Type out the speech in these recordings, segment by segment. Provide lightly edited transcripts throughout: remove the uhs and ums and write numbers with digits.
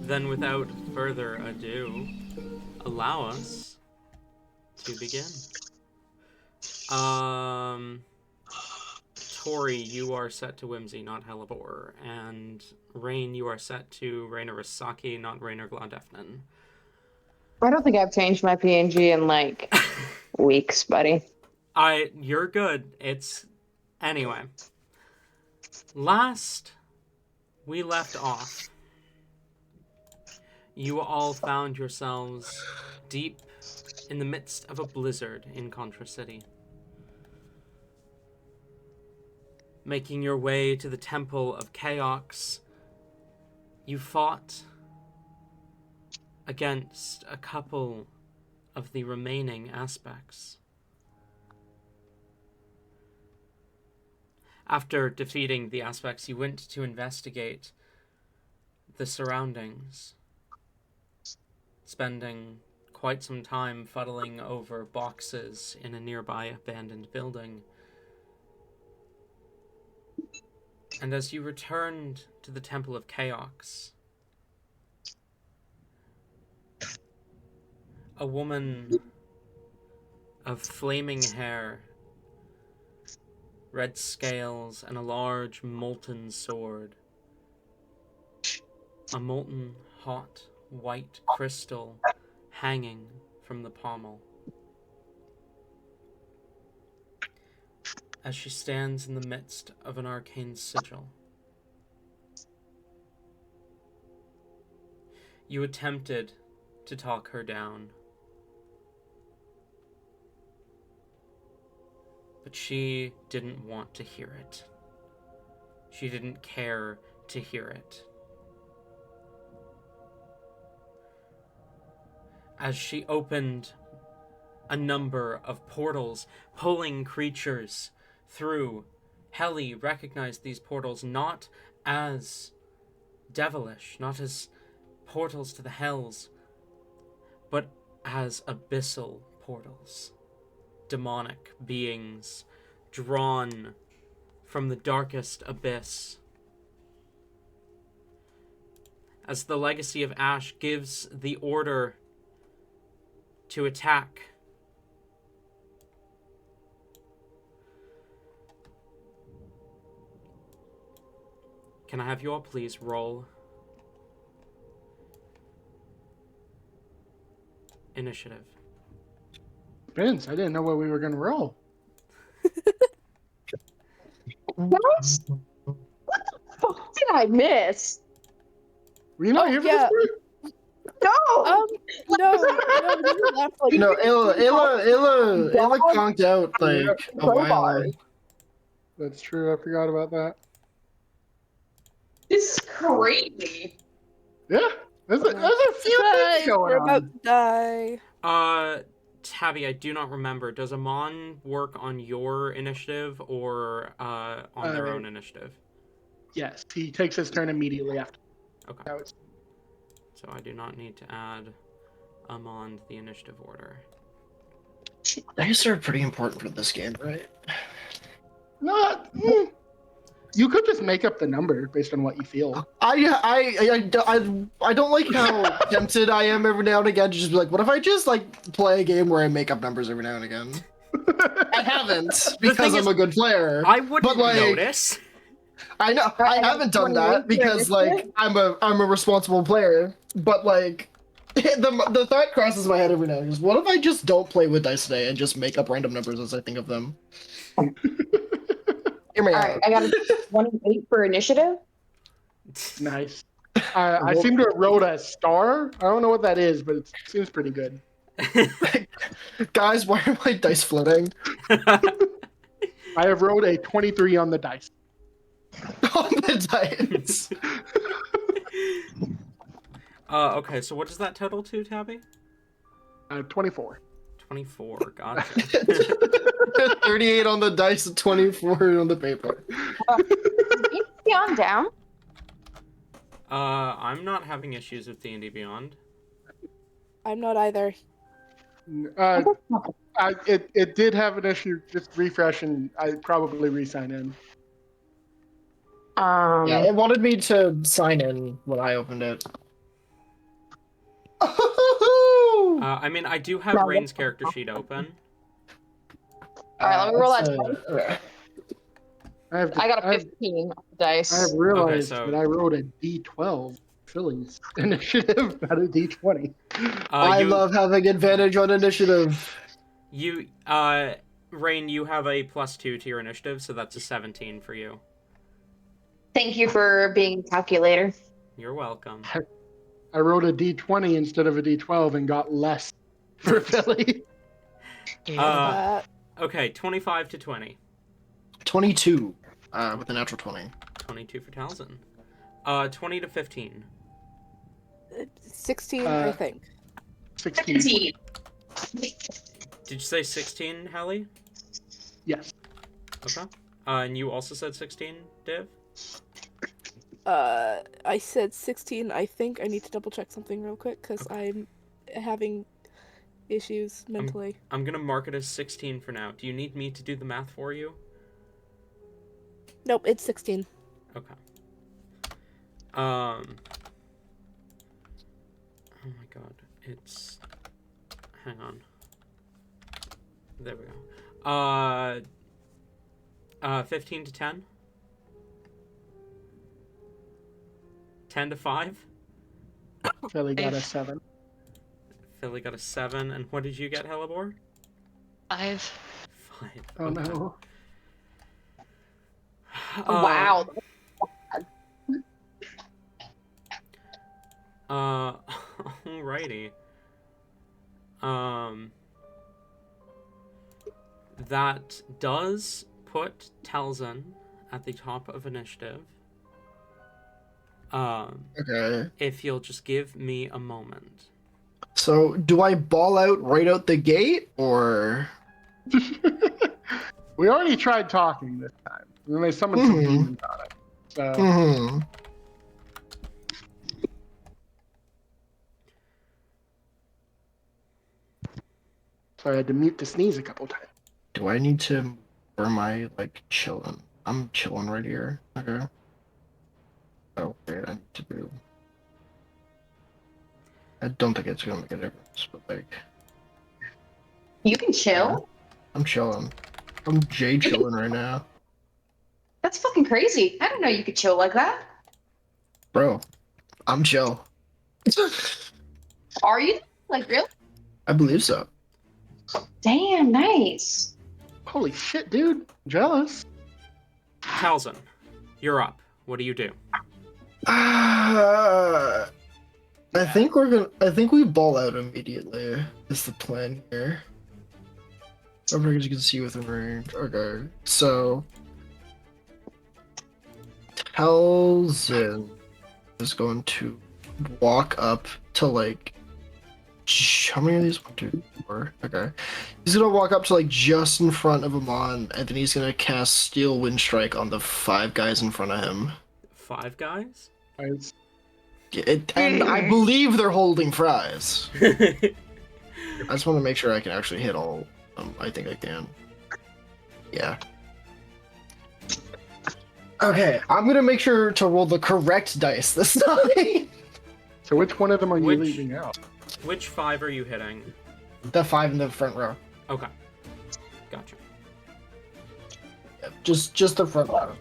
then without further ado, allow us to begin. Tori, you are set to Whimsy, not Hellebore. And Rain, you are set to Rainer Rasaki, not Rainer Gladefnin. I don't think I've changed my PNG in, like, weeks, buddy. You're good. Anyway. Last we left off, you all found yourselves deep in the midst of a blizzard in Contra City. Making your way to the Temple of Chaos, you fought against a couple of the remaining aspects. After defeating the aspects, you went to investigate the surroundings, spending quite some time fuddling over boxes in a nearby abandoned building. And as you returned to the Temple of Chaos, a woman of flaming hair, red scales, and a large molten sword, a molten hot white crystal hanging from the pommel. As she stands in the midst of an arcane sigil. You attempted to talk her down, but she didn't want to hear it. She didn't care to hear it. As she opened a number of portals, pulling creatures through, Helly recognized these portals not as devilish, not as portals to the hells, but as abyssal portals. Demonic beings drawn from the darkest abyss. As the Legacy of Ash gives the order to attack, can I have you all please roll initiative? Vince, I didn't know what we were gonna roll. What? What the fuck did I miss? Were you not here for this part? No! No, you left like No, Illa conked out like a while ago. That's true. I forgot about that. This is crazy. Yeah, there's a few things going We're on. about to die. Tabby, I do not remember. Does Amon work on your initiative or on their own initiative? Yes, he takes his turn immediately after. Okay. So I do not need to add Amon to the initiative order. Dice are pretty important for this game, right? Not. You could just make up the number based on what you feel. I don't like how tempted I am every now and again to just be like, what if I just like play a game where I make up numbers every now and again? I haven't because I'm a good player. I wouldn't notice. I know I haven't done that because like I'm a responsible player. But like the thought crosses my head every now and then. What if I just don't play with dice today and just make up random numbers as I think of them? Alright, I got a 28 for initiative. Nice. I seem to have wrote a star. I don't know what that is, but it seems pretty good. Guys, why are my dice floating? I have wrote a 23 on the dice. On the dice. Okay, so what does that total to, Tabby? 24. 24, gotcha. 38 on the dice and 24 on the paper. Is Beyond down? I'm not having issues with D&D Beyond. I'm not either. It did have an issue. Just refresh and I probably re-sign in. Yeah, it wanted me to sign in when I opened it. I mean, I do have No, Rain's character sheet open. Alright, let me roll That's, that. okay. I got a 15 on the dice. I have realized so- that I wrote a D12 Phillies initiative, not a D20. I love having advantage on initiative. Rain, you have a +2 to your initiative, so that's a 17 for you. Thank you for being a calculator. You're welcome. I wrote a D20 instead of a D12 and got less for Philly. Okay, 25 to 20. 22 with a natural 20. 22 for Talzin. 20 to 15. 16, I think. 16. 17. Did you say 16, Hallie? Yes. Okay. And you also said 16, Div? I said 16, I think. I need to double check something real quick, because I'm having issues mentally. I'm gonna mark it as 16 for now. Do you need me to do the math for you? Nope, it's 16. Okay. Oh my god. It's... Hang on. There we go. 15 to 10? 10 to 5? Philly got a 7. Philly got a 7, and what did you get, Hellebore? 5. 5. Oh okay. no. Wow. Alrighty. That does put Talzin at the top of initiative. Okay. If you'll just give me a moment. So, do I ball out right out the gate, or? We already tried talking this time. And then they summoned some demons on it. So, so I had to mute to sneeze a couple times. Do I need to, or am I, like, chilling? I'm chilling right here. Okay. Oh, wait, I need to do... I don't think it's gonna make a difference, but, like... You can chill? I'm chilling. I'm chilling right now. That's fucking crazy. I didn't know you could chill like that. Bro, I'm chill. Are you? Like, really? I believe so. Damn, nice. Holy shit, dude. Jealous. Talzin, you're up. What do you do? I think we ball out immediately. Is the plan here. Over as you can see within range. Okay, so Talzin is going to walk up to like. How many of these? 1, 2, 4. Okay, he's gonna walk up to like just in front of Amon, and then he's gonna cast Steel Wind Strike on the 5 guys in front of him. 5 guys? And I believe they're holding fries. I just want to make sure I can actually hit all. I think I can. Yeah. Okay, I'm gonna make sure to roll the correct dice this time. So which one of them are you Which- leaving out? Which 5 are you hitting? The 5 in the front row. Okay. Gotcha. Yeah, just the front row.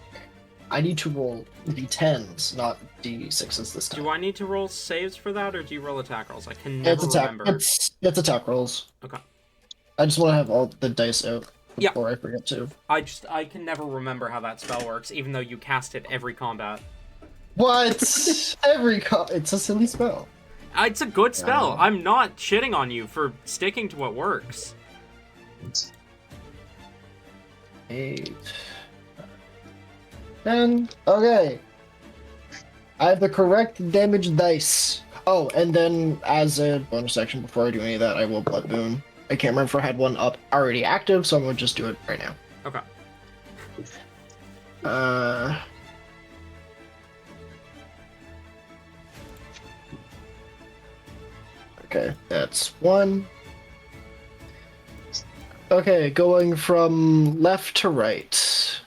I need to roll d10s, not d6s this time. Do I need to roll saves for that, or do you roll attack rolls? I can never It's attack. remember. It's attack rolls. Okay. I just want to have all the dice out Yeah. before I forget to. I can never remember how that spell works, even though you cast it every combat. What? It's a silly spell. It's a good spell. I'm not shitting on you for sticking to what works. 8, 10. Okay. I have the correct damage dice. Oh, and then as a bonus action, before I do any of that, I will Blood Boon. I can't remember if I had one up already active, so I'm gonna just do it right now. Okay. Okay, that's 1. Okay, going from left to right.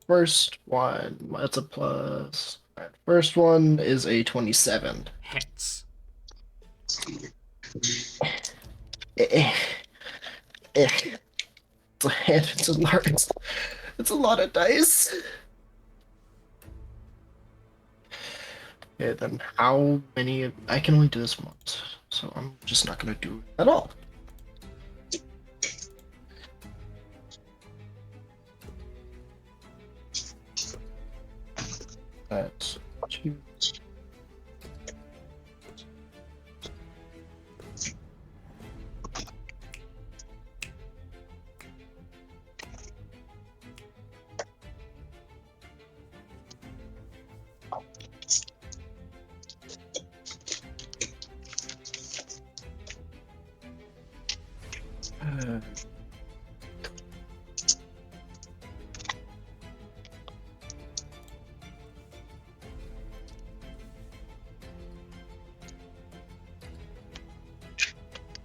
First one, that's a plus. Alright, first one is a 27. Hits. Eh, eh. It's a lot of dice. Okay, then how many? I can only do this once, so I'm just not gonna do it at all. That's 2.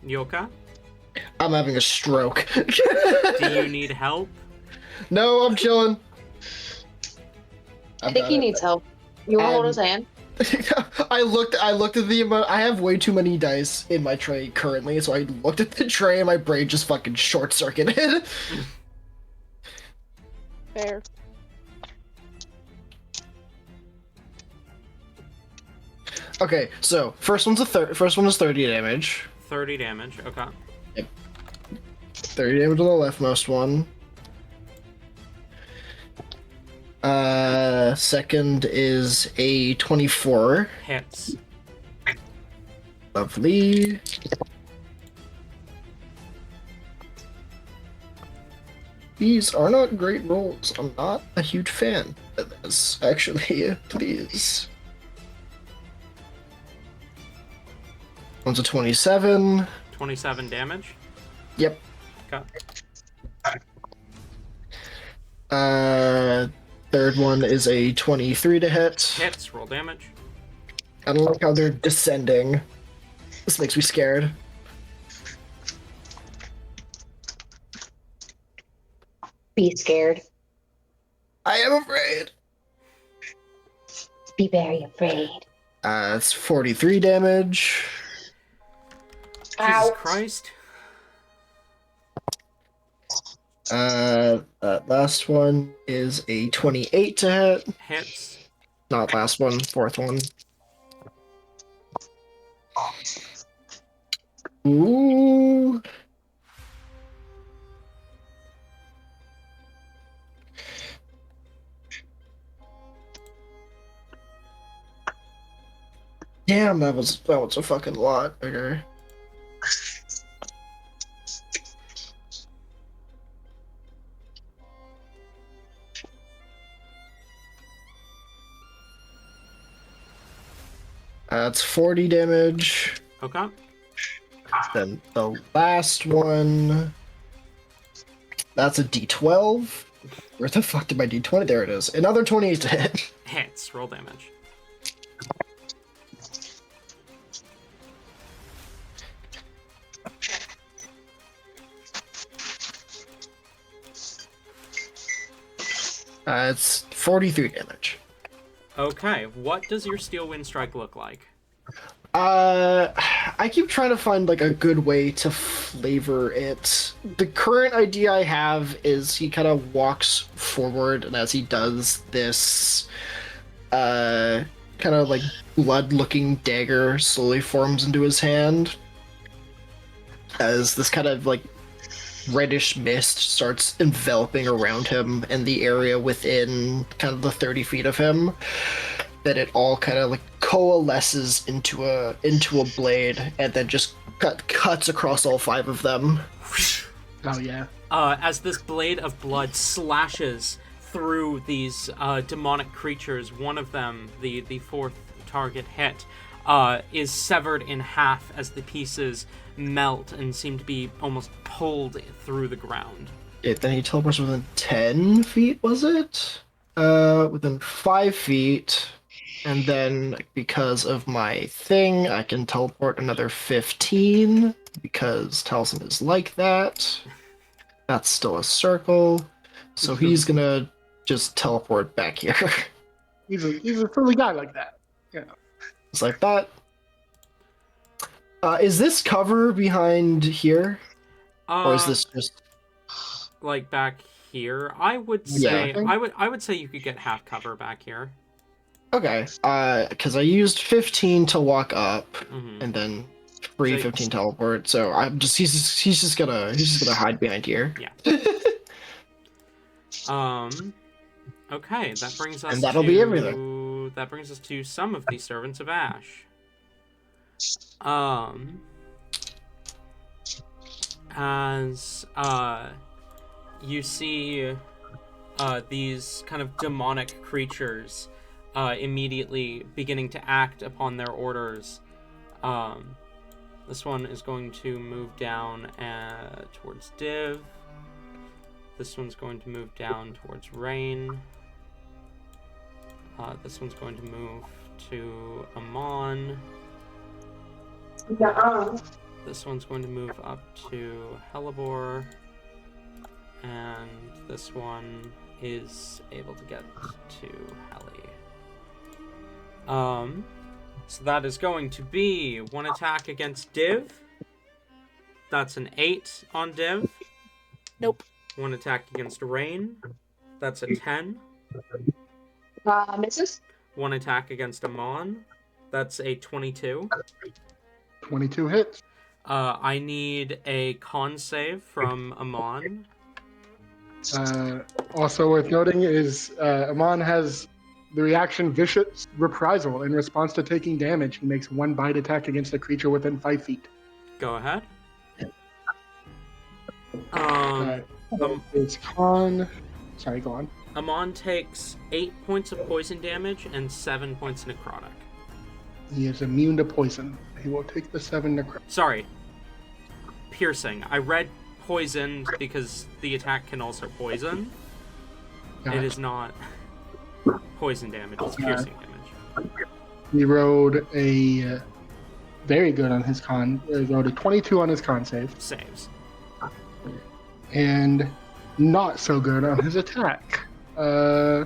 Yoka, I'm having a stroke. do you need help? No, I'm chilling. I think he needs help. You want to hold his hand? I looked at the amount. I have way too many dice in my tray currently, so I looked at the tray and my brain just fucking short circuited. Fair. Okay, so first one is 30 damage. 30 damage. Okay. 30 damage on the leftmost one. Second is a 24. Hits. Lovely. These are not great rolls. I'm not a huge fan of this, actually. Please. One's a 27. 27 damage. Yep. Okay. Third one is a 23 to hit. Hits. Roll damage. I don't like how they're descending. This makes me scared. Be scared. I am afraid. Be very afraid. It's 43 damage. Jesus Christ. That last one is a 28 to hit. Hits. Not last one, fourth one. Ooh. Damn, that was a fucking lot. Okay. That's 40 damage. Okay. Then the last one. That's a D12. Where the fuck did my D20? There it is. Another 28 to hit. Hits. Roll damage. It's 43 damage. Okay. What does your Steel Wind Strike look like? I keep trying to find like a good way to flavor it. The current idea I have is he kind of walks forward, and as he does this, kind of like blood-looking dagger slowly forms into his hand. As this kind of like reddish mist starts enveloping around him and the area within kind of the 30 feet of him, that it all kind of like coalesces into a blade and then just cuts across all 5 of them. Oh yeah. As this blade of blood slashes through these demonic creatures, one of them, the fourth target hit, is severed in half as the pieces melt and seem to be almost pulled through the ground. Then he teleports within 10 feet, was it? Within 5 feet. And then, because of my thing, I can teleport another 15, because Talisman is like that. That's still a circle. So he's gonna just teleport back here. He's a silly guy like that. Yeah. It's like that. Is this cover behind here, or is this just like back here? I would say I would say you could get half cover back here. okay? Because I used 15 to walk up, Mhm. and then free So- 15 teleport. So I'm just he's just gonna hide behind here. Yeah. Okay, that brings us And that'll to be everything. that brings us to some of the servants of Ash. As you see these kind of demonic creatures immediately beginning to act upon their orders. This one is going to move down towards Div. This one's going to move down towards Rain. This one's going to move to Amon. Yeah. This one's going to move up to Hellebore. And this one is able to get to Helly. So that is going to be one attack against Div. That's an 8 on Div. Nope. One attack against Rain. That's a 10. Misses? One attack against Amon. That's a 22. 22 hits. I need a con save from Amon. Also worth noting is Amon has the reaction Vicious Reprisal. In response to taking damage, he makes one bite attack against a creature within 5 feet. Go ahead. It's con. Sorry, go on. Amon takes 8 points of poison damage and 7 points necrotic. He is immune to poison. He will take the 7 necrotic. Sorry. Piercing. I read poisoned because the attack can also poison. It is not poison damage, it's piercing damage. He rolled a very good on his con. He rolled a 22 on his con save. Saves. And not so good on his attack. Was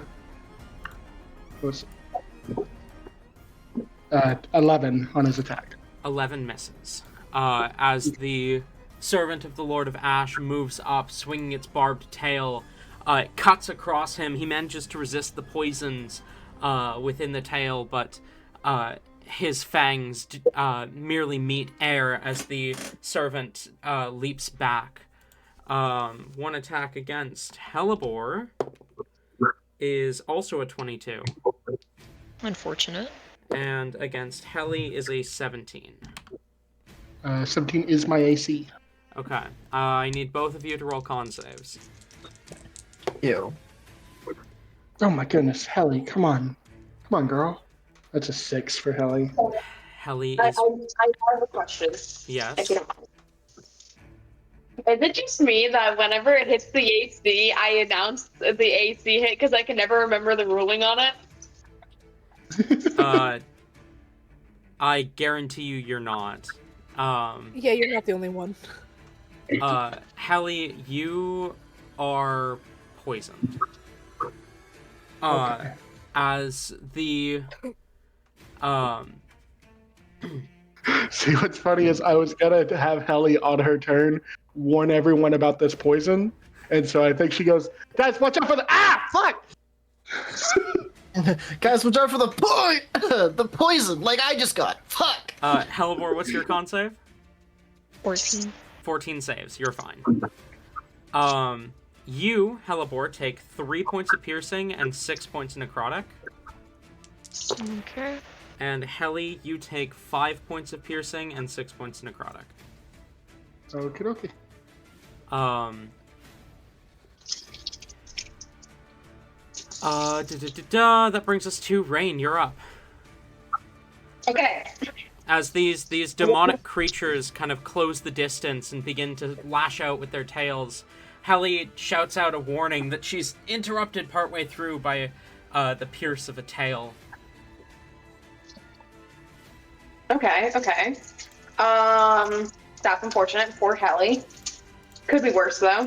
11 on his attack. 11 misses. As the servant of the Lord of Ash moves up, swinging its barbed tail, it cuts across him. He manages to resist the poisons within the tail, but his fangs merely meet air as the servant leaps back. One attack against Hellebore is also a 22. Unfortunate. And against Helly is a 17. 17 is my AC. Okay. I need both of you to roll con saves. Ew. Oh my goodness, Helly, come on. Come on, girl. That's a 6 for Helly. Helly I is... have a question. Yes. If you don't mind. Is it just me that whenever it hits the AC, I announce the AC hit because I can never remember the ruling on it? I guarantee you're not. Yeah, you're not the only one. Helly, you are poisoned. Okay. As the... See, what's funny is I was gonna have Helly on her turn warn everyone about this poison, and so I think she goes, "Guys, watch out for the fuck!" Guys, watch out for the poison, like I just got. Fuck. Hellebore, what's your con save? 14. 14 saves. You're fine. You, Hellebore, take 3 points of piercing and 6 points of necrotic. Okay. And Helly, you take 5 points of piercing and 6 points of necrotic. Okie dokie. That brings us to Rain. You're up. Okay. As these demonic creatures kind of close the distance and begin to lash out with their tails, Helly shouts out a warning that she's interrupted partway through by the pierce of a tail. Okay. That's unfortunate. Poor Helly. Could be worse, though.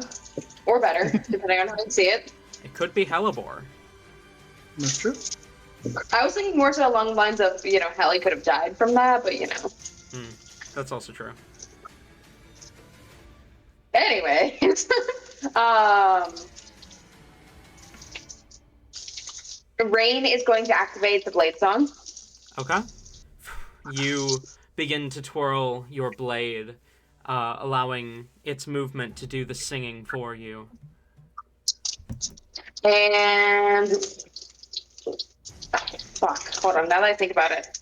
Or better, depending on how you see it. It could be Hellebore. That's true. I was thinking more so along the lines of, Helly could have died from that, but That's also true. Anyway. Rain is going to activate the Blade Song. Okay. You begin to twirl your blade, allowing its movement to do the singing for you. And... Fuck, hold on, now that I think about it.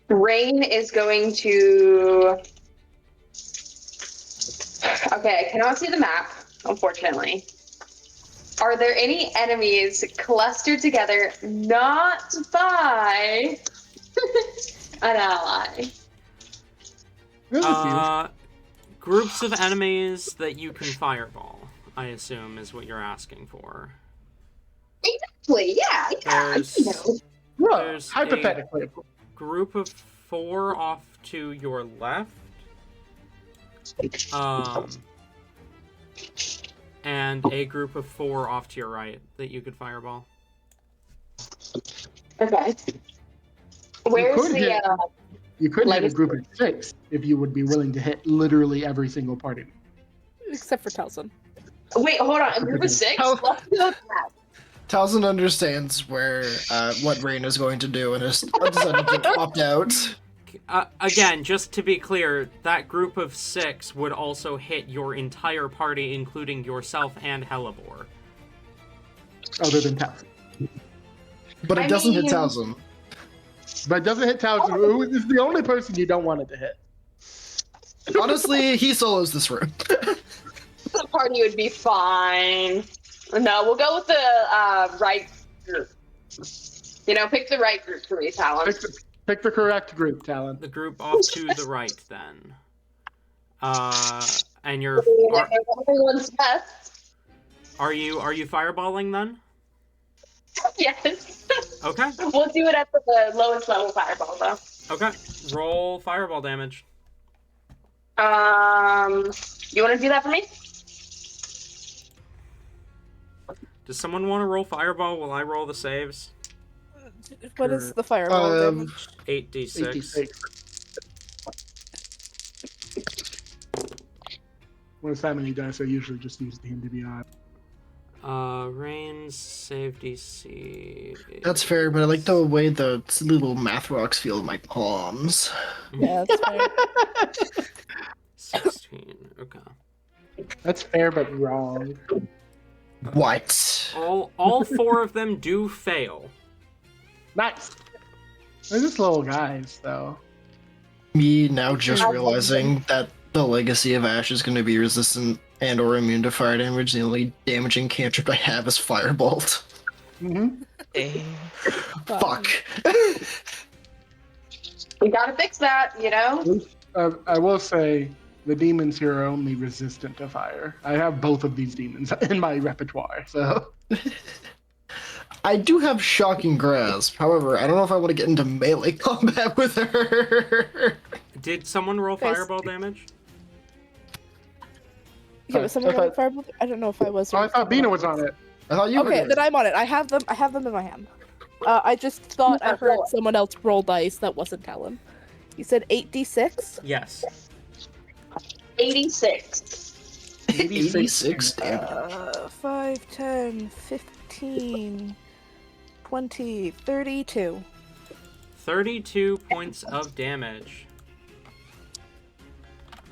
Rain is going to... Okay, I cannot see the map, unfortunately. Are there any enemies clustered together not by an ally? Groups of enemies that you can fireball, I assume, is what you're asking for. Exactly, yeah. There's hypothetically. a group of 4 off to your left. And a group of 4 off to your right that you could fireball. Okay. Where's the... You could hit a Legacy? group of 6 if you would be willing to hit literally every single party. Except for Talzin. Wait, hold on. A group of 6? How- Let's do that. Talzin understands what Rain is going to do and has decided to opt out. Again, just to be clear, that group of 6 would also hit your entire party, including yourself and Hellebore. Other than Talzin. But it doesn't hit Talzin. But it doesn't hit Talzin, who is the only person you don't want it to hit. Honestly, he solos this room. The party would be fine. No, we'll go with the right group. Pick the right group for me, Talon. Pick the correct group, Talon. The group off to the right, then. And you're... Everyone's best. Are you fireballing, then? Yes. Okay. We'll do it at the lowest level fireball, though. Okay. Roll fireball damage. You want to do that for me? Does someone want to roll fireball while I roll the saves? What is the fireball damage? 8d6. 86. When it's that many dice, I usually just use the hand to be on. Rain's save DC. That's fair, but I like the way the little math rocks feel in my palms. Yeah, that's fair. 16. Okay. That's fair, but wrong. What? All 4 of them do fail. Nice. They're just little guys, though. Me now just realizing that the Legacy of Ash is going to be resistant and or immune to fire damage. The only damaging cantrip I have is Firebolt. Mm-hmm. Fuck. We gotta fix that, I will say, the demons here are only resistant to fire. I have both of these demons in my repertoire, so... I do have Shocking Grasp. However, I don't know if I want to get into melee combat with her. Did someone roll Guys. fireball damage? Yeah, was someone on fireball? I don't know if I was. Oh, I thought Bina was on it. I thought you were. Okay, then I'm on it. I have them in my hand. I just thought I heard someone else roll dice that wasn't Talon. You said 8d6? Yes. 86. 86 damage. 5, 10, 15, 20, 32. 32 points of damage.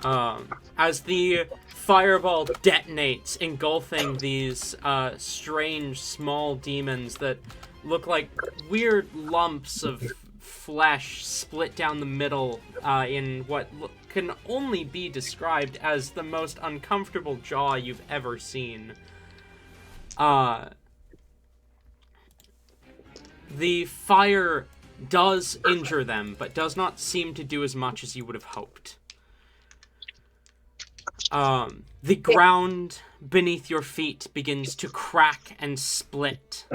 As the fireball detonates, engulfing these strange small demons that look like weird lumps of flesh split down the middle in what can only be described as the most uncomfortable jaw you've ever seen. The fire does injure them, but does not seem to do as much as you would have hoped. The ground beneath your feet begins to crack and split.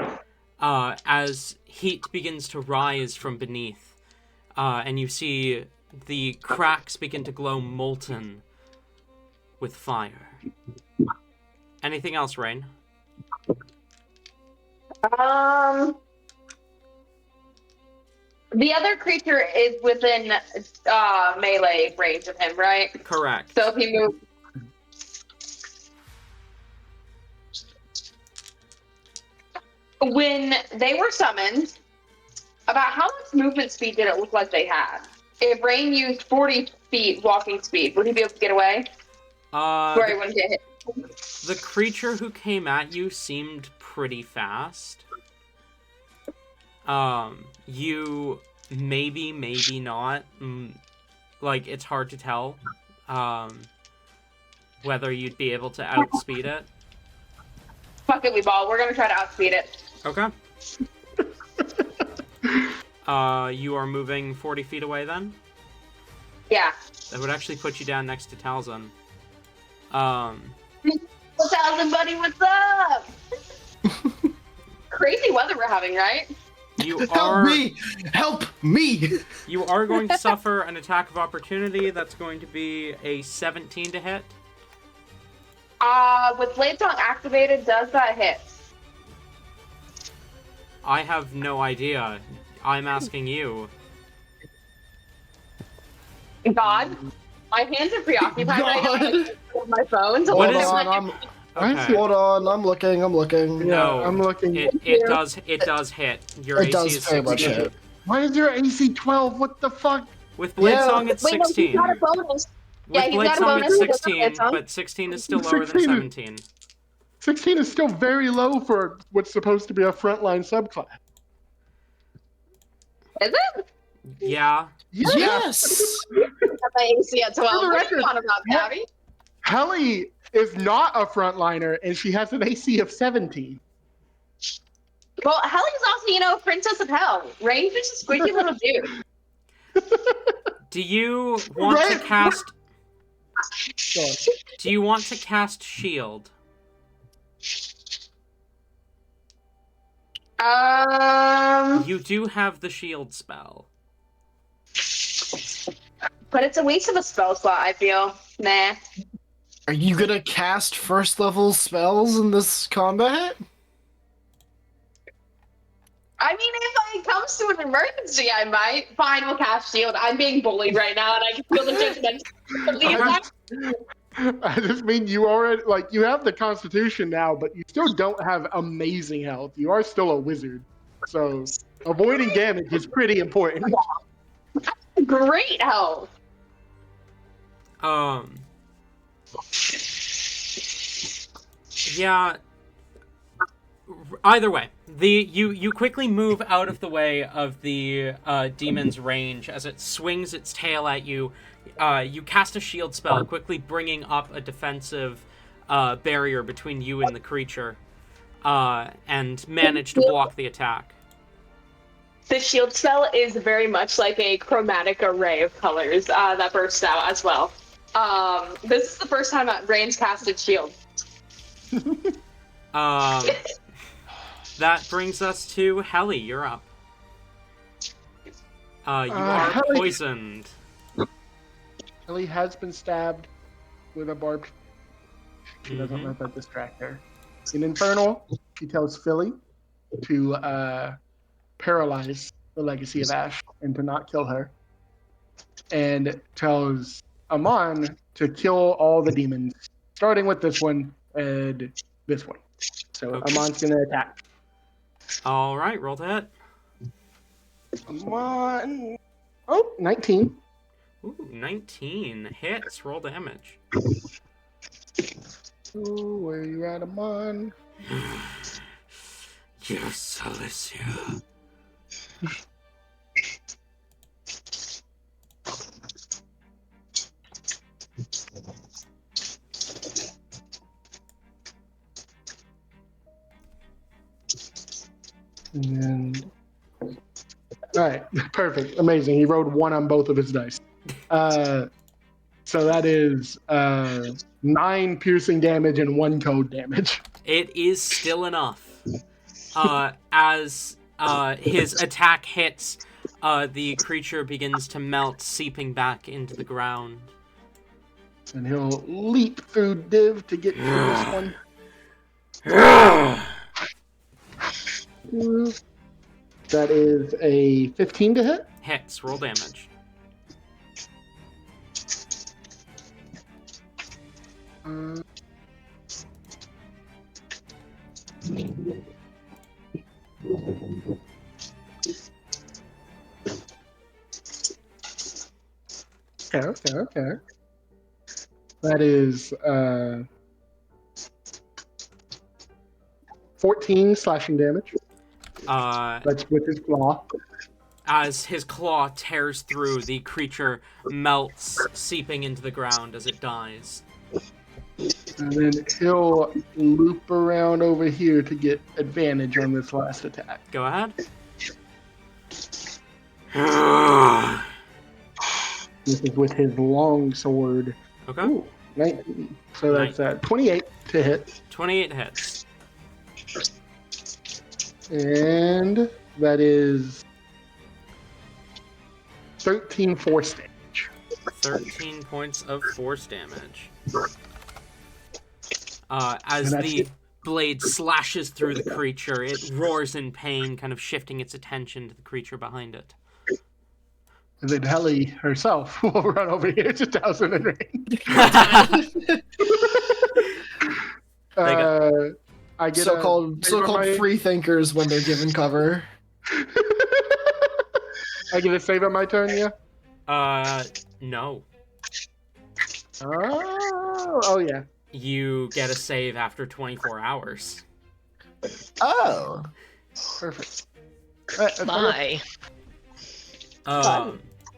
as heat begins to rise from beneath, and you see the cracks begin to glow molten with fire. Anything else, Rain? The other creature is within melee range of him, right? Correct. So if he moves. When they were summoned, about how much movement speed did it look like they had? If Rain used 40 feet walking speed, would he be able to get away? Where he wouldn't get hit? The creature who came at you seemed pretty fast. You maybe not. Like, it's hard to tell whether you'd be able to outspeed it. Fuck it, we ball. We're gonna try to outspeed it. Okay. You are moving 40 feet away then? Yeah. That would actually put you down next to Talzin. What's happening, buddy? What's up? Crazy weather we're having, right? You Help are me! Help me! you are going to suffer an attack of opportunity. That's going to be a 17 to hit. With Blade Song activated, does that hit? I have no idea. I'm asking you. God, my hands are preoccupied right now. God. Like, with my phone. So What I'm is- like, Okay. Hold on, I'm looking. No, I'm looking. It does hit. Your It AC does is very much 16. hit. Why is your AC 12? What the fuck? With Blade Yeah. Song, it's Wait, no, 16. he's got a bonus. With Yeah, he's Blade got a Song, bonus. it's He doesn't 16, hit some. but 16 is still lower than 16 is- 17. 16 is still very low for what's supposed to be a frontline subclass. Is it? Yeah. Yes! Got my AC at 12. For the What are record, you on about, Gabby? Helly is not a frontliner, and she has an AC of 17. Well, Helly's also, Princess of Hell. Rain's just a squeaky little dude. Do you want to Right. cast... Go on. Do you want to cast Shield? You do have the Shield spell. But it's a waste of a spell slot, I feel. Nah. Are you gonna cast first level spells in this combat? I mean, if it comes to an emergency, I might. Fine, we'll cast shield. I'm being bullied right now, and I can feel the judgment of the attack. I just mean you already you have the Constitution now, but you still don't have amazing health. You are still a wizard, so avoiding damage is pretty important. Great health. Yeah. Either way, you quickly move out of the way of the demon's range as it swings its tail at you. You cast a shield spell, quickly bringing up a defensive barrier between you and the creature, and manage to block the attack. The shield spell is very much like a chromatic array of colors that bursts out as well. This is the first time that Rain's casted shield. That brings us to Helly. You're up. You are Helly. poisoned. Helly has been stabbed with a barbed. She doesn't Mhm. let that distract her. In Infernal, she tells Philly to paralyze the Legacy of Ash and to not kill her, and tells Amon to kill all the demons, starting with this one and this one. So Okay. Amon's gonna attack. All right, roll to hit. Amon. Oh, 19. Ooh, 19 hits. Roll damage. Ooh, where are you at, Amon? Yes, Alicia. And all right, perfect, amazing. He rolled 1 on both of his dice. So that is 9 piercing damage and 1 code damage. It is still enough. As his attack hits, the creature begins to melt, seeping back into the ground. And he'll leap through Div to get to this one. That is a 15 to hit. Hits. Roll damage. Okay. That is 14 slashing damage. That's with his claw. As his claw tears through, the creature melts, seeping into the ground as it dies. And then he'll loop around over here to get advantage on this last attack. Go ahead. This is with his long sword. Okay. Ooh, 19. So that's 28 to hit. 28 hits. And that is 13 force damage. 13 points of force damage. As the blade slashes through the creature, it roars in pain, kind of shifting its attention to the creature behind it. And then Helly herself will run over here to douse him in range. I get so-called free thinkers when they're given cover. I get a save on my turn, yeah? No. Oh yeah. You get a save after 24 hours. Oh. Perfect. My.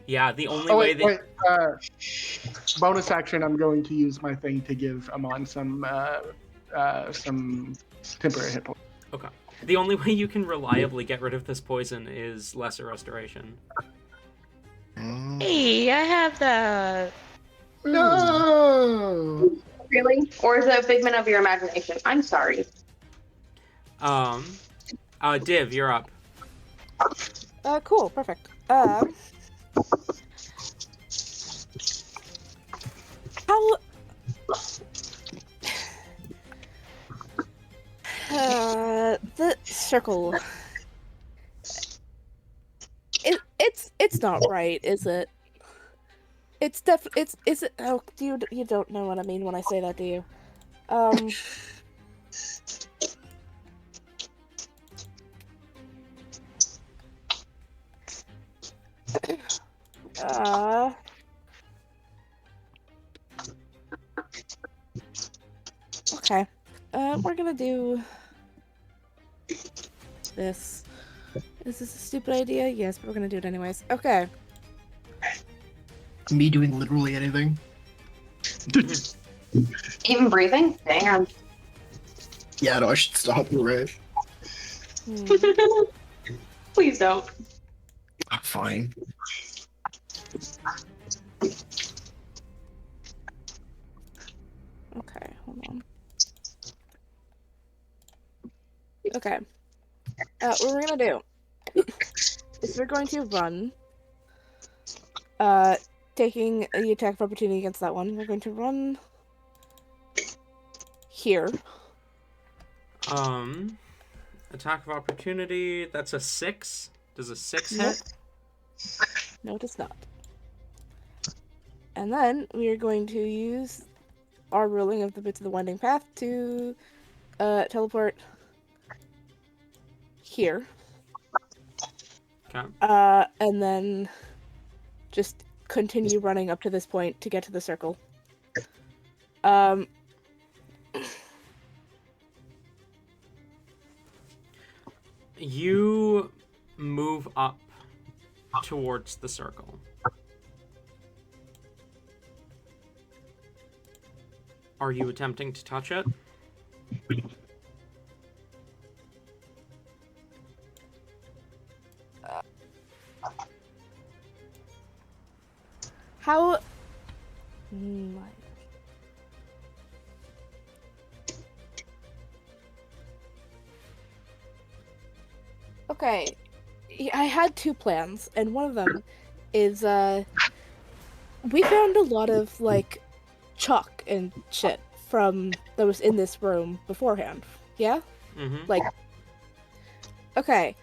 Yeah, the only way that... bonus action, I'm going to use my thing to give Amon some temporary hit points. Okay. The only way you can reliably get rid of this poison is Lesser Restoration. Hey, I have that. No. Really? Or is it a figment of your imagination? I'm sorry. Div, you're up. Cool, perfect. How... the circle... It's not right, is it? It's is it... Oh, you don't know what I mean when I say that, do you? Okay. We're gonna do this. Is this a stupid idea? Yes, but we're gonna do it anyways. Okay. Me doing literally anything. Even breathing? Damn. Yeah, no, I should stop. You're right. Please don't. I'm fine. Okay, hold on. Okay. What we're gonna do is we're going to run. Taking the attack of opportunity against that one. We're going to run here. Attack of opportunity, that's a 6. Does a 6 hit? No, it does not. And then we are going to use our ruling of the bits of the winding path to teleport here. Okay. And then just continue running up to this point to get to the circle. You move up towards the circle. Are you attempting to touch it? How... Okay, I had two plans, and one of them is we found a lot of like chalk and shit from that was in this room beforehand. Yeah? Mm-hmm. Like, okay.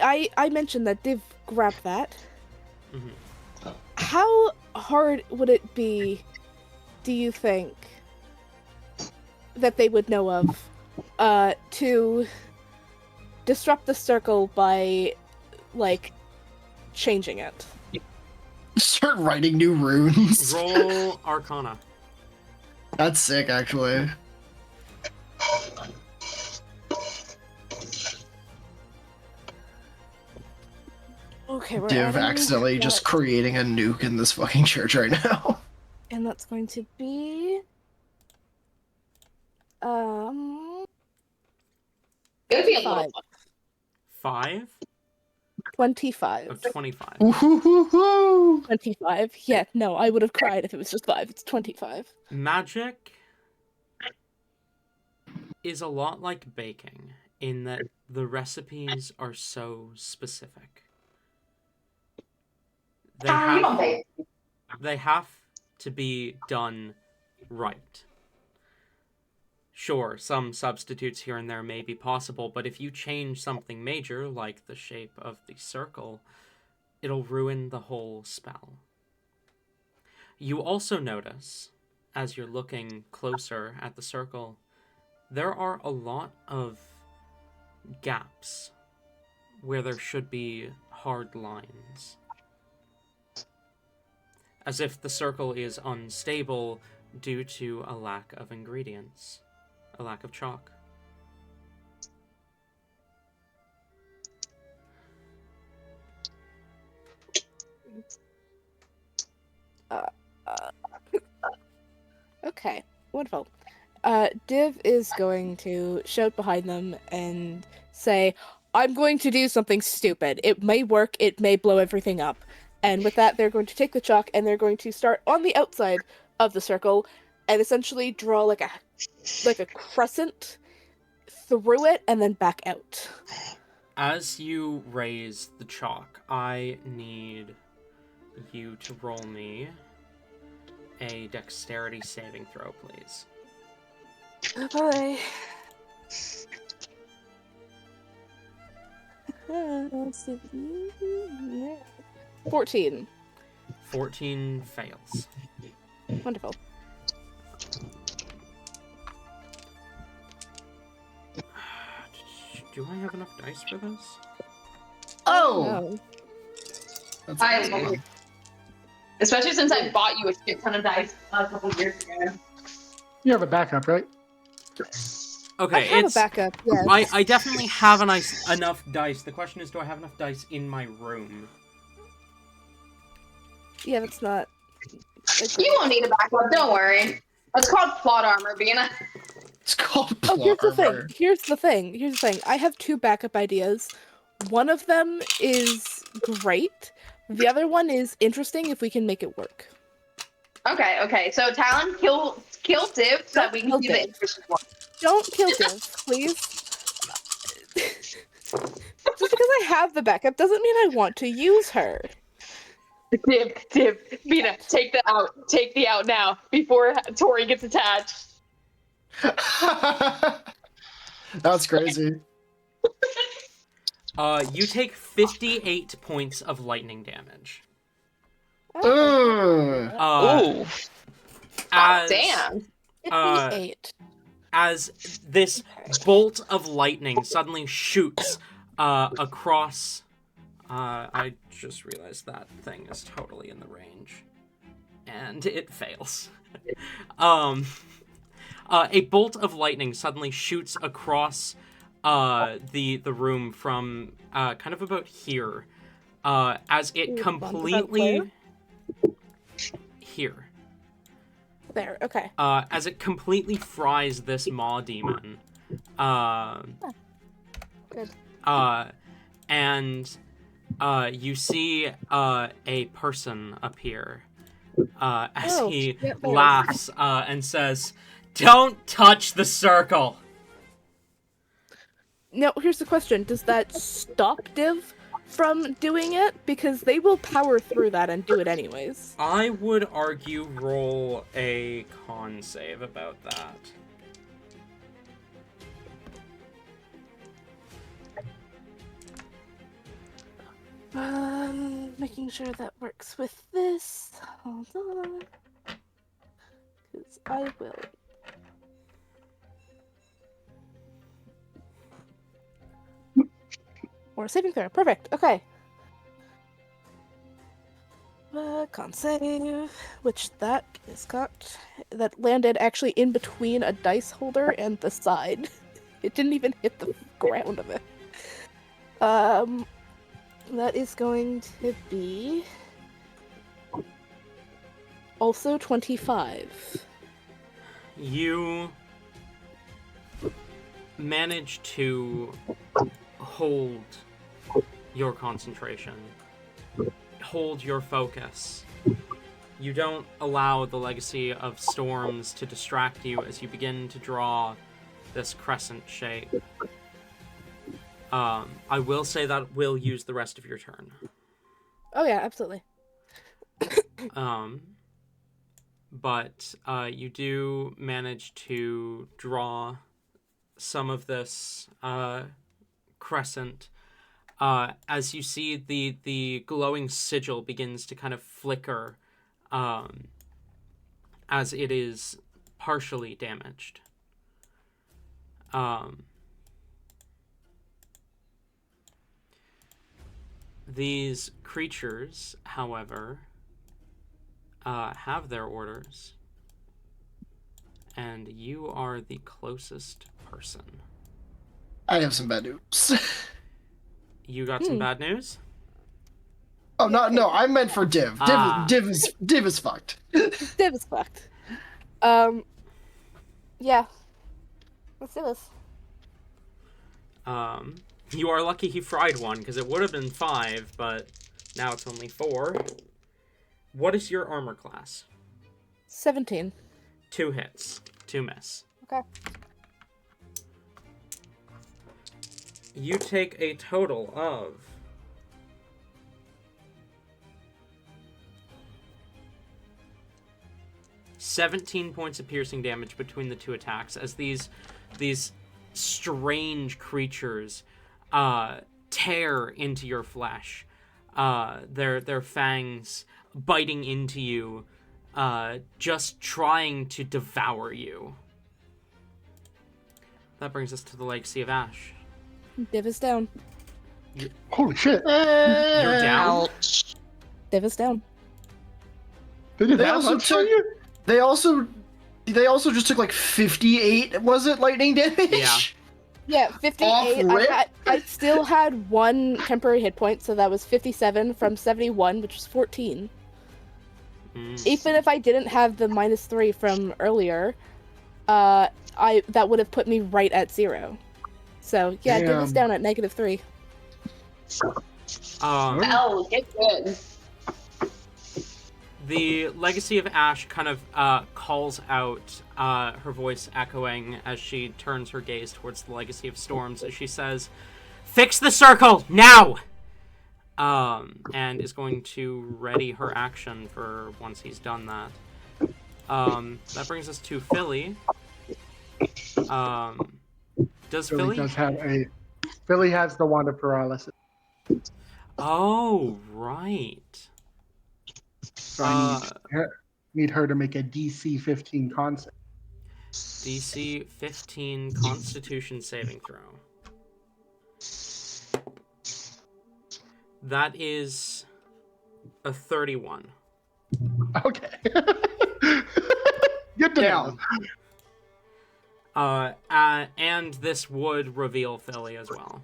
I mentioned that Div grabbed that. Mm-hmm. How hard would it be, do you think, that they would know of, to disrupt the circle by, like, changing it? Start writing new runes. Roll Arcana. That's sick, actually. Okay, we're Div adding accidentally that. just creating a nuke in this fucking church right now. And that's going to be... It would be a little 5 25. of 25. Ooh-hoo-hoo-hoo. 25. Yeah, no, I would have cried if it was just 5. It's 25. Magic is a lot like baking in that the recipes are so specific. They you don't have, bake. they have to be done right. Sure, some substitutes here and there may be possible, but if you change something major, like the shape of the circle, it'll ruin the whole spell. You also notice, as you're looking closer at the circle, there are a lot of gaps where there should be hard lines. As if the circle is unstable due to a lack of ingredients, a lack of chalk. Okay, wonderful. Div is going to shout behind them and say, I'm going to do something stupid. It may work, it may blow everything up. And with that, they're going to take the chalk and they're going to start on the outside of the circle and essentially draw like a crescent through it and then back out. As you raise the chalk, I need you to roll me a dexterity saving throw, please. Okay. 14. 14 fails. Wonderful. Do I have enough dice for this? Oh! No. That's I love it. Especially since I bought you a shit ton of dice a couple years ago. You have a backup, right? Okay, I have it's... a backup, yes. I definitely have enough dice. The question is, do I have enough dice in my room? Yeah, that's not... You won't need a backup, don't worry. It's called plot armor, Bina. It's called Oh, here's the thing. armor. Here's the thing. I have two backup ideas. One of them is great. The other one is interesting if we can make it work. Okay. So Talon, kill Div so that we can Don't see kill the Div. interesting one. Don't kill Div, please. Just because I have the backup doesn't mean I want to use her. Div, Bina, take the out now before Tori gets attached. That's crazy. You take 58 points of lightning damage. Ugh. Ooh. As, Damn. 58. as this bolt of lightning suddenly shoots across... I just realized that thing is totally in the range. And it fails. A bolt of lightning suddenly shoots across the room from kind of about here, as it completely... Here. There, okay. As it completely fries this maw demon. Good. And you see a person appear as he yeah, there. laughs and says, "Don't touch the circle." Now, here's the question. Does that stop Div from doing it? Because they will power through that and do it anyways. I would argue roll a con save about that. Making sure that works with this. Hold on. Because I will. Or saving throw. Perfect. Okay. Con save, which that is got. That landed actually in between a dice holder and the side. It didn't even hit the ground of it. That is going to be also 25. You manage to hold your concentration, hold your focus. You don't allow the Legacy of Storms to distract you as you begin to draw this crescent shape. I will say that will use the rest of your turn. Oh yeah, absolutely. But you do manage to draw some of this crescent as you see the glowing sigil begins to kind of flicker as it is partially damaged. These creatures, however, have their orders, and you are the closest person. I have some bad news. You got some bad news? Oh, no, I meant for Div. Div is fucked. Div is fucked. Yeah. Let's do this. You are lucky he fried one, because it would have been 5, but now it's only 4. What is your armor class? 17. 2 hits. 2 miss. Okay. You take a total of 17 points of piercing damage between the 2 attacks as these strange creatures tear into your flesh. Their fangs biting into you, just trying to devour you. That brings us to the Legacy of Ash. Div is down. Holy shit! You're down? Div is down. They did They that also much for took. you? They also just took like 58. Was it lightning damage? Yeah. Yeah, 58. Off rip? I still had 1 temporary hit point, so that was 57 from 71, which was 14. Even if I didn't have the -3 from earlier, that would have put me right at 0. So yeah, Div is down at -3. Oh, get good. The Legacy of Ash kind of calls out, her voice echoing as she turns her gaze towards the Legacy of Storms as she says, "Fix the circle, now!" And is going to ready her action for once he's done that. That brings us to Philly. Philly Philly has the Wand of Paralysis. Oh, right. So I need her to make a DC 15 con save. DC 15 Constitution saving throw. That is a 31. Okay. Good to know. And this would reveal Philly as well.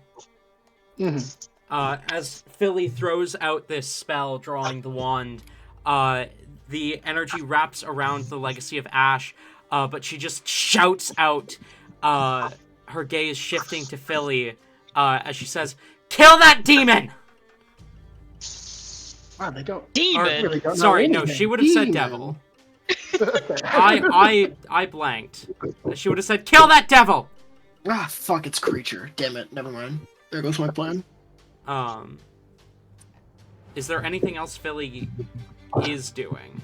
Mm-hmm. As Philly throws out this spell, drawing the wand, the energy wraps around the Legacy of Ash, but she just shouts out, her gaze shifting to Philly, as she says, "Kill that demon!" Wow, they don't. Demon? Really don't know Sorry, no, anything. she would have said Demon. devil. Okay. I blanked. She would have said, "Kill that devil!" Ah, fuck, it's creature. Damn it, never mind. There goes my plan. Is there anything else Philly is doing?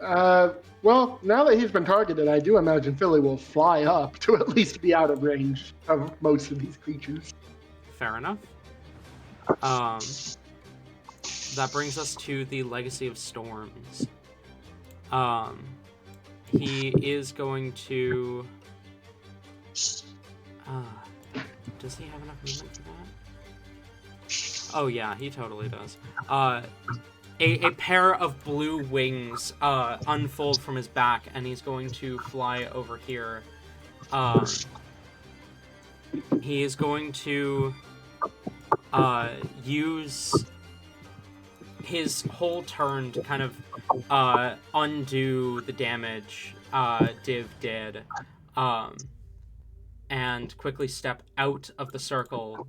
Well, now that he's been targeted, I do imagine Philly will fly up to at least be out of range of most of these creatures. Fair enough. That brings us to the Legacy of Storms. He is going to... does he have enough movement for that? Oh yeah, he totally does. A pair of blue wings unfold from his back, and he's going to fly over here. He is going to use his whole turn to kind of undo the damage Div did, and quickly step out of the circle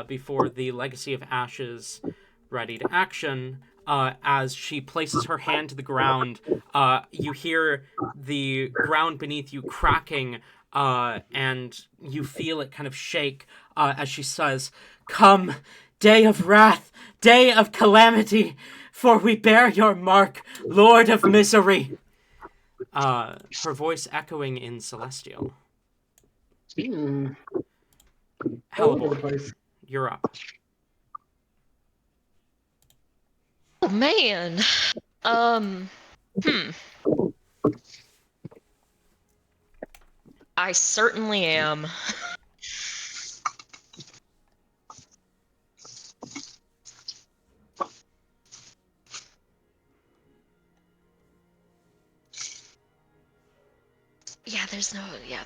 before the Legacy of Ashes ready to action. As she places her hand to the ground, you hear the ground beneath you cracking, and you feel it kind of shake as she says, "Come, day of wrath, day of calamity, for we bear your mark, Lord of Misery." Her voice echoing in Celestial. Hellboy, you're up. Oh man. I certainly am.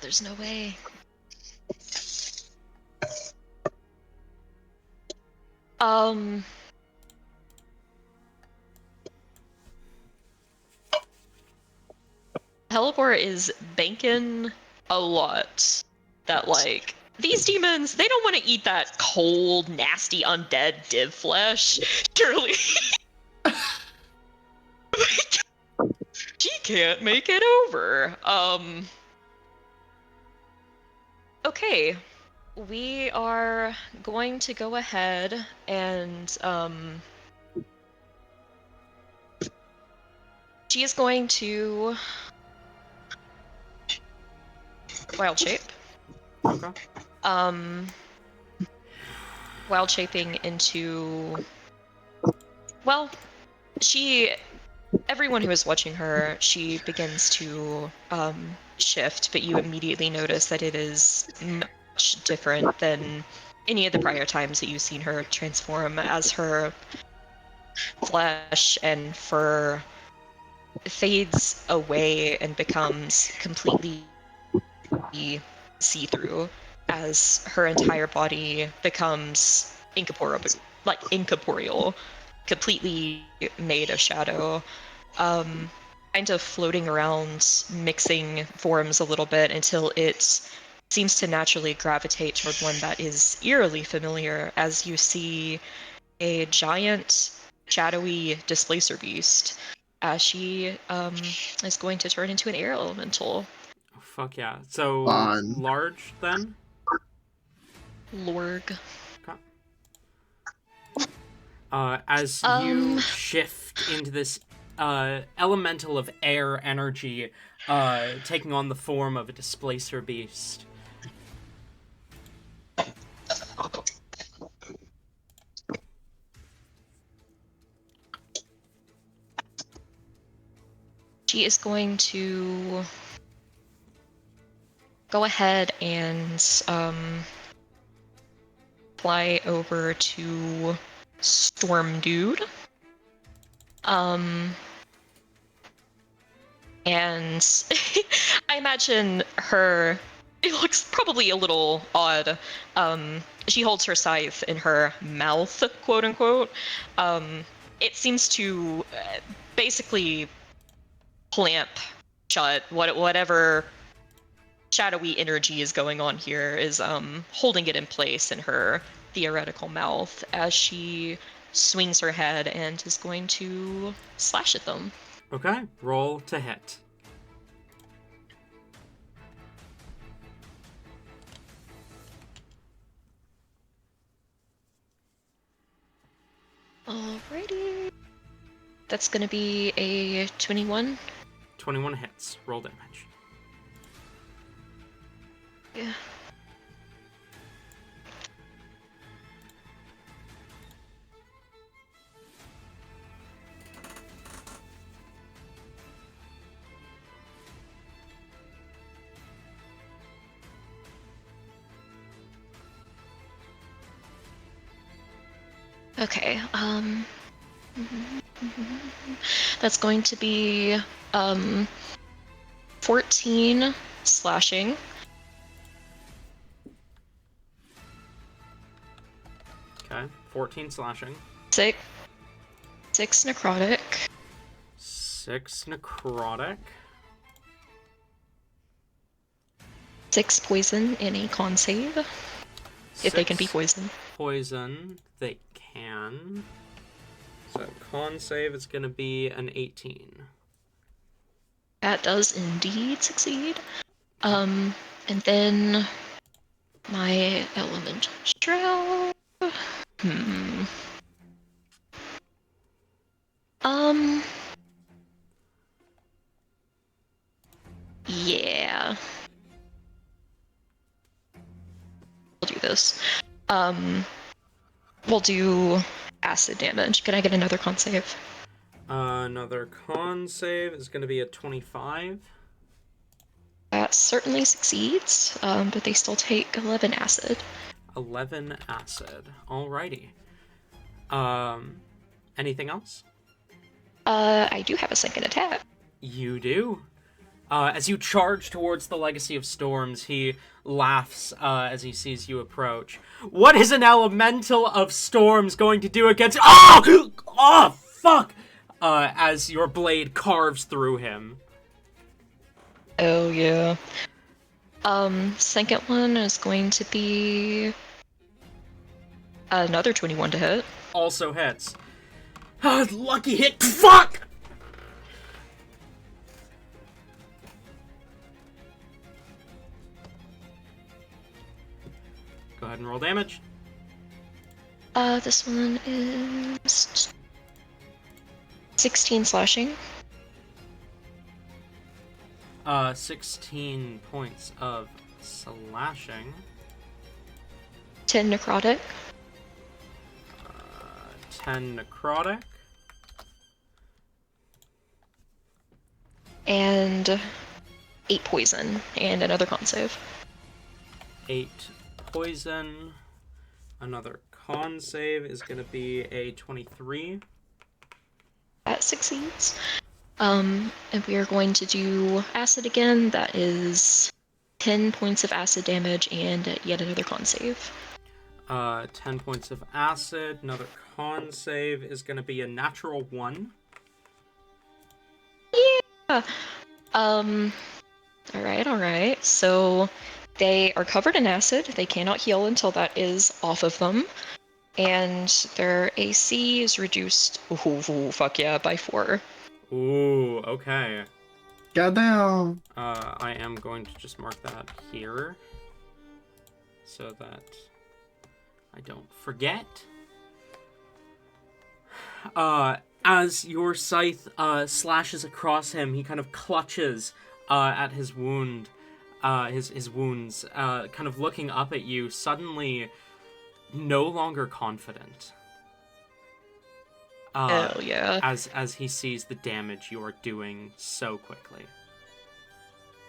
There's no way. Helgor is banking a lot that, like, these demons, they don't want to eat that cold, nasty, undead div flesh. Surely. She can't make it over. Okay. We are going to go ahead and, she is going to wild shape. Okay. Wild shaping into, well, everyone who is watching her, she begins to shift, but you immediately notice that it is much different than any of the prior times that you've seen her transform, as her flesh and fur fades away and becomes completely see-through, as her entire body becomes incorporeal, completely made of shadow, kind of floating around, mixing forms a little bit until it seems to naturally gravitate toward one that is eerily familiar, as you see a giant, shadowy displacer beast, as she is going to turn into an air elemental. Oh, fuck yeah. So, large, then? Lorg. Okay. As you shift into this elemental of air energy, taking on the form of a displacer beast. She is going to go ahead and fly over to Storm Dude. And I imagine her, it looks probably a little odd. She holds her scythe in her mouth, quote unquote. It seems to basically clamp shut whatever shadowy energy is going on here, is holding it in place in her theoretical mouth, as she swings her head and is going to slash at them. Okay, roll to hit. Alrighty. That's gonna be a 21. 21 hits. Roll damage. Yeah. Okay, that's going to be 14 slashing. Okay, 14 slashing. 6 necrotic. 6 necrotic. 6 poison in a con save. If they can be poisoned. Poison, they can. So con save is going to be an 18. That does indeed succeed. And then my element shroud. Yeah. We'll do this. We'll do acid damage. Can I get another con save? Another con save is going to be a 25. That certainly succeeds, but they still take 11 acid. 11 acid. Alrighty. Anything else? I do have a second attack. You do. As you charge towards the Legacy of Storms, he laughs as he sees you approach. What is an elemental of storms going to do against— Oh! Oh, fuck! As your blade carves through him. Oh, yeah. Second one is going to be another 21 to hit. Also hits. Lucky hit. Fuck! Go ahead and roll damage. This one is 16 slashing. 16 points of slashing. 10 necrotic. 10 necrotic. And 8 poison, and another con save. 8 poison. Another con save is going to be a 23. That succeeds. And we are going to do acid again. That is 10 points of acid damage and yet another con save. 10 points of acid. Another con save is going to be a natural 1. Yeah. Alright. So they are covered in acid. They cannot heal until that is off of them. And their AC is reduced, fuck yeah, by 4. Ooh, okay. Goddamn. I am going to just mark that here so that I don't forget. As your scythe slashes across him, he kind of clutches at his wound, his wounds, kind of looking up at you, suddenly no longer confident. Hell yeah. As he sees the damage you are doing so quickly.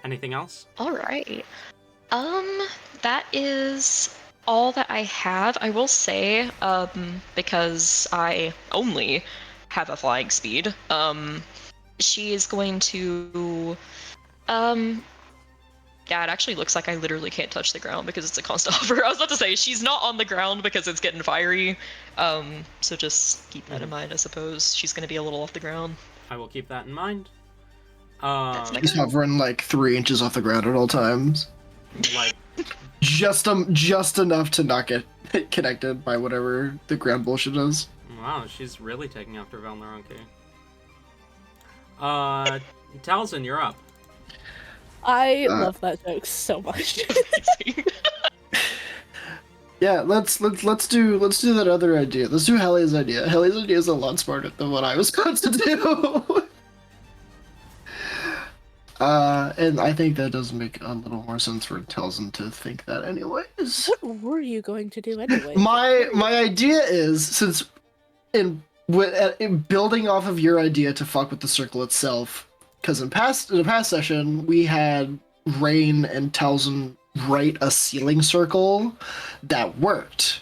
Anything else? Alright. That is all that I have. I will say, because I only have a flying speed, she is going to, yeah, it actually looks like I literally can't touch the ground because it's a constant hover. I was about to say, she's not on the ground because it's getting fiery, so just keep that in mind, I suppose. She's going to be a little off the ground. I will keep that in mind. He's hovering like 3 inches off the ground at all times. Like, just enough to not get connected by whatever the ground bullshit is. wow, she's really taking after Valnaranki. Talzin, you're up. I love that joke so much. Yeah, let's do that other idea. Let's do Helly's idea. Helly's idea is a lot smarter than what I was going to do. And I think that does make a little more sense for Telson to think that anyways. What were you going to do anyway? My idea is, since in building off of your idea to fuck with the circle itself, because in the past session we had Rain and Telson write a ceiling circle that worked.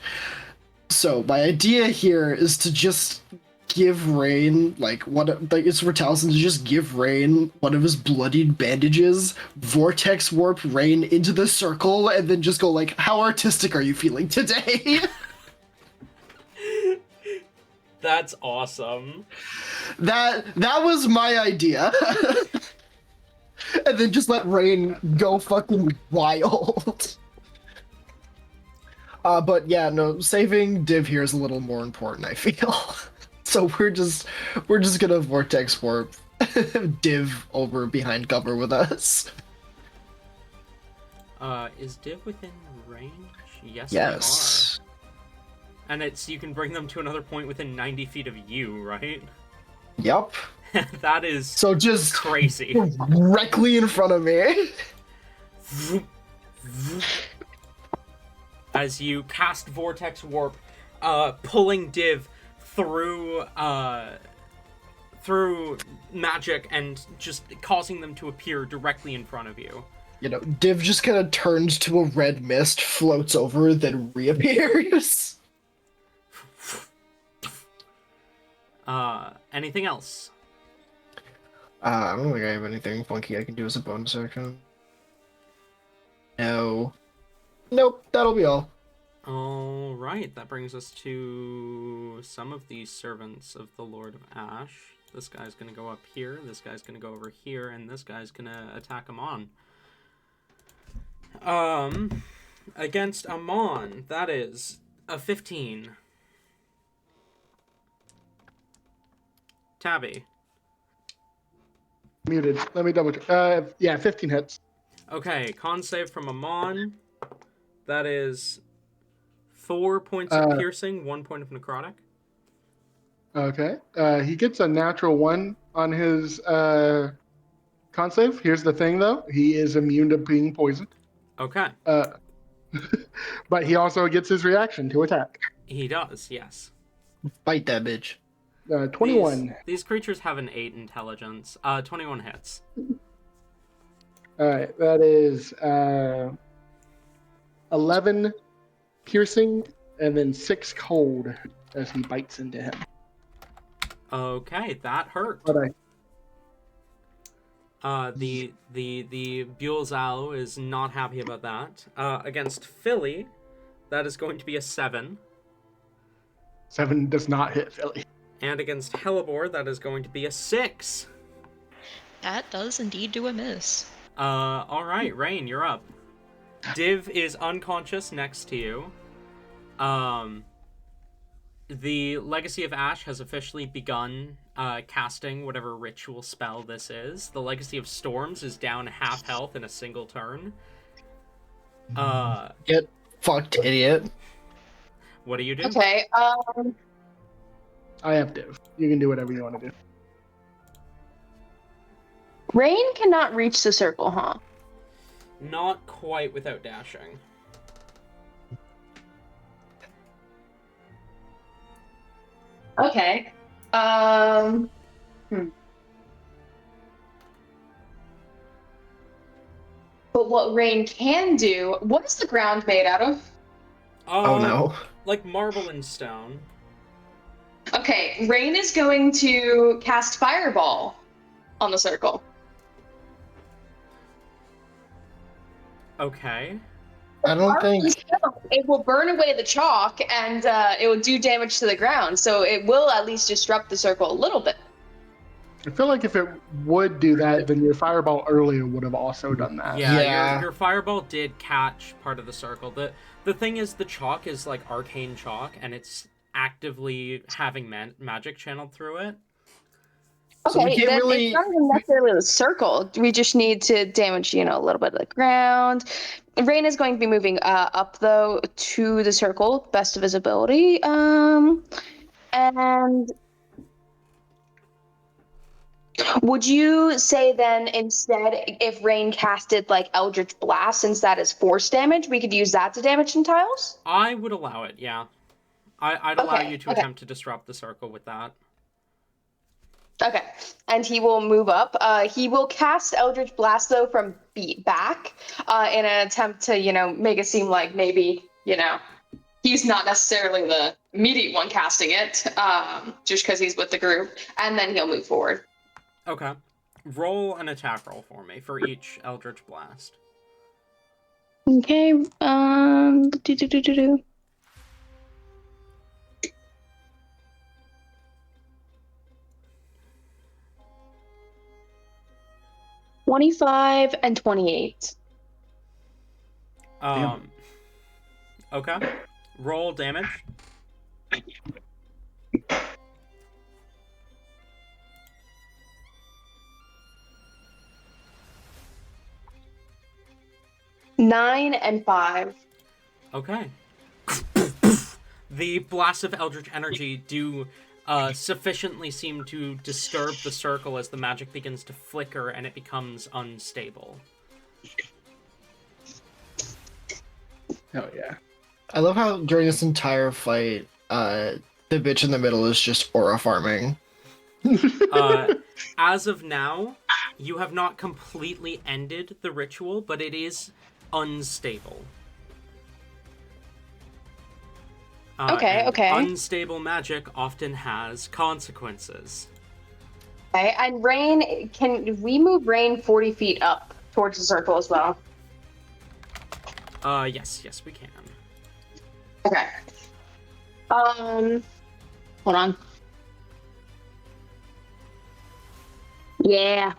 So my idea here is to just give Rain it's for Telson to just give Rain one of his bloodied bandages, vortex warp Rain into the circle, and then just go like, "How artistic are you feeling today?" That's awesome. That was my idea. And then just let Rain go fucking wild. But yeah, no, saving Div here is a little more important, I feel. So we're just gonna vortex warp Div over behind cover with us. Is Div within range? Yes. Yes. They are. And you can bring them to another point within 90 feet of you, right? Yep. That is so just crazy. Directly in front of me. As you cast Vortex Warp, pulling Div through magic and just causing them to appear directly in front of you. You know, Div just kind of turns to a red mist, floats over, then reappears. Anything else? I don't think I have anything funky I can do as a bonus action. No. Nope, that'll be all. Alright, that brings us to some of these servants of the Lord of Ash. This guy's gonna go up here, this guy's gonna go over here, and this guy's gonna attack Amon. Against Amon, that is a 15. Tabby. Muted. Let me double check. Yeah, 15 hits. Okay, con save from Amon. That is 4 points of piercing, 1 point of necrotic. Okay. He gets a natural 1 on his con save. Here's the thing, though. He is immune to being poisoned. Okay. But he also gets his reaction to attack. He does, yes. Bite that bitch. 21. These creatures have an 8 intelligence. 21 hits. Alright, that is 11 piercing and then 6 cold as he bites into him. Okay, that hurt. But the Buellzau is not happy about that. Against Philly, that is going to be a 7. 7 does not hit Philly. And against Hellebore, that is going to be a 6. That does indeed do a miss. Alright, Rain, you're up. Div is unconscious next to you. The Legacy of Ash has officially begun casting whatever ritual spell this is. The Legacy of Storms is down half health in a single turn. Get fucked, idiot. What do you do? Okay, I have Div. You can do whatever you want to do. Rain cannot reach the circle, huh? Not quite without dashing. Okay. But what Rain can do, what is the ground made out of? Oh no. Like marble and stone. Okay, Rain is going to cast Fireball on the circle. Okay. I don't think... It will burn away the chalk, and it will do damage to the ground, so it will at least disrupt the circle a little bit. I feel like if it would do that, then your fireball earlier would have also done that. Yeah. Your fireball did catch part of the circle. The thing is, the chalk is like arcane chalk, and it's actively having magic channeled through it. Okay, so we can't then really... it's not even necessarily the circle. We just need to damage, a little bit of the ground. Rain is going to be moving up though to the circle, best visibility. And would you say then instead, if Rain casted like Eldritch Blast, since that is force damage, we could use that to damage some tiles? I would allow it, yeah. I'd allow you to attempt to disrupt the circle with that. Okay, and he will move up. He will cast Eldritch Blast though from back in an attempt to, make it seem like maybe, he's not necessarily the immediate one casting it, just because he's with the group, and then he'll move forward. Okay. Roll an attack roll for me for each Eldritch Blast. Okay, do. 25 and 28. Okay. Roll damage. Nine and 5. Okay. The blasts of Eldritch energy do sufficiently seem to disturb the circle as the magic begins to flicker and it becomes unstable. Oh yeah. I love how during this entire fight, the bitch in the middle is just aura farming. As of now, you have not completely ended the ritual, but it is unstable. Okay. Unstable magic often has consequences. Okay, and Rain, can we move Rain 40 feet up towards the circle as well? Yes, we can. Okay. Hold on. Yeah.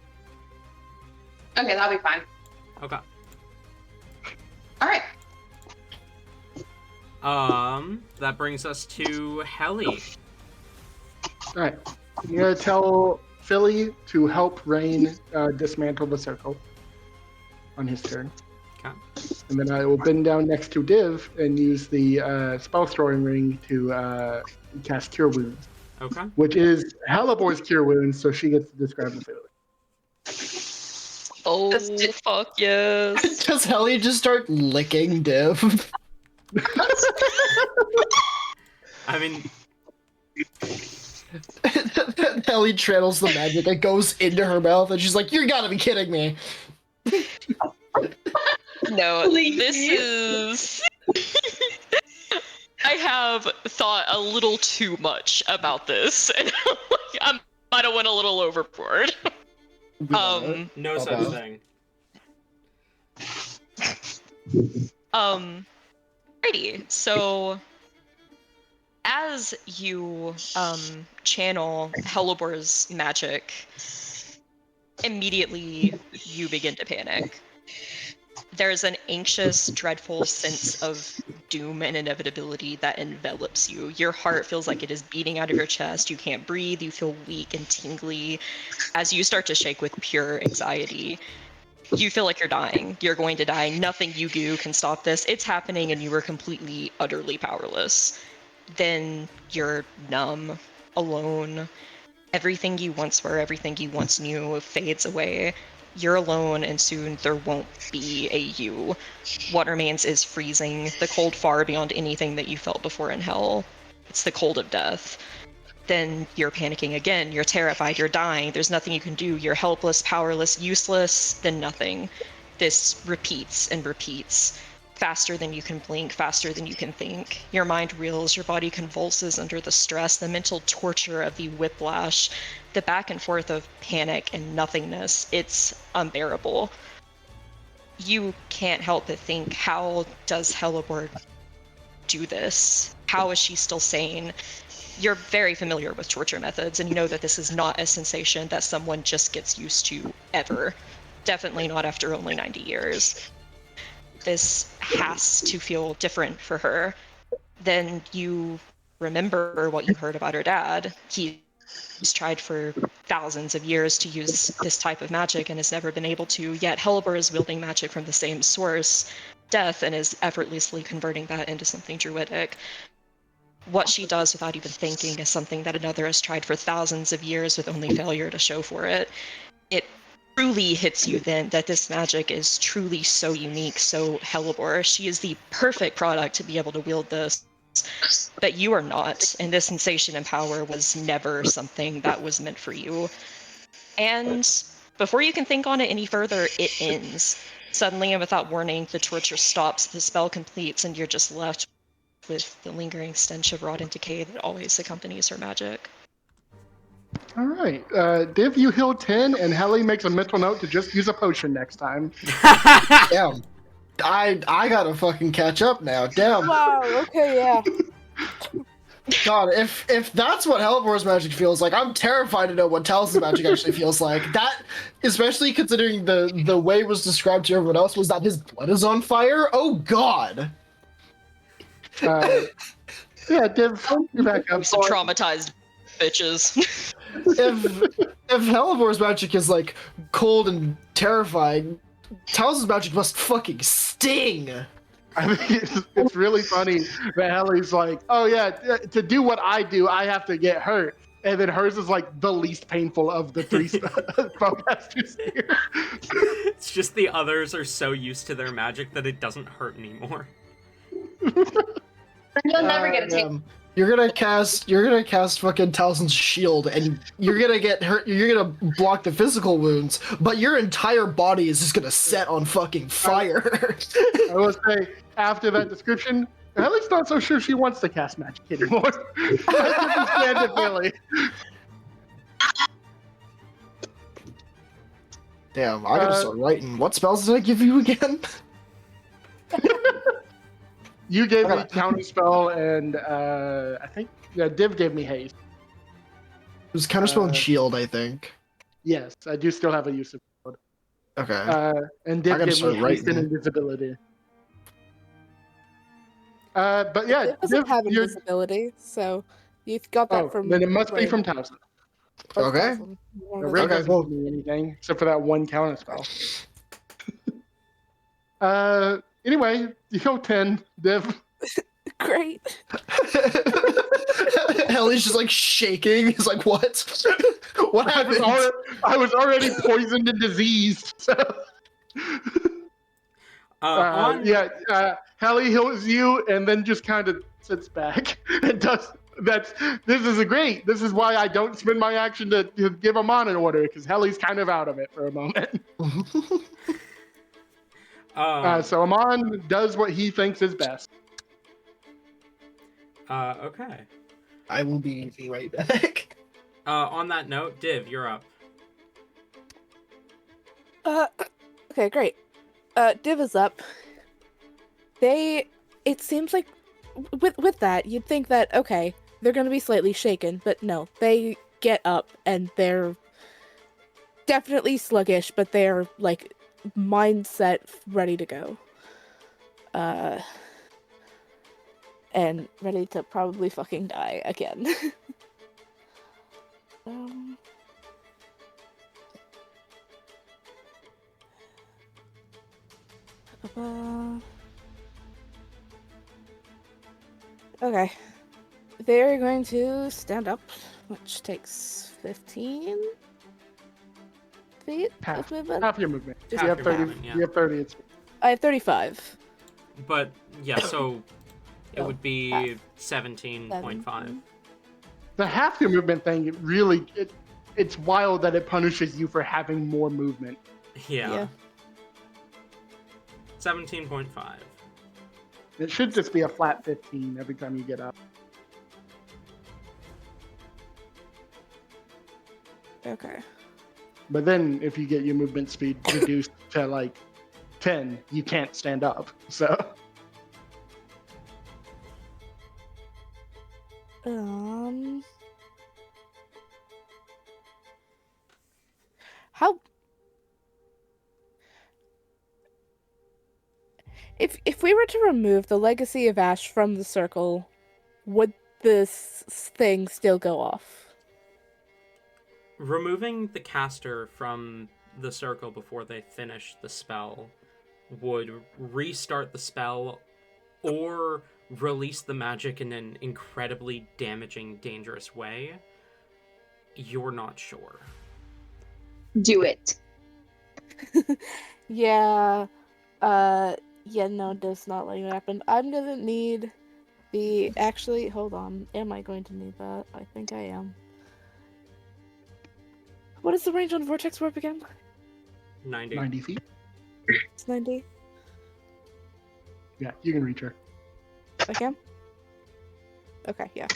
Okay, that'll be fine. Okay. All right. That brings us to Helly. All right. I'm gonna tell Philly to help Rain dismantle the circle on his turn. Okay. And then I will bend down next to Div and use the spell throwing ring to cast Cure Wounds. Okay. Which is Halibor's Cure Wounds, so she gets to describe the feeling. Oh, fuck yes. Does Helly just start licking Div? I mean... Helly channels the magic. It goes into her mouth, and she's like, "You gotta be kidding me!" No, this is... I have thought a little too much about this, and I might have went a little overboard. No such thing. Righty, so as you channel Helibor's magic, immediately you begin to panic. There's an anxious, dreadful sense of doom and inevitability that envelops you. Your heart feels like it is beating out of your chest. You can't breathe. You feel weak and tingly as you start to shake with pure anxiety. You feel like you're dying. You're going to die. Nothing you do can stop this. It's happening and you are completely, utterly powerless. Then you're numb, alone. Everything you once were, everything you once knew fades away. You're alone, and soon there won't be a you. What remains is freezing, the cold far beyond anything that you felt before in hell. It's the cold of death. Then you're panicking again, you're terrified, you're dying, there's nothing you can do, you're helpless, powerless, useless, then nothing. This repeats and repeats. Faster than you can blink, faster than you can think. Your mind reels, your body convulses under the stress, the mental torture of the whiplash, the back and forth of panic and nothingness. It's unbearable. You can't help but think, how does Helibor do this? How is she still sane? You're very familiar with torture methods, and you know that this is not a sensation that someone just gets used to ever. Definitely not after only 90 years. This has to feel different for her. Then you remember what you heard about her dad. He's tried for thousands of years to use this type of magic and has never been able to, yet Helibor is wielding magic from the same source, death, and is effortlessly converting that into something druidic. What she does without even thinking is something that another has tried for thousands of years with only failure to show for it. It truly hits you then that this magic is truly so unique, so Helibor. She is the perfect product to be able to wield this, but you are not, and this sensation and power was never something that was meant for you. And before you can think on it any further, it ends. Suddenly and without warning, the torture stops, the spell completes, and you're just left with the lingering stench of rot and decay that always accompanies her magic. All right. Div, you heal 10, and Helly makes a mental note to just use a potion next time. Damn. I gotta fucking catch up now. Damn. Wow. Okay. Yeah. God, if that's what Helibor's magic feels like, I'm terrified to know what Talus' magic actually feels like. That, especially considering the way it was described to everyone else, was that his blood is on fire. Oh God. Yeah, Div, you're back up. Some traumatized bitches. If Helibor's magic is like cold and terrifying, Talus' magic must fucking sting. I mean, it's really funny that Helly's like, oh yeah, to do what I do, I have to get hurt. And then hers is like the least painful of the three spellcasters here. It's just the others are so used to their magic that it doesn't hurt anymore. You'll never get a taste. You're gonna cast fucking Talzin's shield, and you're gonna get hurt. You're gonna block the physical wounds, but your entire body is just gonna set on fucking fire. I will say, after that description, Helly's not so sure she wants to cast magic anymore. I understand it, really. Damn, I gotta start writing. What spells did I give you again? You gave me counter spell, and I think Div gave me haste. It was counterspell and shield, I think. Yes, I do still have a use of shield. Okay. And Div gave me haste and invisibility. But yeah, It doesn't have invisibility, so you got that from. Then it must be from Towson. Okay. Ray doesn't give me anything except for that one counter spell. Anyway, you go 10, Div. Great. Helly's just like shaking. He's like, what? What happened? I was already poisoned and diseased. So. Helly heals you and then just kind of sits back and does. This is great. This is why I don't spend my action to give him on an order, because Helly's kind of out of it for a moment. So Amon does what he thinks is best. Okay. I will be right back. On that note, Div, you're up. Okay, great. Div is up. It seems like with that, you'd think that, okay, they're gonna be slightly shaken, but no, they get up and they're definitely sluggish, but they're like mindset ready to go. And ready to probably fucking die again. Okay. They're going to stand up, which takes 15 feet of movement. Half your movement. Half You have your 30. movement, yeah. You have 30. I have 35. But yeah, so it would be 17.5. The half your movement thing, it's wild that it punishes you for having more movement. Yeah. 17.5. It should just be a flat 15 every time you get up. Okay. But then if you get your movement speed reduced to like 10, you can't stand up. So. How? If we were to remove the Legacy of Ash from the circle, would this thing still go off? removing the caster from the circle before they finish the spell would restart the spell or release the magic in an incredibly damaging, dangerous way. You're not sure. Do it. Yeah. Yeah, no, does not let you happen. I'm gonna need the... Actually, hold on. Am I going to need that? I think I am. What is the range on Vortex Warp again? 90. 90 feet. It's 90. Yeah, you can reach her. I can? Okay, yeah.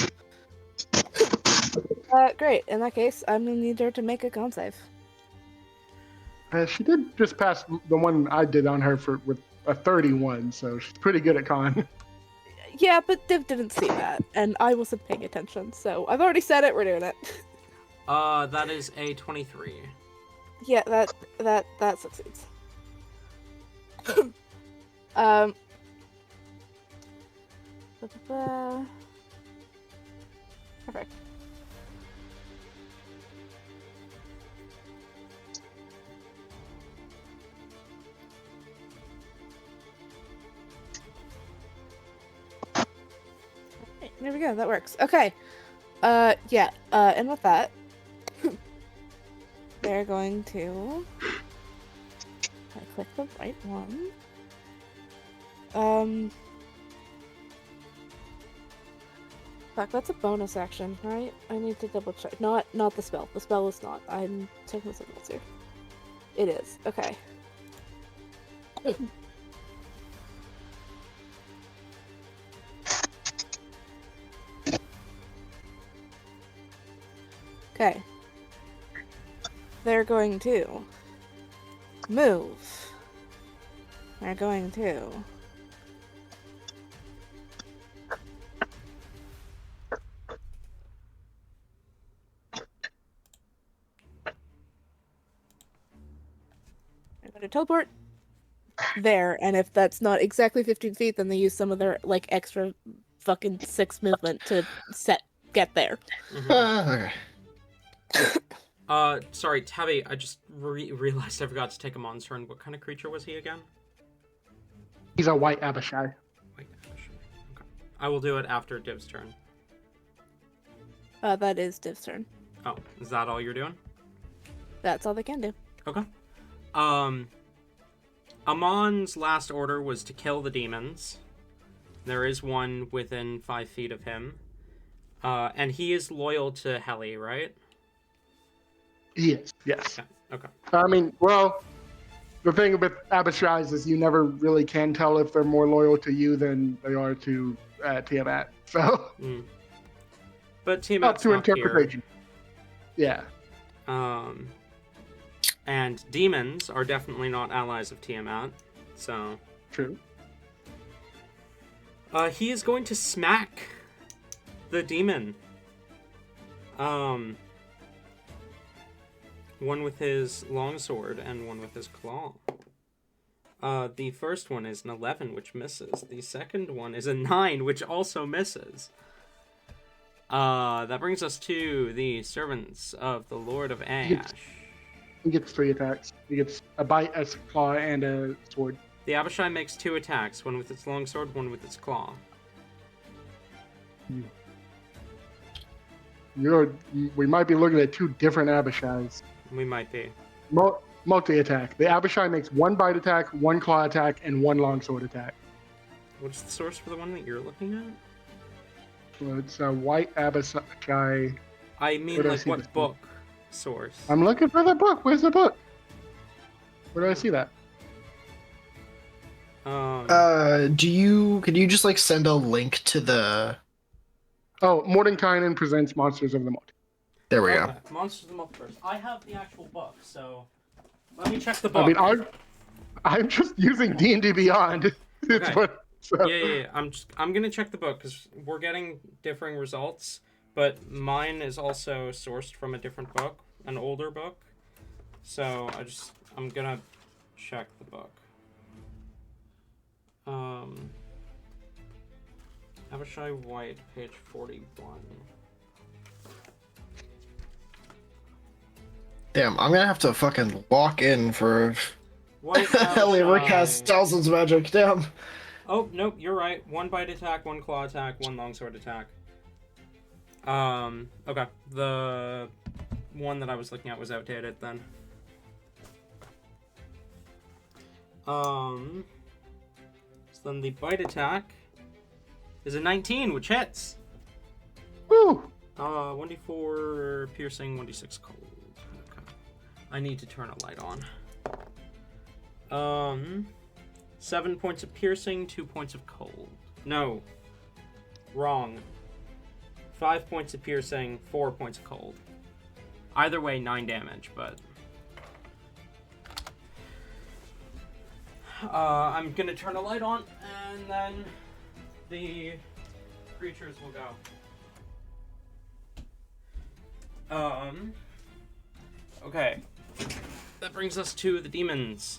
Great. In that case, I'm gonna need her to make a con save. She did just pass the one I did on her with a 31, so she's pretty good at con. Yeah, but Div didn't see that, and I wasn't paying attention, so I've already said it, we're doing it. That is a 23. Yeah, that succeeds. Um. Perfect. Right, there we go. That works. Okay. Yeah. And with that, they're going to. I click the right one. Fuck, that's a bonus action, right? I need to double check. Not the spell. The spell is not. I'm checking something else here. It is. Okay. Okay. They're going to move. They're going to teleport there, and if that's not exactly 15 feet, then they use some of their like extra fucking 6 movement to get there. Okay. Sorry, Tabby, I just realized I forgot to take a monster, and what kind of creature was he again? He's a white Abishai. Wait, okay. I will do it after Div's turn. That is Div's turn. Oh, is that all you're doing? That's all they can do. Okay. Amon's last order was to kill the demons. There is one within 5 feet of him. And he is loyal to Heli, right? He is, yes. Okay. I mean, well, the thing with Abishais is you never really can tell if they're more loyal to you than they are to Tiamat. So, but Tiamat's up to not interpretation. Here. Yeah. And demons are definitely not allies of Tiamat, so... True. He is going to smack the demon. One with his longsword and one with his claw. The first one is an 11, which misses. The second one is a 9, which also misses. That brings us to the servants of the Lord of Ash. He gets 3 attacks. He gets a bite, a claw, and a sword. The Abishai makes 2 attacks, one with its longsword, one with its claw. We might be looking at 2 different Abishais. We might be. Multi-attack. The Abishai makes 1 bite attack, 1 claw attack, and 1 longsword attack. What's the source for the one that you're looking at? So it's a white Abishai. I mean, like, what book source? I'm looking for the book. Where's the book? Where do I see that? Could you just like send a link to the... Oh, Mordenkainen presents Monsters of the Multiverse. There we go. Monsters of the Multiverse. I have the actual book, so let me check the book. I mean, I'm just using D&D Beyond. It's Okay. what. So. Yeah. I'm gonna check the book because we're getting differing results, but mine is also sourced from a different book, an older book. So I'm gonna check the book. Abishai White, page 41. Damn, I'm gonna have to fucking lock in for What else Ellie shall recast I- Talisman's Magic. Damn. Oh, nope, you're right. 1 bite attack, 1 claw attack, 1 longsword attack. Okay. The one that I was looking at was outdated then. So then the bite attack is a 19, which hits. Woo! 1d4 piercing, 1d6 cold. Okay. I need to turn a light on. 7 points of piercing, 2 points of cold. No. Wrong. 5 points of piercing, 4 points of cold. Either way, 9 damage, but... I'm gonna turn a light on, and then the creatures will go. Okay. That brings us to the demons.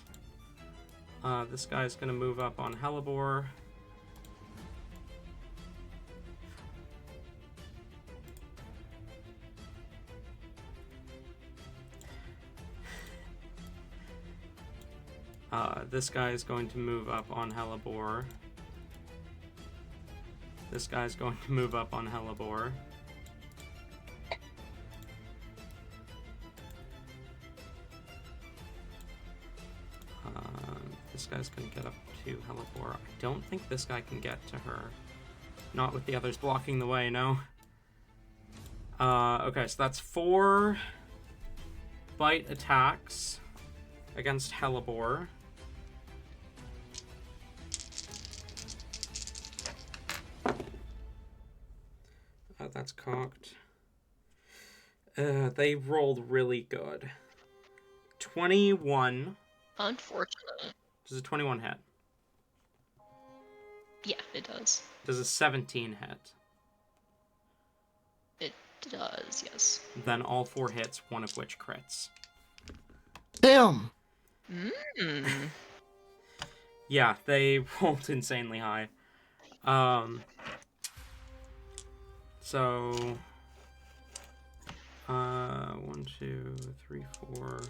This guy's gonna move up on Hellebore. This guy is going to move up on Hellebore. This guy's going to move up on Hellebore. This guy's gonna get up to Hellebore. I don't think this guy can get to her. Not with the others blocking the way, no. Okay, so that's 4 bite attacks against Hellebore. That's cocked. They rolled really good. 21. Unfortunate. Does a 21 hit? Yeah, it does. Does a 17 hit? It does, yes. Then all 4 hits, one of which crits. Damn. Yeah, they rolled insanely high. So 1, 2, 3, 4,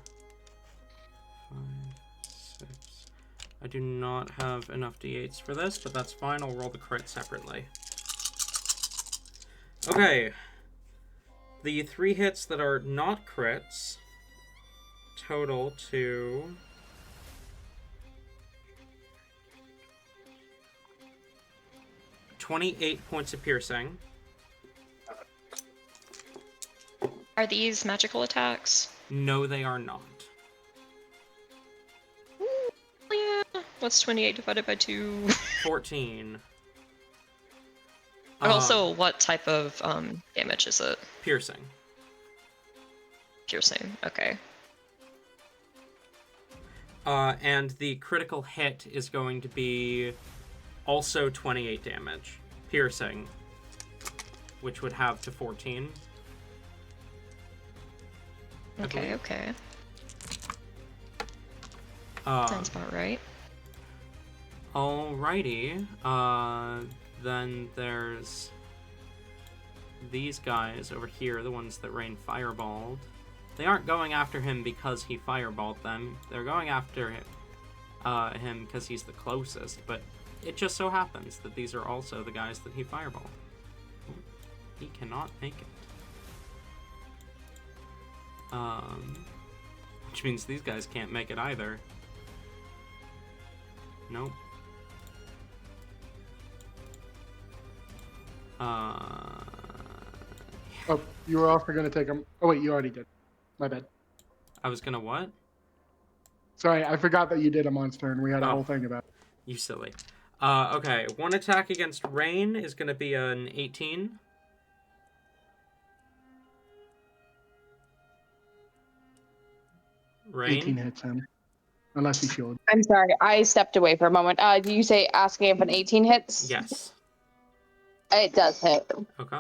5, 6. I do not have enough d8s for this, but that's fine. I'll roll the crit separately. Okay. The 3 hits that are not crits total to 28 points of piercing. Are these magical attacks? No, they are not. Yeah. What's 28 divided by 2? 14. Also, what type of damage is it? Piercing. Piercing. Okay. And the critical hit is going to be also 28 damage. Piercing. Which would have to 14. Okay, okay. Uh, Sounds about right. Alrighty. Then there's these guys over here, the ones that rain fireballed. They aren't going after him because he fireballed them. They're going after him because he's the closest, but it just so happens that these are also the guys that he fireballed. He cannot make it. Which means these guys can't make it either. Nope. Oh, you were also going to take him. Oh, wait, you already did. My bad. I was gonna what? Sorry, I forgot that you did a monster and we had a Oh. whole thing about it. You silly. Okay, 1 attack against Rain is gonna be an 18. Rain? 18 hits him. Unless he shield. I'm sorry, I stepped away for a moment. Do you say asking if an 18 hits? Yes. It does hit. Okay.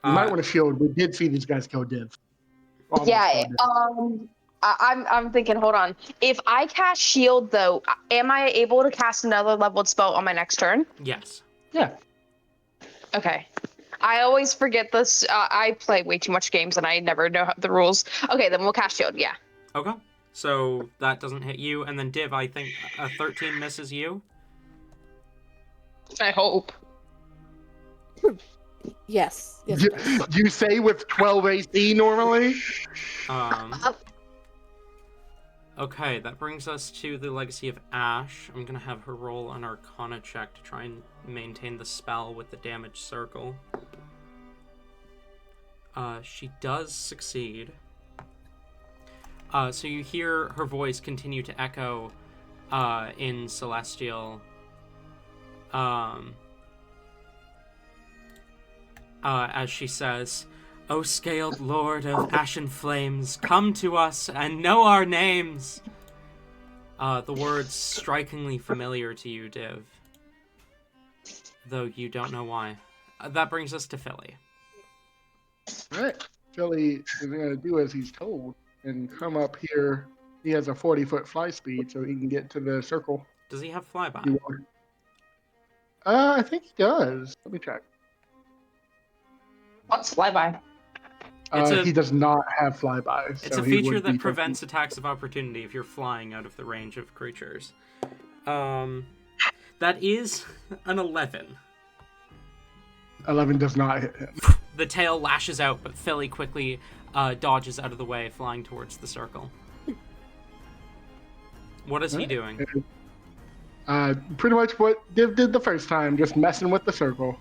You might want to shield. We did see these guys kill Div. Almost Yeah, killed Div. I'm thinking, hold on. If I cast shield though, am I able to cast another leveled spell on my next turn? Yes. Yeah. Okay. I always forget this. I play way too much games and I never know the rules. Okay, then we'll cast shield. Yeah. Okay. So that doesn't hit you, and then Div, I think a 13 misses you. I hope. Yes. Yes. You, it does. you say with 12 AC normally? Okay, that brings us to the Legacy of Ash. I'm gonna have her roll an Arcana check to try and maintain the spell with the damage circle. She does succeed. So you hear her voice continue to echo in Celestial. As she says, "O scaled lord of ashen flames, come to us and know our names." The words strikingly familiar to you, Div. Though you don't know why. That brings us to Philly. Alright. Philly is going to do as he's told and come up here. He has a 40-foot fly speed, so he can get to the circle. Does he have flyby? You want. I think he does. Let me check. What's flyby? He does not have flyby. It's so a he feature would that be prevents attacks of opportunity if you're flying out of the range of creatures. That is an 11. 11 does not hit him. The tail lashes out, but Philly quickly dodges out of the way, flying towards the circle. What is he doing? Pretty much what Div did the first time, just messing with the circle.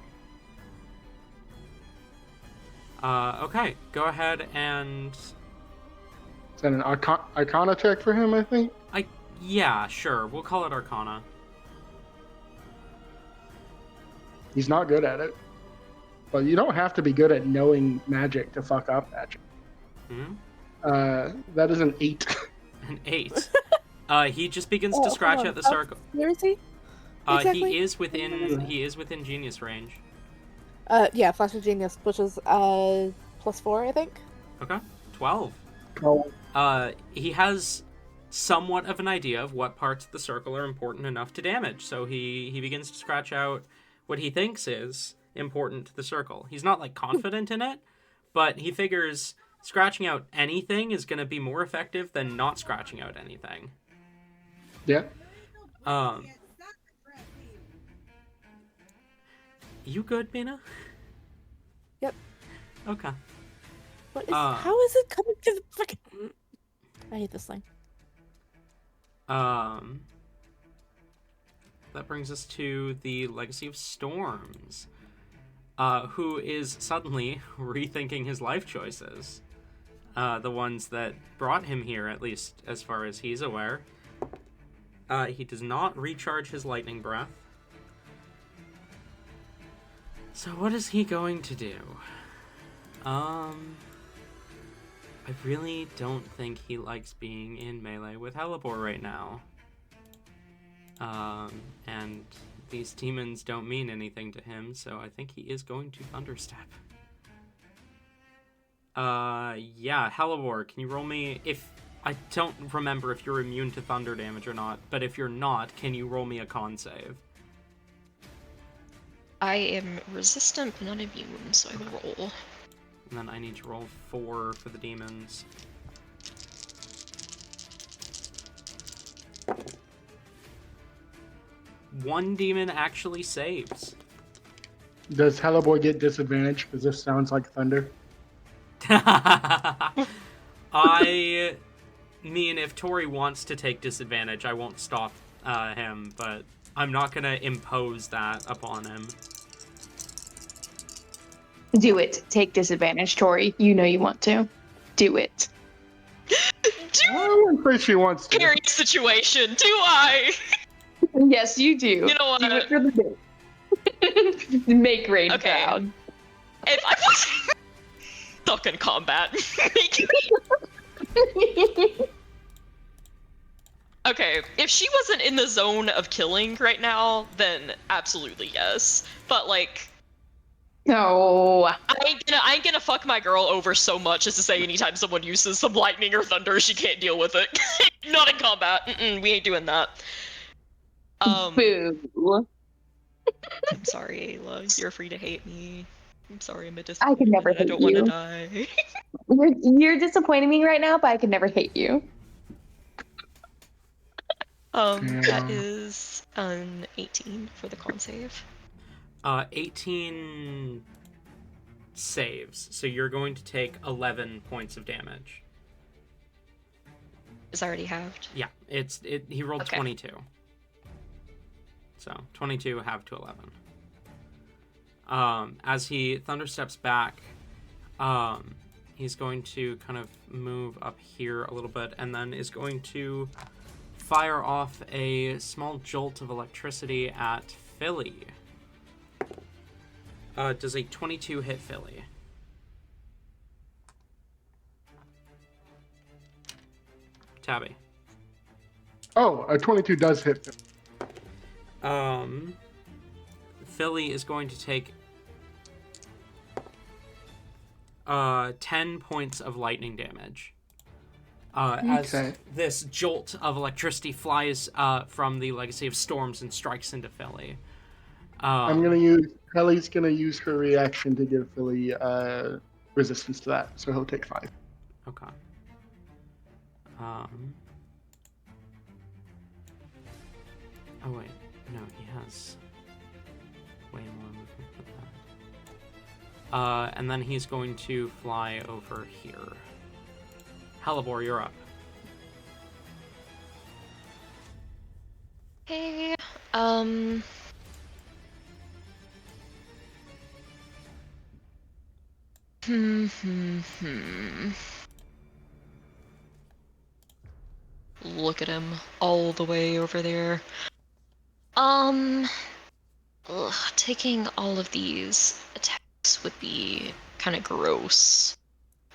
Okay, go ahead and... Is that an Arcana check for him, I think? Yeah, sure. We'll call it Arcana. He's not good at it. But you don't have to be good at knowing magic to fuck up magic. Hmm? That is an 8. An 8. He just begins to scratch at the circle. Where is he? Exactly? He is within genius range. Yeah, Flash of Genius, which is +4, I think. Okay. 12. Oh, He has somewhat of an idea of what parts of the circle are important enough to damage, so he begins to scratch out what he thinks is important to the circle. He's not, like, confident in it, but he figures scratching out anything is going to be more effective than not scratching out anything. yeah. You good, Mina? Yep. Okay. What is? How is it coming to the fucking? I hate this thing. That brings us to the Legacy of Storms, who is suddenly rethinking his life choices. The ones that brought him here, at least as far as he's aware. He does not recharge his lightning breath. So what is he going to do? I really don't think he likes being in melee with Helibor right now. And these demons don't mean anything to him, so I think he is going to Thunderstep. Yeah, Helibor, can you roll me, if, I don't remember if you're immune to thunder damage or not, but if you're not, can you roll me a con save? I am resistant but not immune, so I will roll. And then I need to roll 4 for the demons. One demon actually saves. Does Helliboy get disadvantage? Because this sounds like thunder. I mean, if Tori wants to take disadvantage, I won't stop him, but I'm not going to impose that upon him. Do it. Take disadvantage, Tori. You know you want to. Do it. I'm pretty sure she wants to. Scary situation, do I? Yes, you do. You know what? Do it for the day. Make Rain Okay. proud. If I was stuck in combat, okay, if she wasn't in the zone of killing right now, then absolutely yes. But like, No. I ain't gonna fuck my girl over so much as to say anytime someone uses some lightning or thunder, she can't deal with it. Not in combat. We ain't doing that. Boo. I'm sorry, Ayla. You're free to hate me. I'm sorry, I'm a I could disappointment. never I hate don't want to you. die. You're disappointing me right now, but I could never hate you. That Damn. is an 18 for the con save. 18 saves, so you're going to take 11 points of damage. Is already halved. Yeah, he rolled Okay. 22. So 22 halved to 11. As he thundersteps back, he's going to kind of move up here a little bit, and then is going to fire off a small jolt of electricity at Philly. Does a 22 hit Philly? Tabby. Oh, a 22 does hit. Philly is going to take 10 points of lightning damage. As this jolt of electricity flies from the Legacy of Storms and strikes into Philly. Kelly's gonna use her reaction to give Philly resistance to that, so he'll take 5. Okay. Oh wait, no, he has way more movement than that. And then he's going to fly over here. Hellebore, you're up. Okay. Look at him all the way over there. Taking all of these attacks would be kind of gross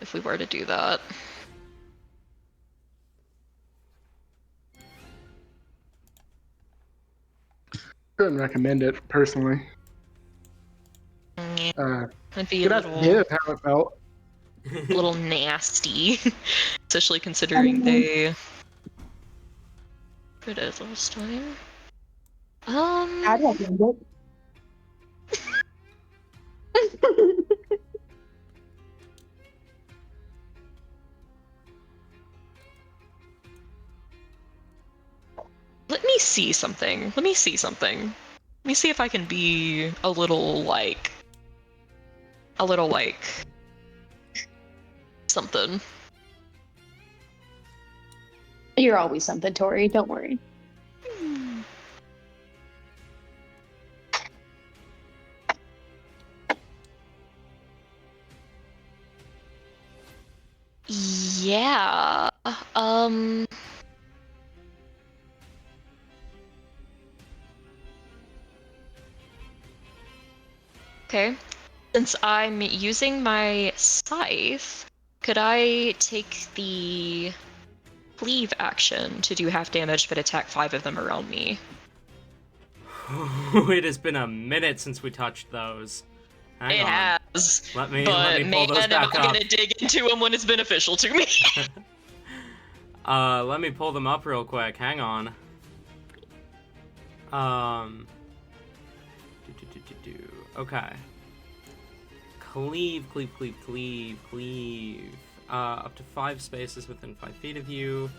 if we were to do that. Couldn't recommend it personally. It'd be a That's how it felt. little nasty, especially considering they put it as last time. I'd recommend it. Let me see something. Let me see if I can be a little like something. You're always something, Tori. Don't worry. Yeah. Okay. Since I'm using my scythe, could I take the cleave action to do half damage but attack 5 of them around me? It has been a minute since we touched those. Hang on. Has. Let me But pull those man, am back I up. gonna dig into them when it's beneficial to me? Let me pull them up real quick. Hang on. Okay. Cleave. Up to 5 spaces within 5 feet of you.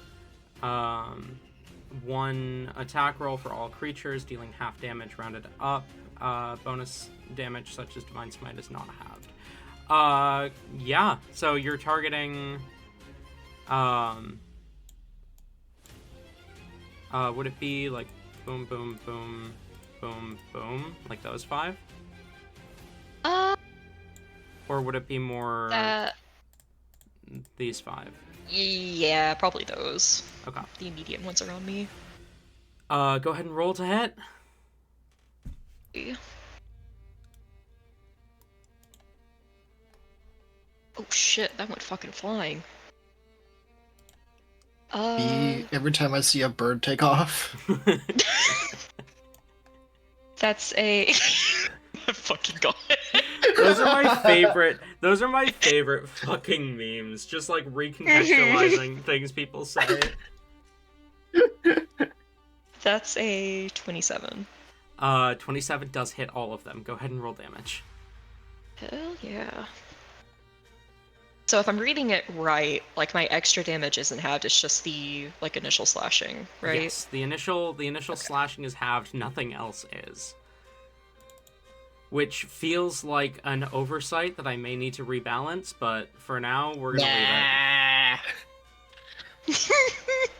1 attack roll for all creatures, dealing half damage rounded up. Bonus damage such as Divine Smite is not halved. Yeah, so you're targeting... would it be like boom, boom, boom, boom, boom, like those 5? Or would it be more these 5? Yeah, probably those. Okay. The immediate ones around me. Go ahead and roll to hit. Oh shit, that went fucking flying. Every time I see a bird take off. That's a... fucking god. Those are my favorite fucking memes. Just like recontextualizing things people say. That's a 27. 27 does hit all of them. Go ahead and roll damage. Hell yeah. So if I'm reading it right, like my extra damage isn't halved, it's just the like initial slashing, right? Yes, the initial slashing is halved, nothing else is. Which feels like an oversight that I may need to rebalance, but for now, we're gonna leave it.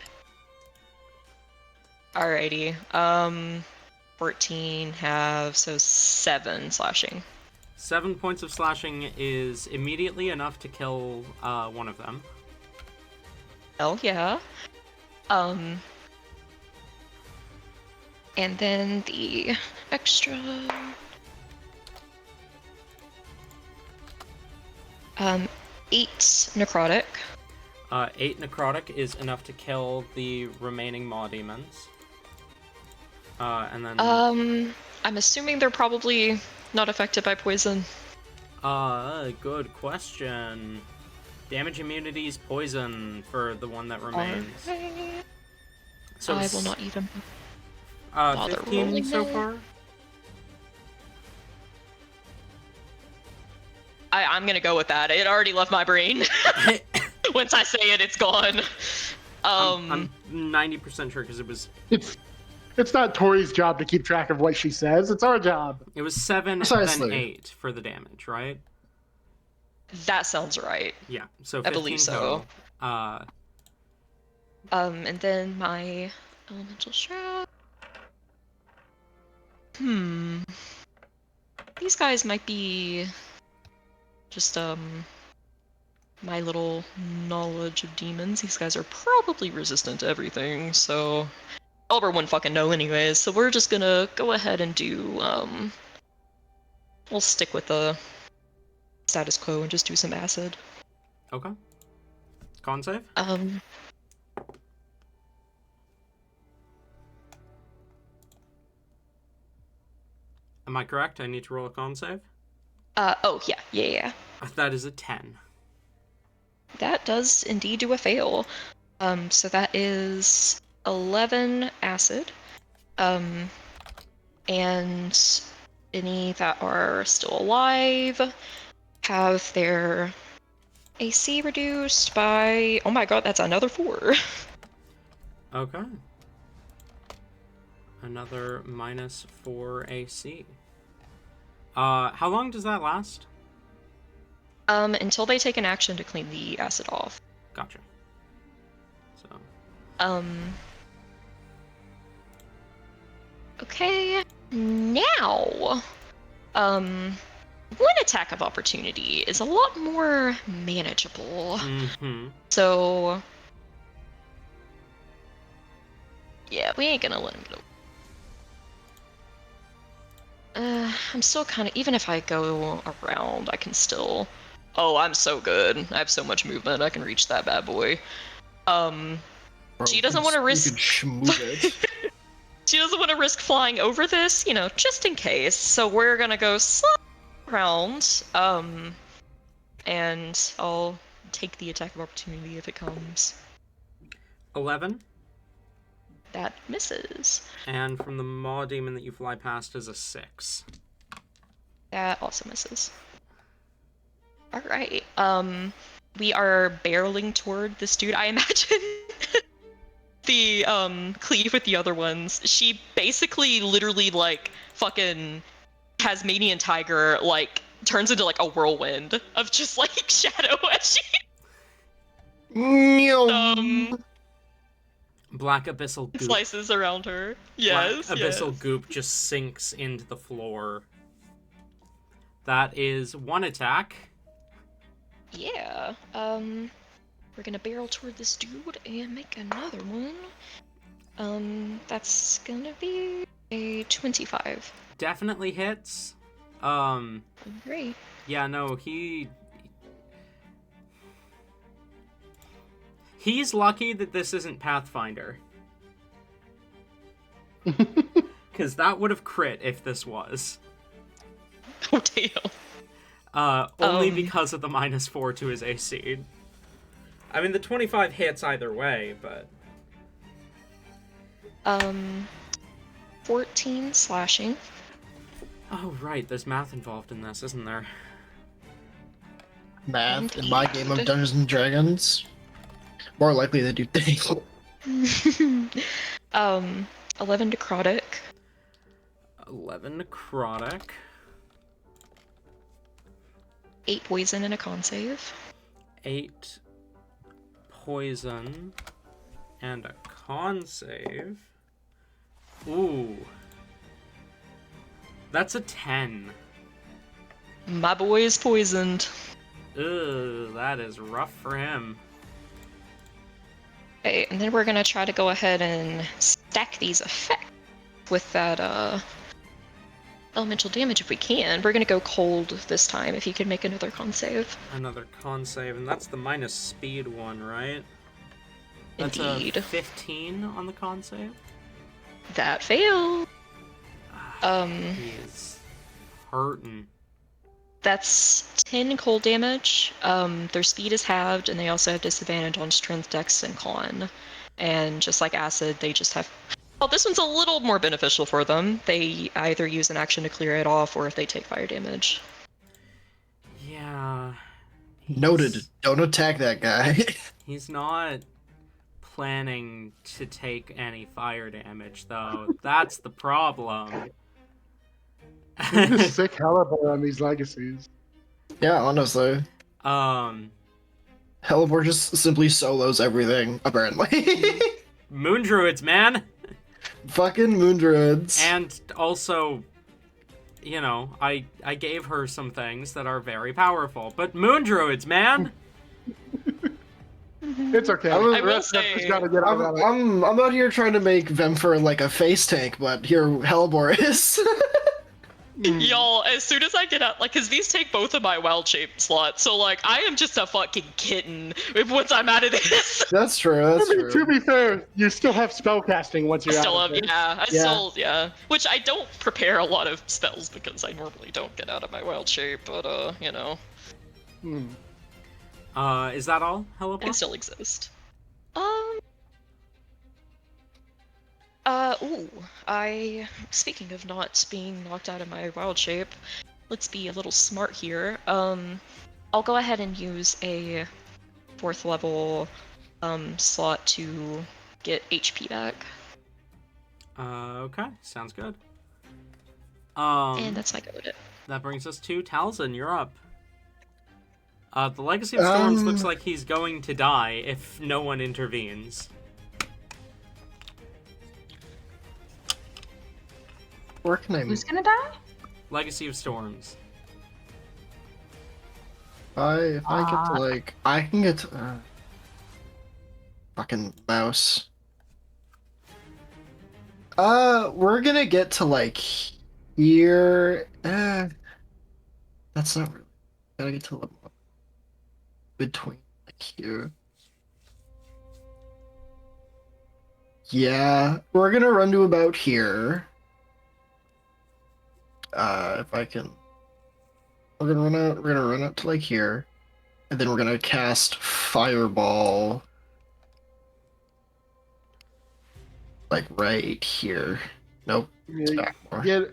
Alrighty. 14 half, so 7 slashing. 7 points of slashing is immediately enough to kill one of them. Hell yeah. And then the extra... 8 necrotic. 8 necrotic is enough to kill the remaining maw demons. And then... I'm assuming they're probably not affected by poison. Good question. Damage immunity is poison for the one that remains. Alright. So I will not even bother 15 rolling so it. far? I'm gonna go with that. It already left my brain. Once I say it, it's gone. I'm 90% sure because it was... It's not Tori's job to keep track of what she says. It's our job. It was 7 Precisely. then 8 for the damage, right? That sounds right. Yeah, so I 15 believe so. total. And then my elemental shroud. These guys might be just my little knowledge of demons. These guys are probably resistant to everything, so Albert wouldn't fucking know anyways. So we're just gonna go ahead and do we'll stick with the status quo and just do some acid. Okay. Con save? Am I correct? I need to roll a con save? Oh, yeah. That is a 10. That does indeed do a fail. So that is 11 acid. And any that are still alive have their AC reduced by... Oh my god, that's another 4. Okay. Another minus 4 AC. How long does that last? Until they take an action to clean the acid off. Gotcha. So. Okay, now, one attack of opportunity is a lot more manageable. Mm-hmm. So, yeah, we ain't gonna let him go. I'm still kind of, even if I go around, I can still, oh, I'm so good. I have so much movement, I can reach that bad boy. She doesn't want to risk... it. She doesn't want to risk flying over this, you know, just in case. So we're gonna go around, and I'll take the attack of opportunity if it comes. 11. That misses. And from the maw demon that you fly past is a 6. That also misses. Alright, we are barreling toward this dude. I imagine the, Cleve with the other ones, she basically literally, like, fucking Tasmanian tiger, like, turns into, like, a whirlwind of just, like, shadow as she... Black abyssal goop. slices around her. Yes, Black abyssal yes. goop just sinks into the floor. That is 1 attack. Yeah, we're gonna barrel toward this dude and make another one. That's gonna be a 25. Definitely hits. Great. Yeah, no, he's lucky that this isn't Pathfinder. Because that would have crit if this was. Oh, damn. Only because of the minus 4 to his AC. I mean, the 25 hits either way, but... 14 slashing. Oh, right, there's math involved in this, isn't there? math in my game of Dungeons and Dragons. More likely than you think. 11 necrotic. 11 necrotic. 8 poison and a con save. 8 poison and a con save. Ooh. That's a 10. My boy is poisoned. Ugh, that is rough for him. Okay, and then we're gonna try to go ahead and stack these effects with that elemental damage if we can. We're gonna go cold this time, if you could make another con save. Another con save, and that's the minus speed one, right? That's Indeed. a 15 on the con save? That failed. He's hurting. That's 10 cold damage. Their speed is halved, and they also have disadvantage on strength, dex, and con. And just like acid, they just have... Well, this one's a little more beneficial for them. They either use an action to clear it off, or if they take fire damage. Yeah. Noted. Don't attack that guy. He's not planning to take any fire damage, though. That's the problem. He's just sick Hellebore on these legacies. Yeah, honestly. Hellebore just simply solos everything, apparently. Moon Druids, man! Fucking moon druids. And also, you know, I gave her some things that are very powerful, but Moon Druids, man! It's okay. I will Just gotta get out of it. I'm out here trying to make Vemfer like a face tank, but here Hellebore is. Y'all, as soon as I get out, like, cause these take both of my wild shape slots, so like, I am just a fucking kitten once I'm out of this. That's true. That's I mean, true. to be fair, you still have spellcasting once you're Still out have, of it. yeah. Which I don't prepare a lot of spells because I normally don't get out of my wild shape, but you know. Is that all, I Hellebore? still exist. Speaking of not being knocked out of my wild shape, let's be a little smart here. I'll go ahead and use a 4th level, slot to get HP back. Okay, sounds good. And that's my go with it. That brings us to Talzin, you're up. The Legacy of Storms looks like he's going to die if no one intervenes. Where can I Who's gonna die? Legacy of Storms. if I get to like I can get to fucking mouse. We're gonna get to like here. That's not really. Gotta get to like between like here. Yeah, we're gonna run to about here. If I can, we're gonna run out to like here, and then we're gonna cast Fireball, like right here. Nope. It's Yeah, back more.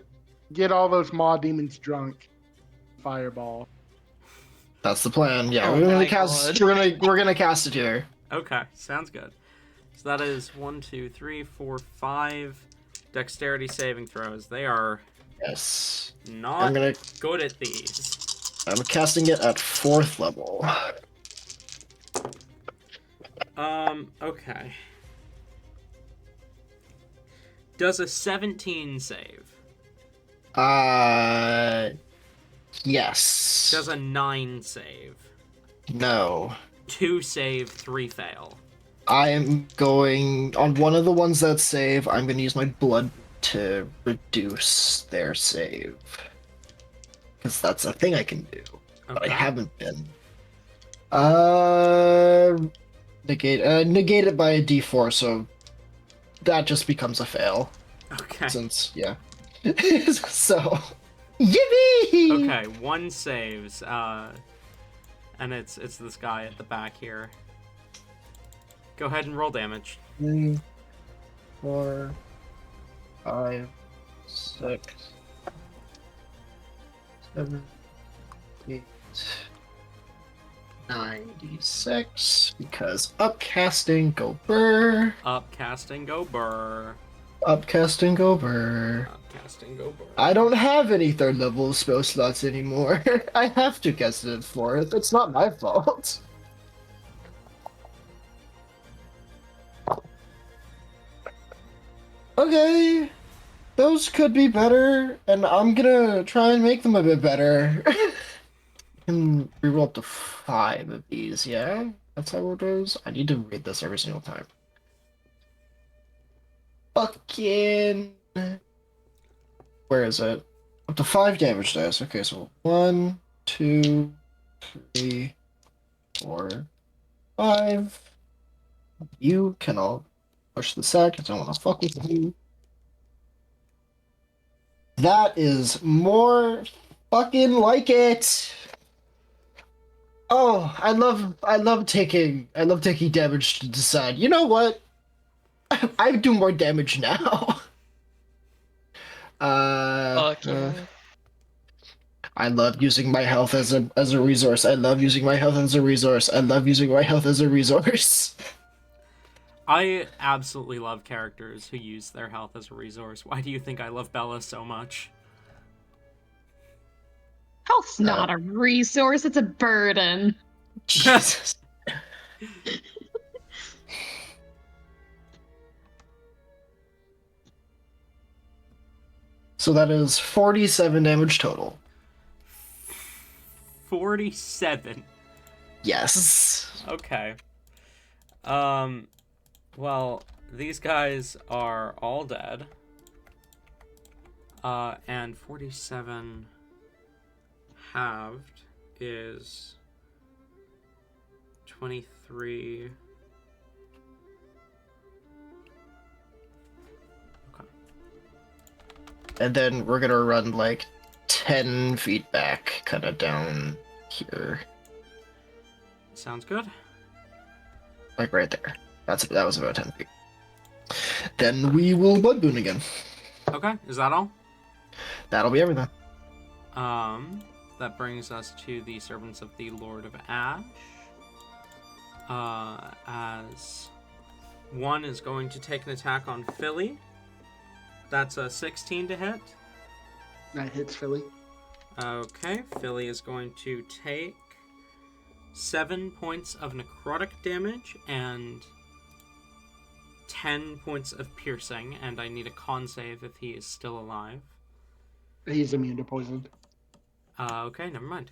get all those maw demons drunk. Fireball. That's the plan. Yeah, Oh we're gonna my cast. God. We're gonna cast it here. Okay, sounds good. So that is 1, 2, 3, 4, 5 dexterity saving throws. They are Yes. not I'm gonna. good at these. I'm casting it at 4th level. Okay. Does a 17 save? Yes. Does a 9 save? No. 2 save, 3 fail. I am going on one of the ones that save. I'm going to use my blood to reduce their save, because that's a thing I can do, but I Okay. haven't been. Negate it by a D4, so that just becomes a fail. Okay. Since so, yippee! Okay, 1 saves, and it's this guy at the back here. Go ahead and roll damage. 3, 4, 5, 6, 7, 8, 96, because upcasting go burr. Upcasting go burr. Upcasting go burr. Upcasting go burr. I don't have any third level spell slots anymore. I have to cast it for it. It's not my fault. Okay. Those could be better, and I'm gonna try and make them a bit better. And reroll up to 5 of these, yeah? That's how it goes? I need to read this every single time. Fucking... Where is it? Up to 5 damage dice. Okay, so 1, 2, 3, 4, 5. You can all push the sack because I don't want to fuck with you. That is more fucking like it. Oh, I love taking damage to decide. You know what? I do more damage now. Okay. I love using my health as a resource. I love using my health as a resource. I love using my health as a resource. I absolutely love characters who use their health as a resource. Why do you think I love Bella so much? Health's not a resource, it's a burden. Jesus. So that is 47 damage total. 47. Yes. Okay. Well, these guys are all dead. And 47 halved is 23. Okay. And then we're gonna run like 10 feet back, kind of down here. Sounds good. Like right there. That was about 10 feet. Then we will Blood Boon again. Okay, is that all? That'll be everything. That brings us to the Servants of the Lord of Ash. As one is going to take an attack on Philly. That's a 16 to hit. That hits Philly. Okay, Philly is going to take 7 points of necrotic damage and 10 points of piercing, and I need a con save if he is still alive. He's immune to poison. Okay, never mind.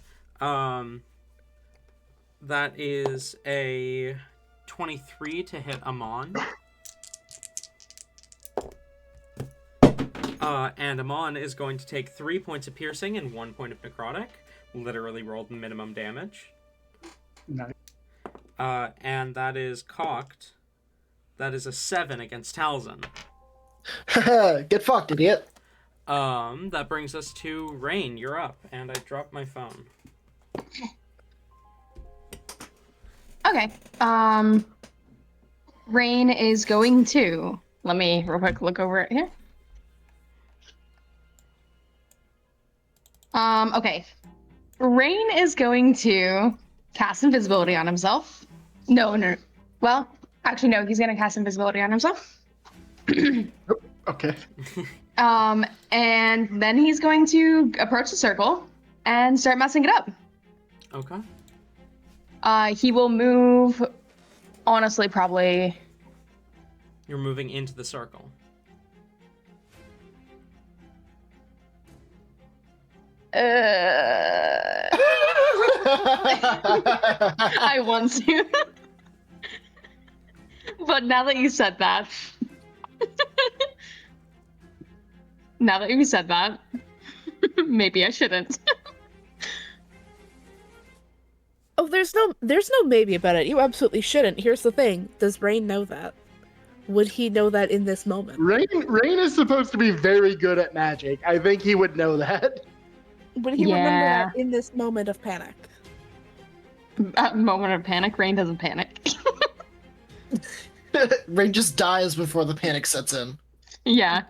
That is a 23 to hit Amon. And Amon is going to take 3 points of piercing and 1 point of necrotic. Literally rolled minimum damage. Nice. And that is cocked. That is a 7 against Talzin. Get fucked, idiot. That brings us to Rain. You're up. And I dropped my phone. Okay. Rain is going to. Let me real quick look over it here. Okay. Rain is going to cast invisibility on himself. No. Well, actually, no. He's gonna cast invisibility on himself. Okay. And then he's going to approach the circle and start messing it up. Okay. He will move, honestly, probably... You're moving into the circle. I want to. But now that you said that... maybe I shouldn't. Oh, there's no maybe about it. You absolutely shouldn't. Here's the thing. Does Rain know that? Would he know that in this moment? Rain is supposed to be very good at magic. I think he would know that. Would he remember that in this moment of panic? Moment of panic? Rain doesn't panic. Rain just dies before the panic sets in. Yeah.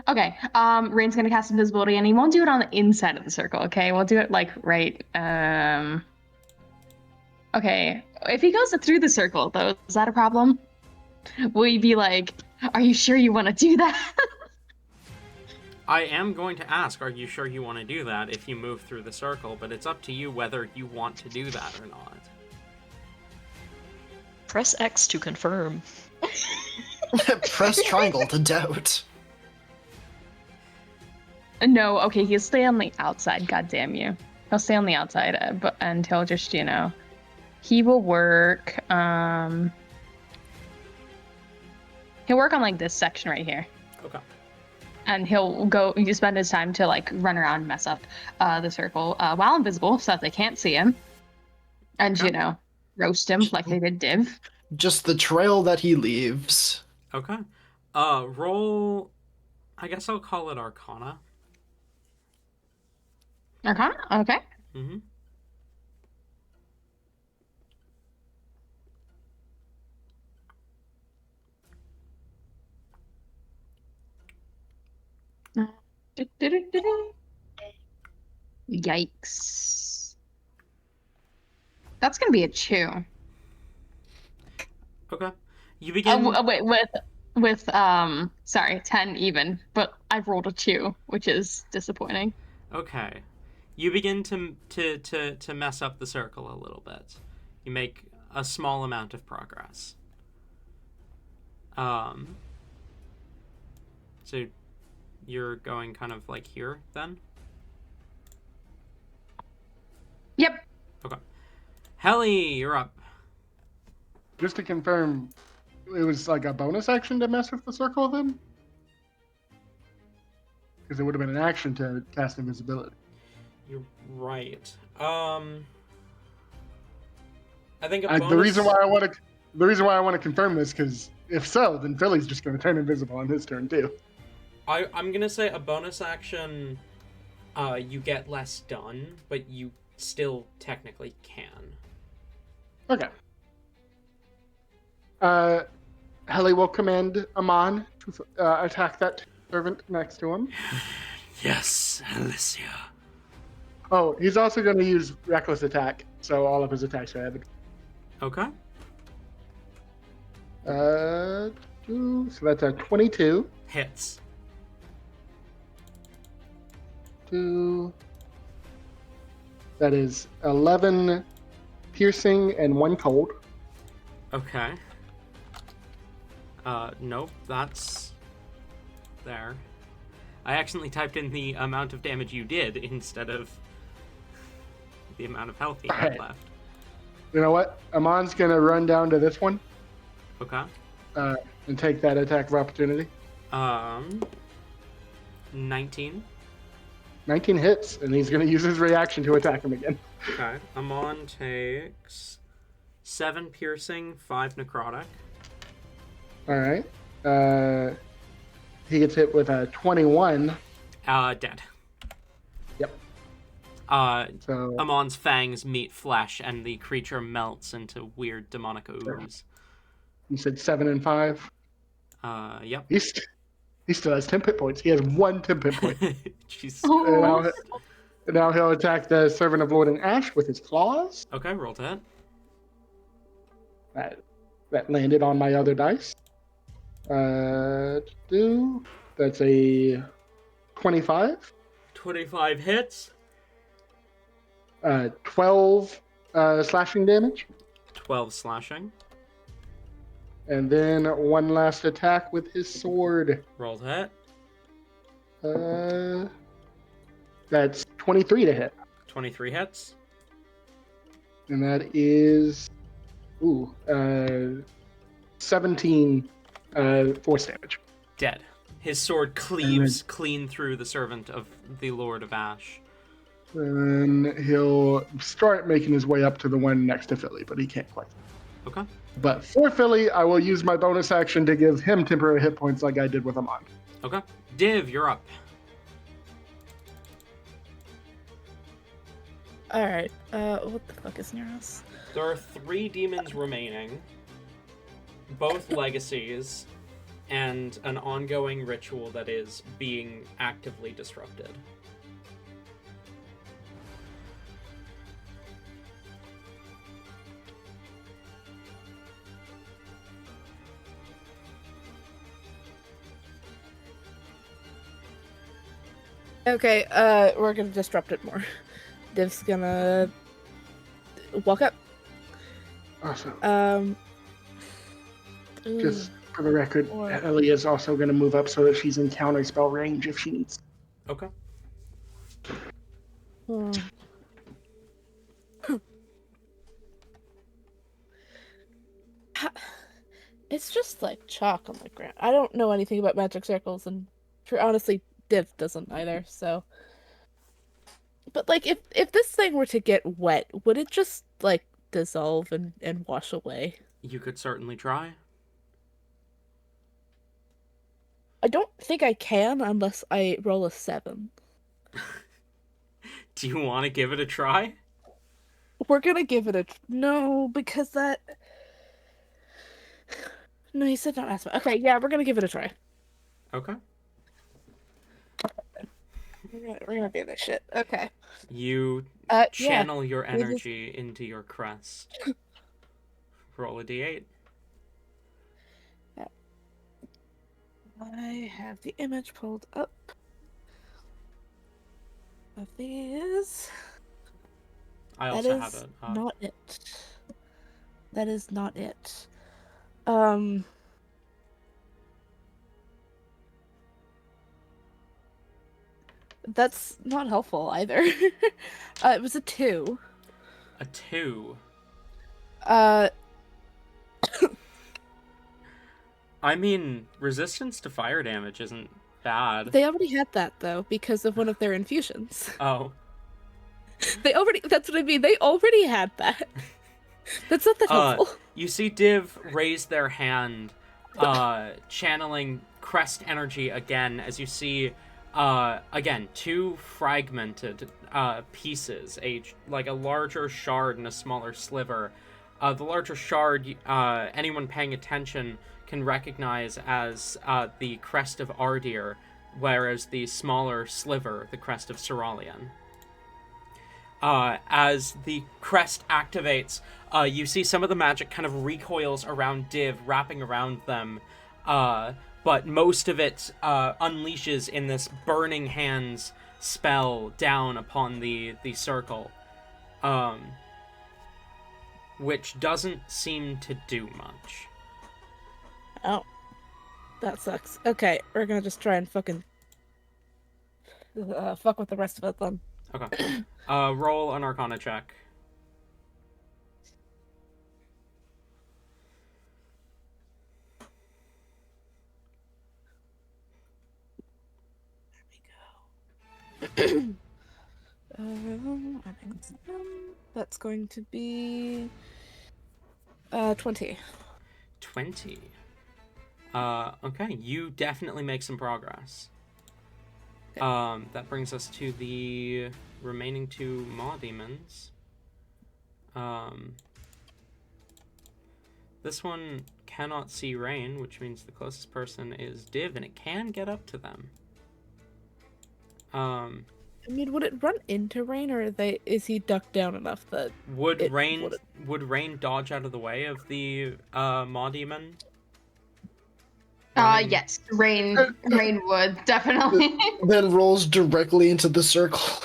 Okay. Rain's gonna cast invisibility, and he won't do it on the inside of the circle. Okay, we'll do it like right. Okay. If he goes through the circle, though, is that a problem? Will you be like, "Are you sure you want to do that?" I am going to ask, are you sure you want to do that if you move through the circle? But it's up to you whether you want to do that or not. Press X to confirm. Press triangle to doubt. No. Okay. He'll stay on the outside. God damn you. He'll stay on the outside, and he'll just, he will work. He'll work on like this section right here. Okay. And he'll spend his time to like run around and mess up the circle while invisible so that they can't see him. And, Okay. Roast him like they did Div. Just the trail that he leaves. Okay. Roll... I guess I'll call it Arcana. Arcana? Okay. Mm-hmm. Yikes. That's gonna be a 2. Okay. You begin... Wait, with sorry, 10 even, but I've rolled a 2, which is disappointing. Okay. You begin to mess up the circle a little bit. You make a small amount of progress. So you're going kind of like here then? Yep. Okay. Helly, you're up. Just to confirm, it was like a bonus action to mess with the circle then? Because it would have been an action to cast invisibility. You're right. I think The reason why I want to confirm this, because if so, then Philly's just going to turn invisible on his turn too. I'm gonna say a bonus action. You get less done, but you still technically can. Okay. Helly will command Amon to attack that servant next to him. Yes, Alicia. Oh, he's also going to use reckless attack, so all of his attacks are added. Okay. So that's a 22. Hits. 2. That is 11 piercing and 1 cold. Okay. Nope, that's there. I accidentally typed in the amount of damage you did instead of the amount of health he had Right. left. You know what? Amon's going to run down to this one Okay. and take that attack of opportunity. 19. 19 hits, and he's going to use his reaction to attack him again. Okay. Amon takes 7 piercing, 5 necrotic. All right. He gets hit with a 21. Dead. Yep. So Amon's fangs meet flesh, and the creature melts into weird demonic ooze. you said 7 and 5. Yep. He still has 10 hit points. He has 1 10 hit point. Jeez. And now he'll attack the Servant of Lord and Ash with his claws. Okay, roll to hit. That landed on my other dice. That's a 25. 25 hits. 12 slashing damage. 12 slashing. And then one last attack with his sword. Roll to hit. That's 23 to hit. 23 hits. And that is 17 force damage. Dead. His sword cleaves clean through the servant of the Lord of Ash. And he'll start making his way up to the one next to Philly, but he can't quite. Okay. But for Philly, I will use my bonus action to give him temporary hit points like I did with Amon. Okay. Div, you're up. Alright, what the fuck is near us? There are 3 demons remaining. Both legacies. and an ongoing ritual that is being actively disrupted. Okay, we're gonna disrupt it more. Div's gonna walk up. Awesome. Ooh, Just for the record, Or- Ellie is also going to move up so that she's in counter spell range if she needs. Okay. hmm. It's just like chalk on the ground. I don't know anything about magic circles, and honestly, Div doesn't either. So, but like, if this thing were to get wet, would it just like dissolve and wash away? You could certainly try. I don't think I can unless I roll a 7. Do you want to give it a try? We're gonna give it a no because that. No, you said not ask me. Okay, yeah, we're gonna give it a try. Okay. We're gonna do this shit. Okay. You Yeah. channel your we just- energy into your crest. Roll a d8. I have the image pulled up of these. I That also is have it. not it. That is not it. That's not helpful either. It was a 2. A 2. I mean, resistance to fire damage isn't bad. They already had that though because of one of their infusions. Oh. That's what I mean. They already had that. That's not that helpful. You see Div raise their hand, channeling crest energy again, as you see, again, 2 fragmented pieces, a larger shard and a smaller sliver. The larger shard, anyone paying attention can recognize as the crest of Ardir, whereas the smaller sliver, the crest of Ceralian. As the crest activates, you see some of the magic kind of recoils around Div, wrapping around them, but most of it unleashes in this burning hands spell down upon the circle, which doesn't seem to do much. Oh, that sucks. Okay, we're gonna just try and fucking fuck with the rest of it then. Okay. Roll an Arcana check. That's going to be 20. 20. Okay, you definitely make some progress. Okay. That brings us to the remaining 2 Maw Demons. This one cannot see Rain, which means the closest person is Div, and it can get up to them. I mean, would it run into Rain, or is he ducked down enough that Would it Rain wouldn't? would Rain dodge out of the way of the Maw Demon? Yes, Rain would definitely. Then rolls directly into the circle.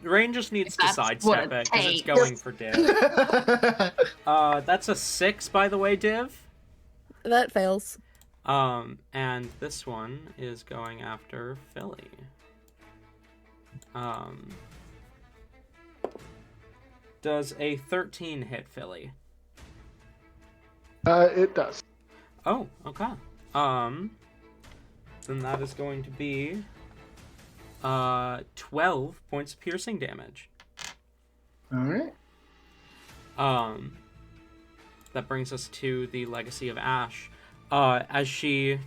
Rain just needs to That's sidestep what it it because it's takes. going for Div. That's a 6, by the way, Div. That fails. And this one is going after Philly. Does a 13 hit Philly? It does. Oh, okay. Then that is going to be 12 points of piercing damage. All right. That brings us to the Legacy of Ash. As she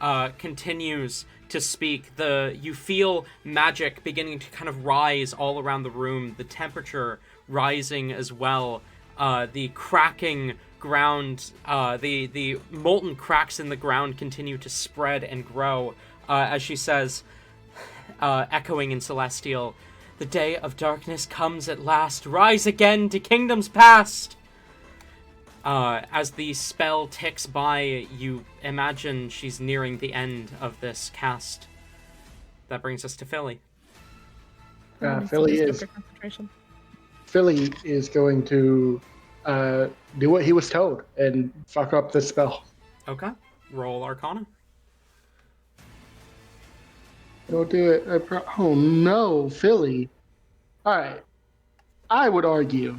continues to speak, you feel magic beginning to kind of rise all around the room, the temperature rising as well, the cracking ground, the molten cracks in the ground continue to spread and grow as she says, echoing in Celestial, "The day of darkness comes at last. Rise again to kingdoms past." As the spell ticks by, you imagine she's nearing the end of this cast. That brings us to Philly. Philly is going to do what he was told and fuck up the spell. Okay. Roll Arcana. Don't do it. Oh no, Philly. All right. I would argue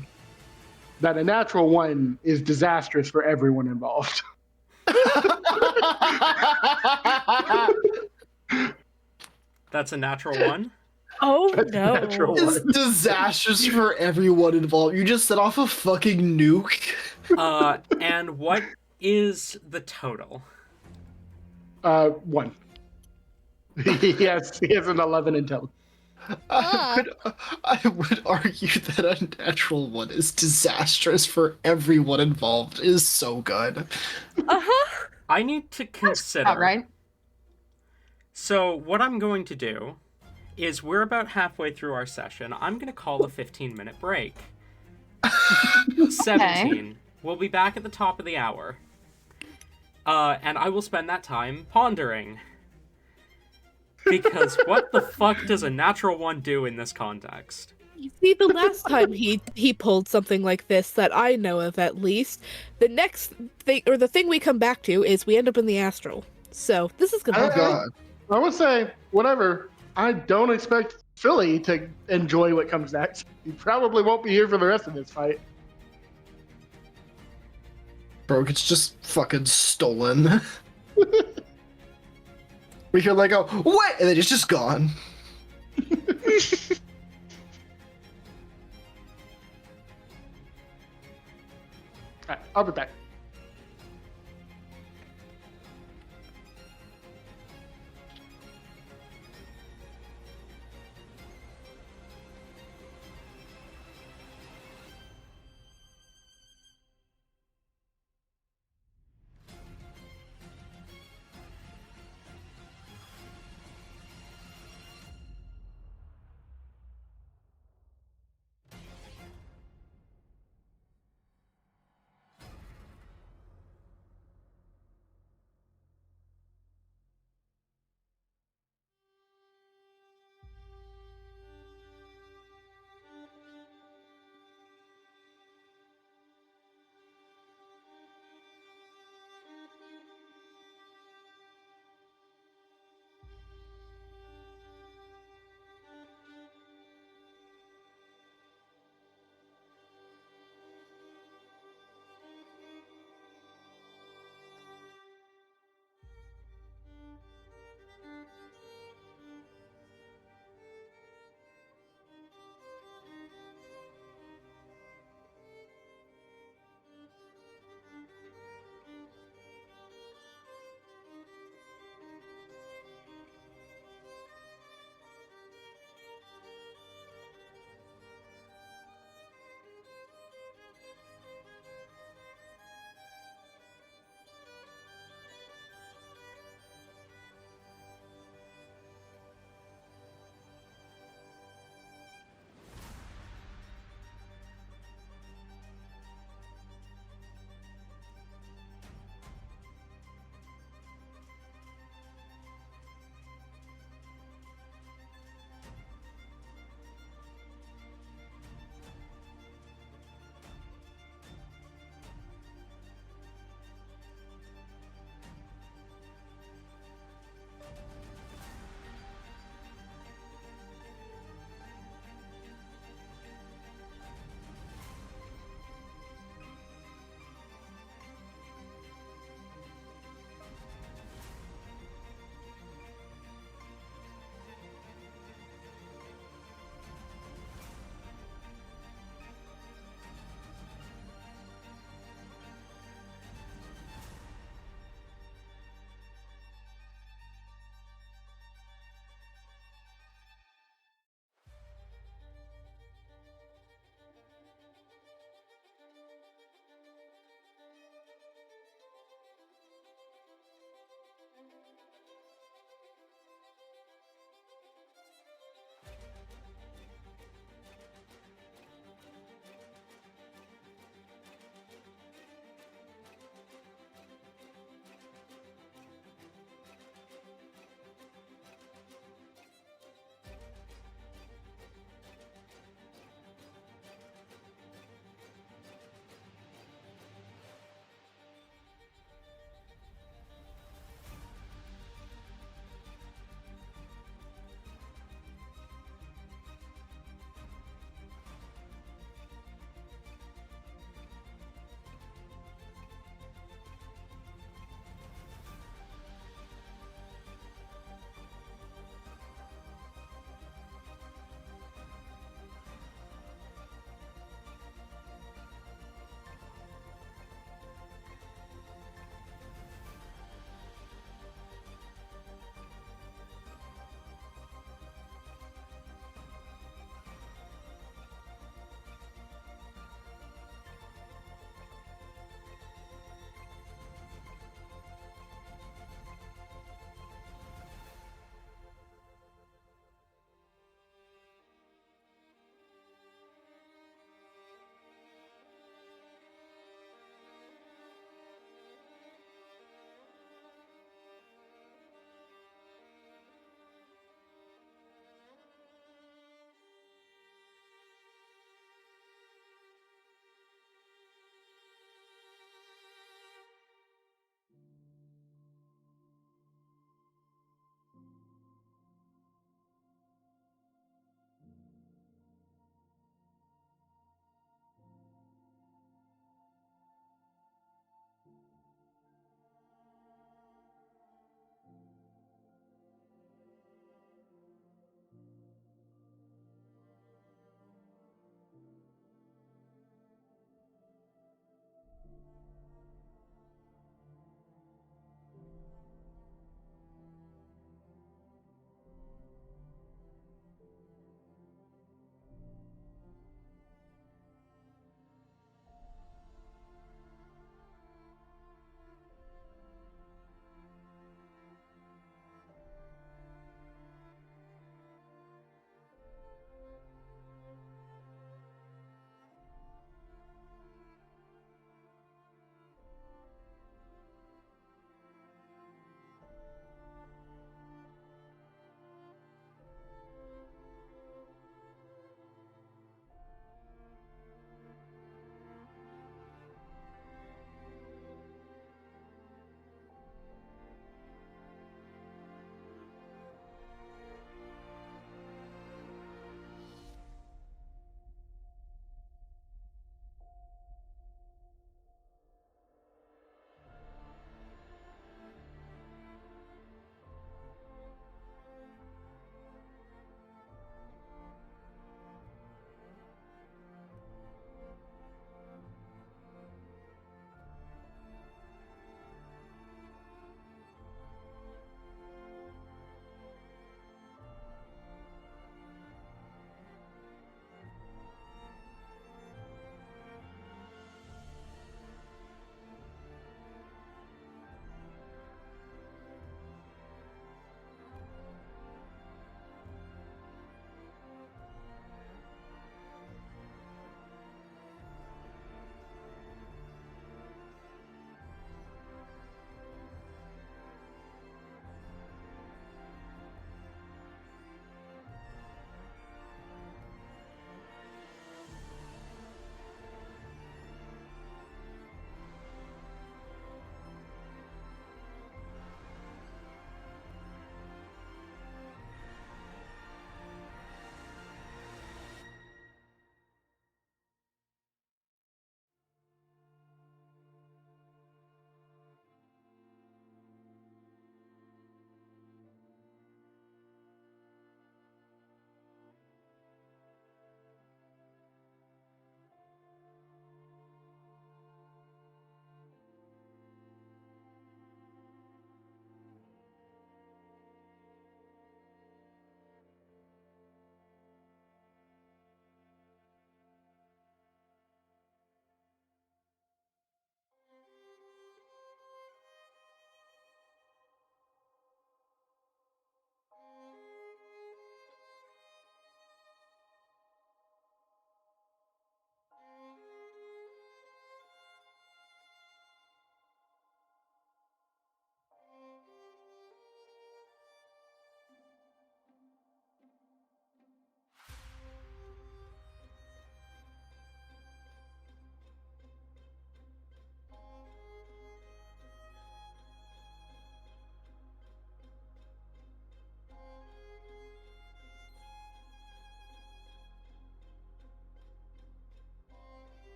that a natural one is disastrous for everyone involved. That's a natural one. Oh That's no. natural It's one. disastrous for everyone involved. You just set off a fucking nuke. And what is the total? 1. he has an 11 intelligence. I would argue that a natural one is disastrous for everyone involved. It is so good. I need to consider. All right. So what I'm going to do is we're about halfway through our session. I'm going to call a 15-minute break. 17. We'll be back at the top of the hour. And I will spend that time pondering. Because what the fuck does a natural one do in this context? You see, the last time he pulled something like this that I know of, at least, the next thing, or the thing we come back to, is we end up in the astral. So this is gonna. Oh god. I would say, whatever. I don't expect Philly to enjoy what comes next. He probably won't be here for the rest of this fight. Bro, it's just fucking stolen. We hear like, oh, what? And then it's just gone. All right, I'll be back.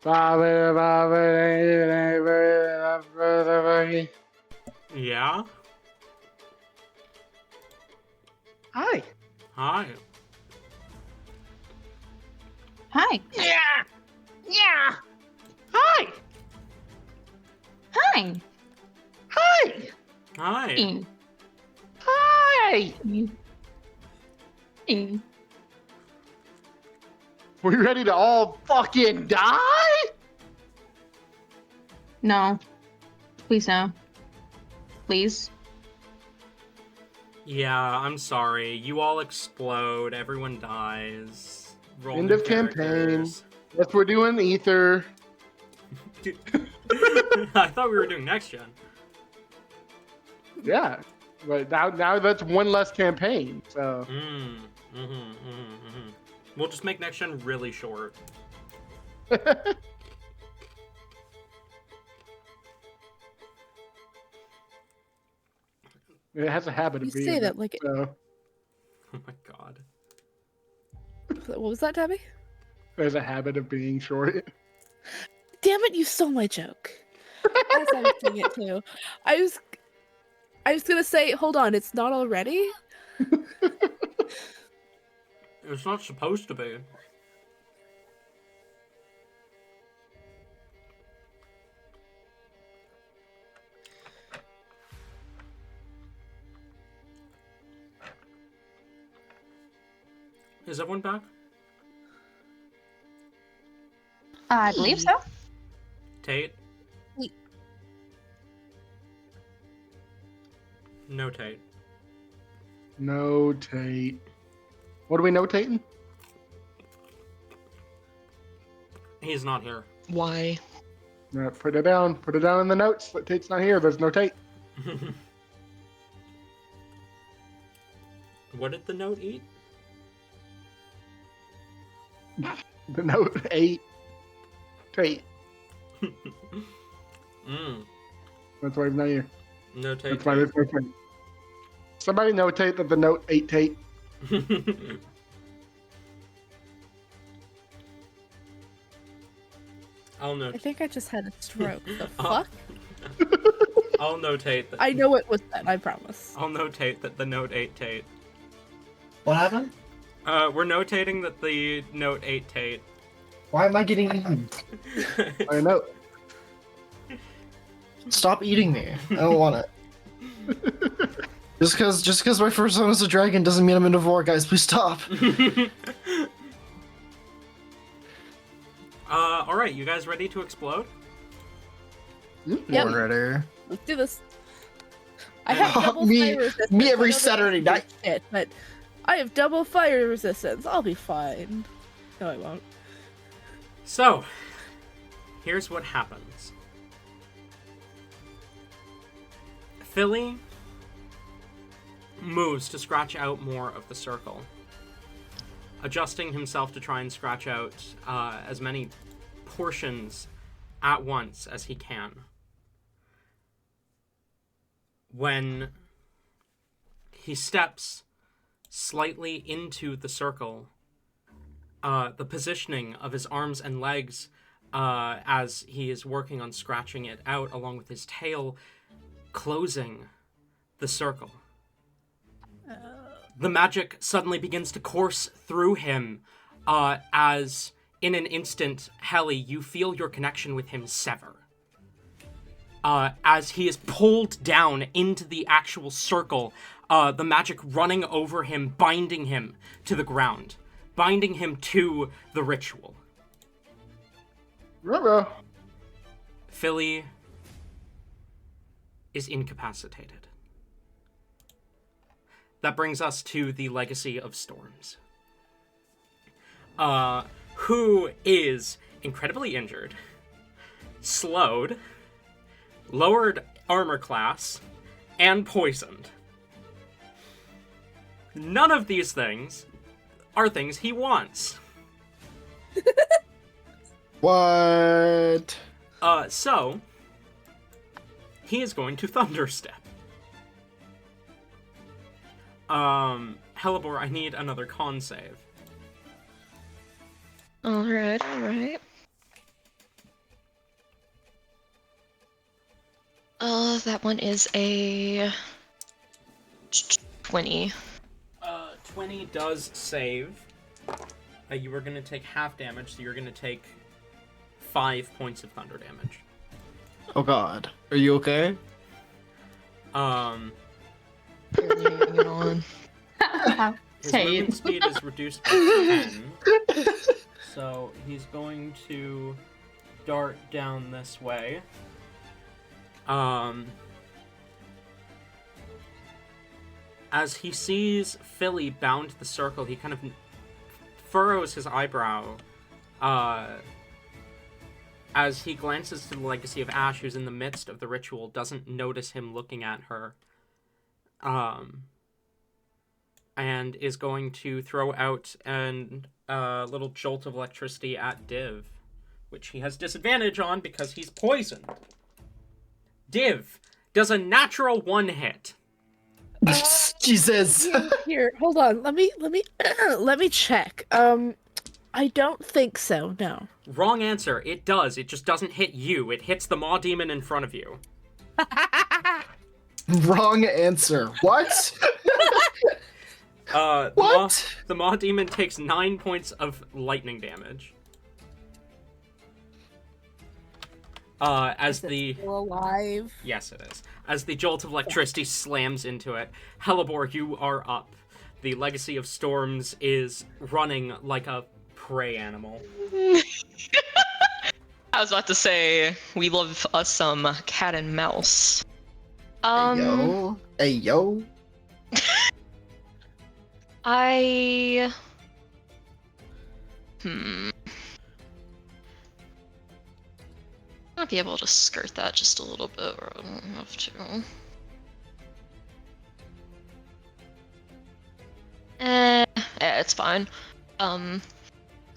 Yeah? Hi. Hi. Hi. Yeah. Yeah. Hi. Hi. Hi. Hi. Hi. We ready to all fucking die? No. Please no. Please. Yeah, I'm sorry. You all explode. Everyone dies. Roll End new of campaign. characters. Yes, we're doing Ether. I thought we were doing next gen. Yeah. But now that's one less campaign. So We'll just make next gen really short. it has a habit You of being say that like so Oh my god. what was that, Tabby? there's a habit of being short. Damn it, you stole my joke. As I was saying it too. I was gonna say, hold on, it's not already? It's not supposed to be. Is everyone back? I believe so. Tate? Wait. Notate. Notate. What are we notating? He's not here. Why? Put it down. Put it down in the notes. That Tate's not here. There's no Tate. What did the note eat? The note 8. Tate. That's why he's not here. Notate. That's why there's no Tate. Somebody notate that the note 8 Tate. I'll I note. think I just had a stroke. The fuck? I'll notate that. I know it was that, I promise. I'll notate that the note 8 Tate. What happened? We're notating that the note 8 Tate. Why am I getting eaten? I know. Stop eating me. I don't want it. Just because my first one is a dragon doesn't mean I'm into war, guys. Please stop. Alright, you guys ready to explode? Yep. Ready. Let's do this. I have double Me- fire resistance. me I every know that Saturday doesn't night. do shit, but I have double fire resistance. I'll be fine. No, I won't. So, here's what happens. Philly moves to scratch out more of the circle, adjusting himself to try and scratch out as many portions at once as he can. When he steps slightly into the circle, the positioning of his arms and legs as he is working on scratching it out, along with his tail closing the circle. The magic suddenly begins to course through him as, in an instant, Helly, you feel your connection with him sever. As he is pulled down into the actual circle, the magic running over him, binding him to the ground, binding him to the ritual. Ruh-roh. Philly is incapacitated. That brings us to the Legacy of Storms, who is incredibly injured, slowed, lowered armor class, and poisoned. None of these things are things he wants. What? So he is going to Thunderstep. Hellebore, I need another con save. Alright, alright. That one is a 20. 20 does save. You were going to take half damage, so you're going to take 5 points of thunder damage. Oh god. Are you okay? Barely hanging on. His Say movement it. speed is reduced by 10. So he's going to dart down this way. As he sees Philly bound to the circle, he kind of furrows his eyebrow as he glances to the Legacy of Ash, who's in the midst of the ritual, doesn't notice him looking at her, and is going to throw out a little jolt of electricity at Div, which he has disadvantage on because he's poisoned. Div does a natural 1 hit. Jesus. Here, hold on. Let me let me check. I don't think so. No. Wrong answer. It does. It just doesn't hit you. It hits the Maw Demon in front of you. Wrong answer. What? What? The Maw Demon takes 9 points of lightning damage. As the Still alive. Yes, it is. As the jolt of electricity slams into it, Hellebore, you are up. The Legacy of Storms is running like a prey animal. I was about to say, we love us some cat and mouse. Hey yo. Hey yo. I might be able to skirt that just a little bit, or I don't have to. It's fine.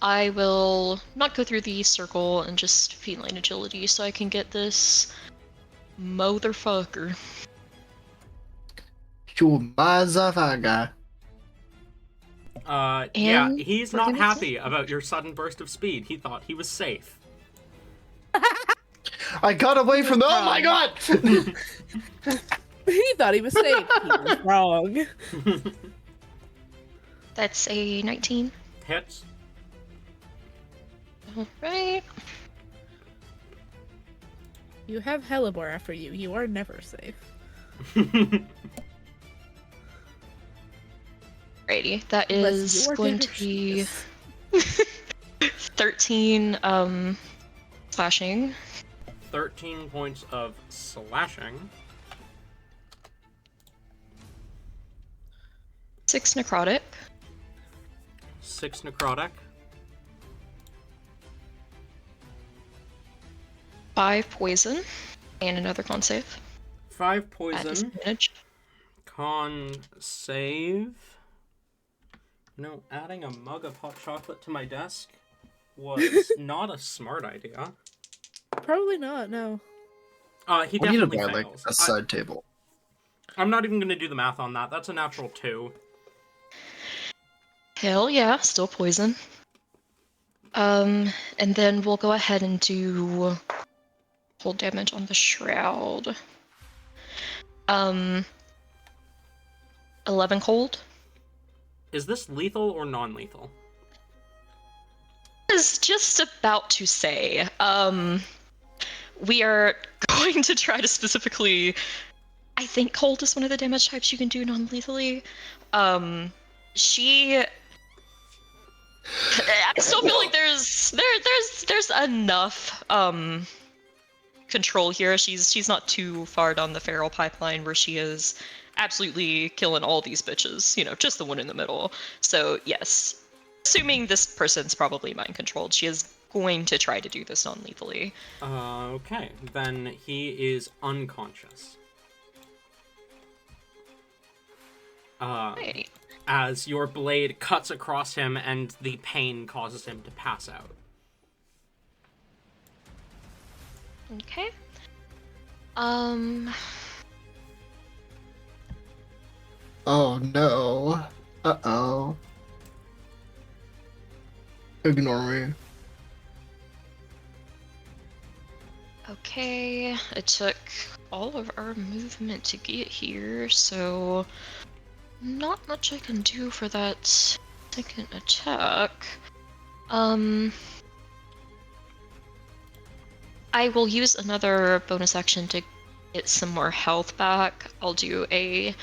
I will not go through the circle and just feline agility so I can get this motherfucker. You motherfucker. Yeah, he's we're not gonna happy about your sudden burst of speed. He thought he was safe. I got away from the. Oh my god! He thought he was safe. He was wrong. That's a 19. Hits. Alright. You have Hellebore after you. You are never safe. Alrighty, that Unless is you're going to be dangerous. 13 slashing. 13 points of slashing. 6 necrotic. 6 necrotic. 5 poison. And another con save. 5 At poison. disadvantage. Con save. You know, adding a mug of hot chocolate to my desk was not a smart idea. Probably not. No. He We need to definitely buy like fails. a side table. I'm not even going to do the math on that. That's a natural 2. Hell yeah, still poison. And then we'll go ahead and do cold damage on the shroud. 11 cold. Is this lethal or non-lethal? I was just about to say, we are going to try to specifically. I think cold is one of the damage types you can do non-lethally. I still feel like there's enough control here. She's not too far down the feral pipeline where she is absolutely killing all these bitches. You know, just the one in the middle. So yes, assuming this person's probably mind controlled, she is going to try to do this non-lethally. Okay, then he is unconscious. Right. As your blade cuts across him and the pain causes him to pass out. Okay. Oh no. Uh-oh. Ignore me. Okay, it took all of our movement to get here, so not much I can do for that second attack. I will use another bonus action to get some more health back. I'll do a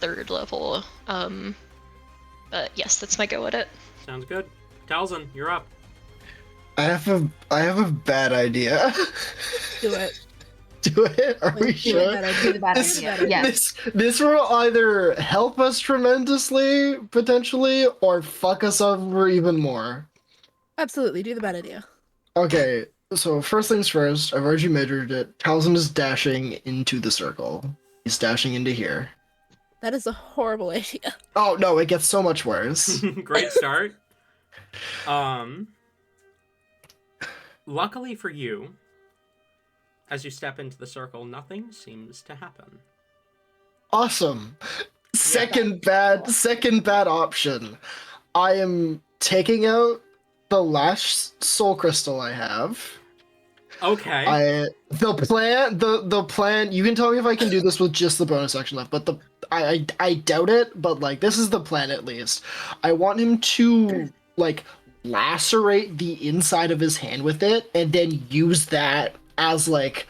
3rd level. But yes, that's my go at it. Sounds good. Talzin, you're up. I have a bad idea. Do it. Do it? Are we Please do it. sure? Do the bad This, idea. Yes. this will either help us tremendously, potentially, or fuck us over even more. Absolutely, do the bad idea. Okay, so first things first, I've already measured it. Talzin is dashing into the circle. He's dashing into here. That is a horrible idea. Oh no, it gets so much worse. Great start. Luckily for you, as you step into the circle, nothing seems to happen. Awesome. Second bad option. I am taking out the last soul crystal I have. Okay. The plan. You can tell me if I can do this with just the bonus action left, but I doubt it. But like, this is the plan at least. I want him to like lacerate the inside of his hand with it, and then use that as like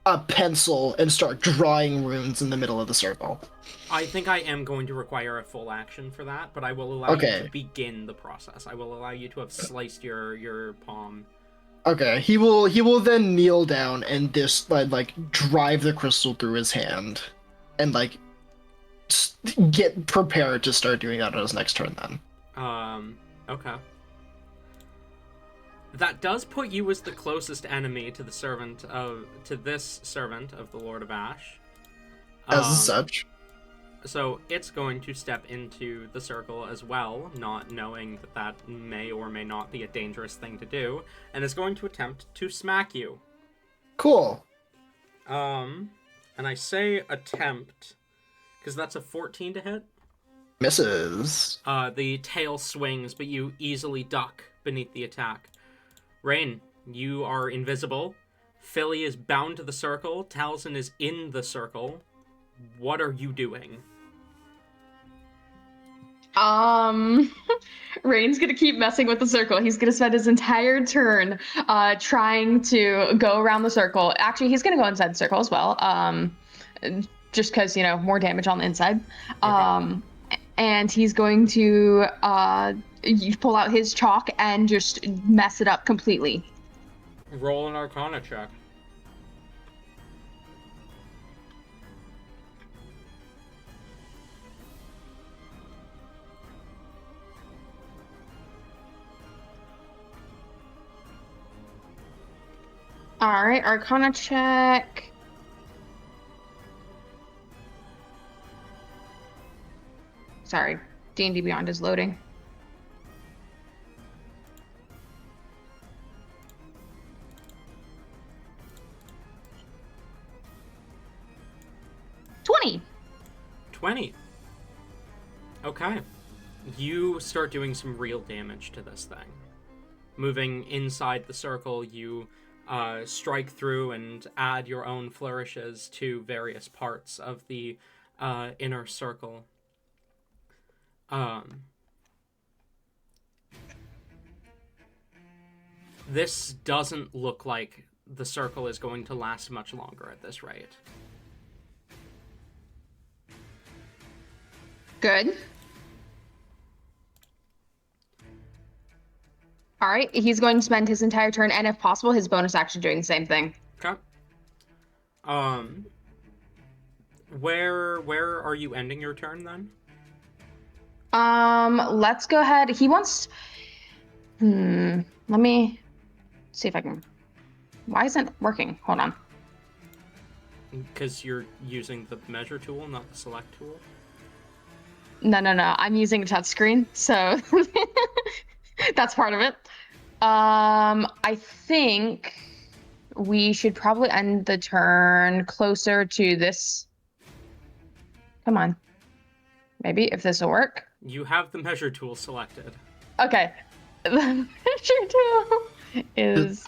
a pencil and start drawing runes in the middle of the circle. I think I am going to require a full action for that, but I will allow you to begin the process. I will allow you to have sliced your palm. Okay, he will then kneel down and like drive the crystal through his hand, and like get prepared to start doing that on his next turn. Then. Okay. That does put you as the closest enemy to the this servant of the Lord of Ash. As such. So it's going to step into the circle as well, not knowing that may or may not be a dangerous thing to do, and is going to attempt to smack you. Cool. And I say attempt because that's a 14 to hit. Misses. The tail swings, but you easily duck beneath the attack. Rain, you are invisible. Philly is bound to the circle. Talzin is in the circle. What are you doing? Rain's gonna keep messing with the circle. He's gonna spend his entire turn trying to go around the circle. Actually, he's gonna go inside the circle as well. Just because, more damage on the inside. Okay. And he's going to pull out his chalk and just mess it up completely. Roll an Arcana check. All right, Arcana check. Sorry, D&D Beyond is loading. $20. 20. Okay. You start doing some real damage to this thing. Moving inside the circle, you strike through and add your own flourishes to various parts of the inner circle. This doesn't look like the circle is going to last much longer at this rate. Good. All right, he's going to spend his entire turn, and if possible, his bonus action doing the same thing. Okay. Where are you ending your turn then? Let's go ahead. He wants. Let me see if I can. Why isn't it working? Hold on. Because you're using the measure tool, not the select tool. No. I'm using a touch screen, so that's part of it. I think we should probably end the turn closer to this. Come on. Maybe if this will work. You have the measure tool selected. Okay. The measure tool is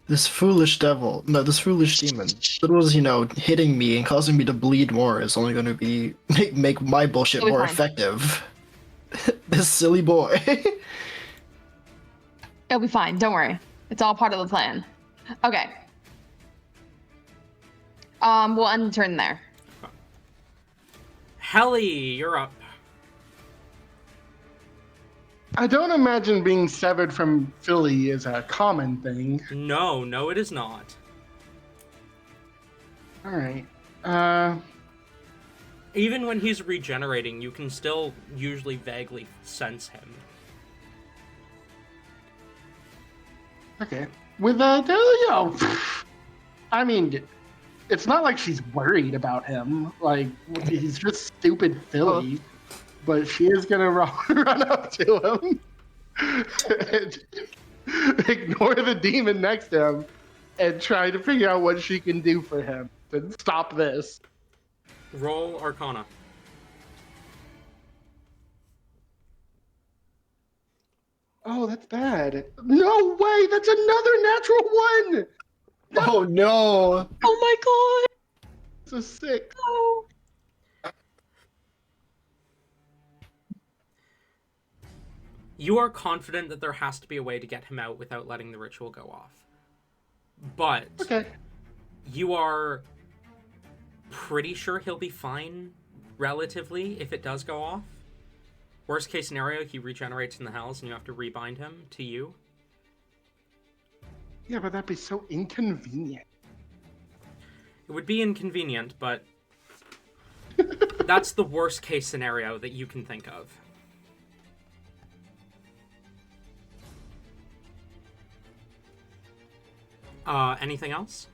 This foolish demon that was, hitting me and causing me to bleed more is only going to be make my bullshit It'll be more fine. effective. This silly boy. It'll be fine. Don't worry. It's all part of the plan. Okay. We'll end the turn there. Helly, you're up. I don't imagine being severed from Philly is a common thing. No, it is not. All right. Even when he's regenerating, you can still usually vaguely sense him. Okay. With I mean, it's not like she's worried about him. Like, he's just stupid Philly. But she is gonna run up to him and ignore the demon next to him and try to figure out what she can do for him to stop this. Roll Arcana. Oh, that's bad. No way! That's another natural one! Oh no! Oh my god! It's a 6. Oh. You are confident that there has to be a way to get him out without letting the ritual go off. But Okay. you are pretty sure he'll be fine, relatively, if it does go off. Worst case scenario, he regenerates in the hells and you have to rebind him to you. Yeah, but that'd be so inconvenient. It would be inconvenient, but that's the worst case scenario that you can think of. Anything else?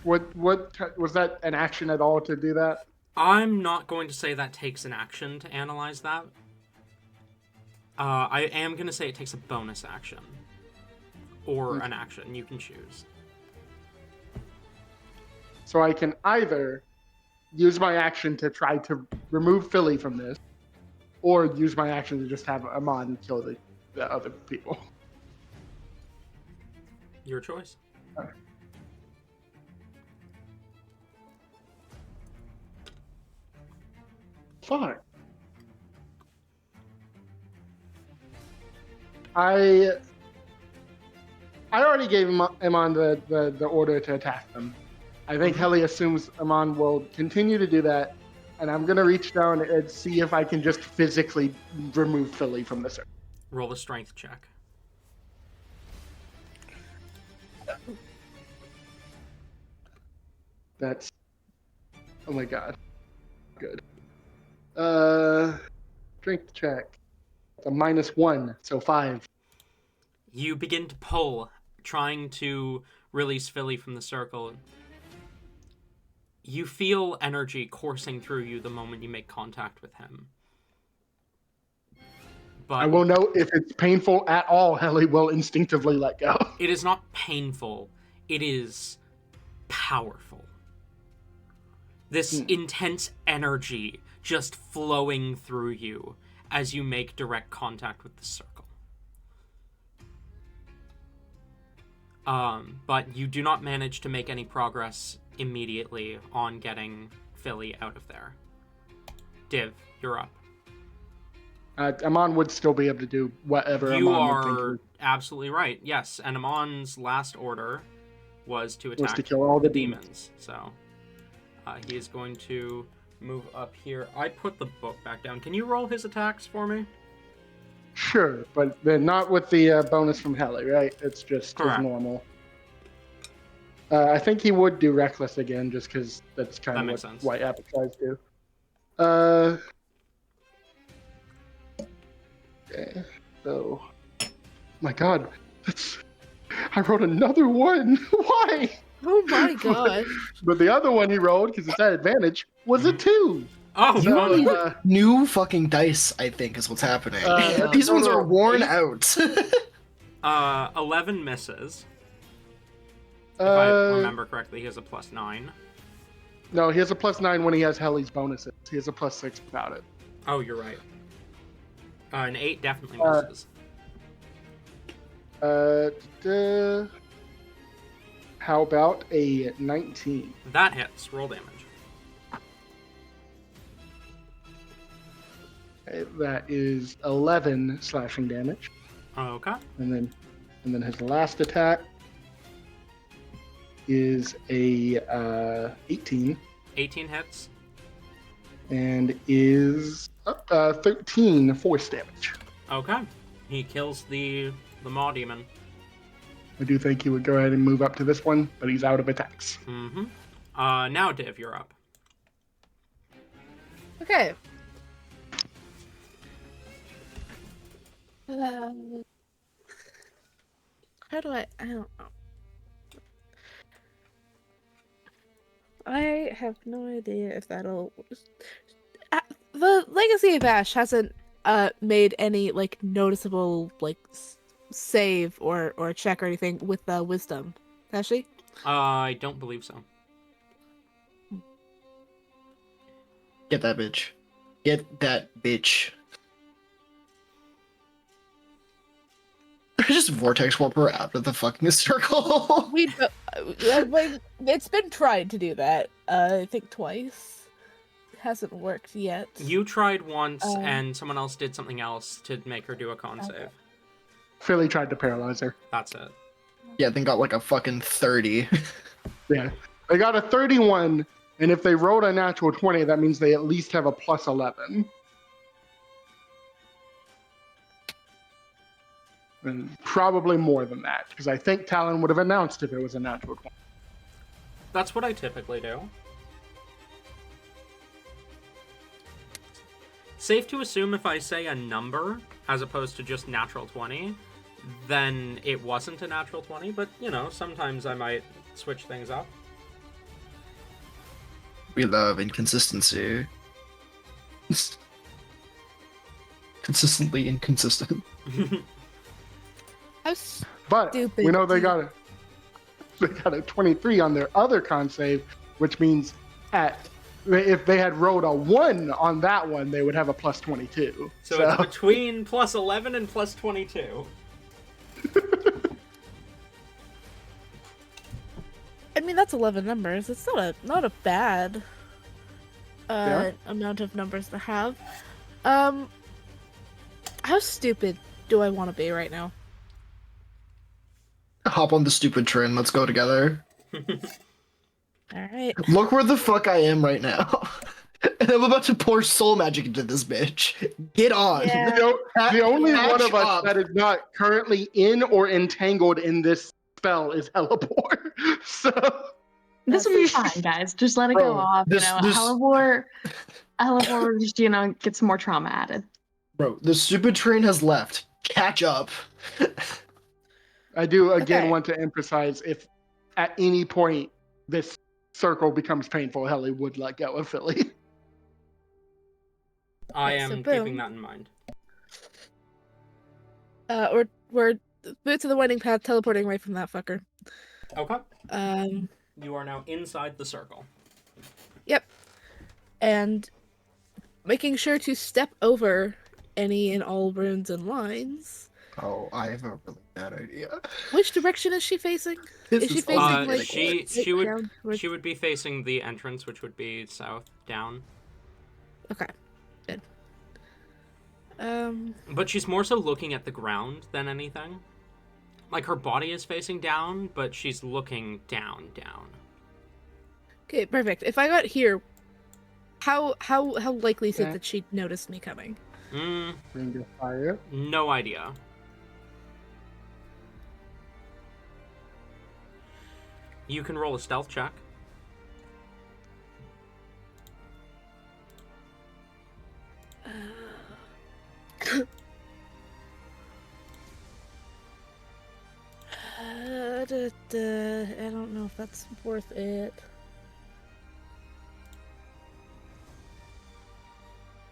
What was that an action at all to do that? I'm not going to say that takes an action to analyze that. I am going to say it takes a bonus action. Or an action. You can choose. So I can either use my action to try to remove Philly from this, or use my action to just have Amon kill the other people. Your choice. Fuck. I already gave Amon the order to attack them. I think Helly assumes Amon will continue to do that, and I'm gonna reach down and see if I can just physically remove Philly from the circle. Roll a strength check. That's, oh my god, good. Strength check. It's a -1, so 5. You begin to pull, trying to release Philly from the circle. You feel energy coursing through you the moment you make contact with him. But I will know if it's painful at all. Helly will instinctively let go. it is not painful. It is powerful. This intense energy just flowing through you as you make direct contact with the circle. But you do not manage to make any progress immediately on getting Philly out of there. Div, you're up. Amon would still be able to do whatever You Amon would are think absolutely right. Yes, and Amon's last order was to attack was to kill all the demons. So he is going to move up here. I put the book back down. Can you roll his attacks for me? Sure, but then not with the bonus from Helly, right? It's just Correct. as normal. I think he would do Reckless again, just because that's kind That of makes what sense. white appetites do. Okay, so... My god, I wrote another one! Why? Oh my god. But the other one he rolled, because it's at advantage, was a 2! Oh, You So, need uh, new fucking dice, I think, is what's happening. Yeah. These ones are Total worn 8. out. 11 misses. If I remember correctly, he has a +9. No, he has a +9 when he has Helly's bonuses. He has a +6 without it. Oh, you're right. An 8 definitely misses. duh. How about a 19? That hits. Roll damage. Okay, that is 11 slashing damage. Okay. And then his last attack is a 18 18 hits. and is 13 force damage. Okay. He kills the maw demon. I do think he would go ahead and move up to this one, but he's out of attacks. Mm-hmm. Now Div, you're up. Okay. How do I don't know. I have no idea if that'll. The Legacy of Ash hasn't made any like noticeable like save or check or anything with wisdom, has she? I don't believe so. Get that bitch. Get that bitch. Just vortex warp her out of the fucking circle. It's been tried to do that. I think twice. It hasn't worked yet. You tried once, and someone else did something else to make her do a con save. Philly tried to paralyze her. That's it. Yeah, then got like a fucking 30. Yeah. They got a 31, and if they rolled a natural 20, that means they at least have a plus 11. And probably more than that, because I think Talon would have announced if it was a natural 20. That's what I typically do. Safe to assume if I say a number, as opposed to just natural 20, then it wasn't a natural 20, but, you know, sometimes I might switch things up. We love inconsistency. Consistently inconsistent. How But stupid we know they do got a 23 on their other con save, which means if they had rolled a 1 on that one, they would have a plus 22. So it's between plus 11 and plus 22. I mean, that's 11 numbers. It's not a bad amount of numbers to have. How stupid do I want to be right now? Hop on the stupid train. Let's go together. All right. Look where the fuck I am right now. And I'm about to pour soul magic into this bitch. Get on. Yeah. The only Catch one of us up. that is not currently in or entangled in this spell is Helipore. So This will be fine, guys. Just let it go Bro, off. this- Helivore just, get some more trauma added. Bro, the stupid train has left. Catch up. I do again Okay. want to emphasize, if at any point this circle becomes painful, Helly would let go of Philly. I Okay, so am boom. keeping that in mind. We're boots of the winding path, teleporting away from that fucker. Okay. Um, You are now inside the circle. Yep. And making sure to step over any and all runes and lines. Oh, I have a really bad idea. Which direction is she facing? This Is she is facing awful. like she straight would down towards- she would be facing the entrance, which would be south down. Okay, good. But she's more so looking at the ground than anything. Like her body is facing down, but she's looking down. Okay, perfect. If I got here, how likely is it Yeah. that she'd notice me coming? Ring of fire. No idea. You can roll a stealth check. I don't know if that's worth it.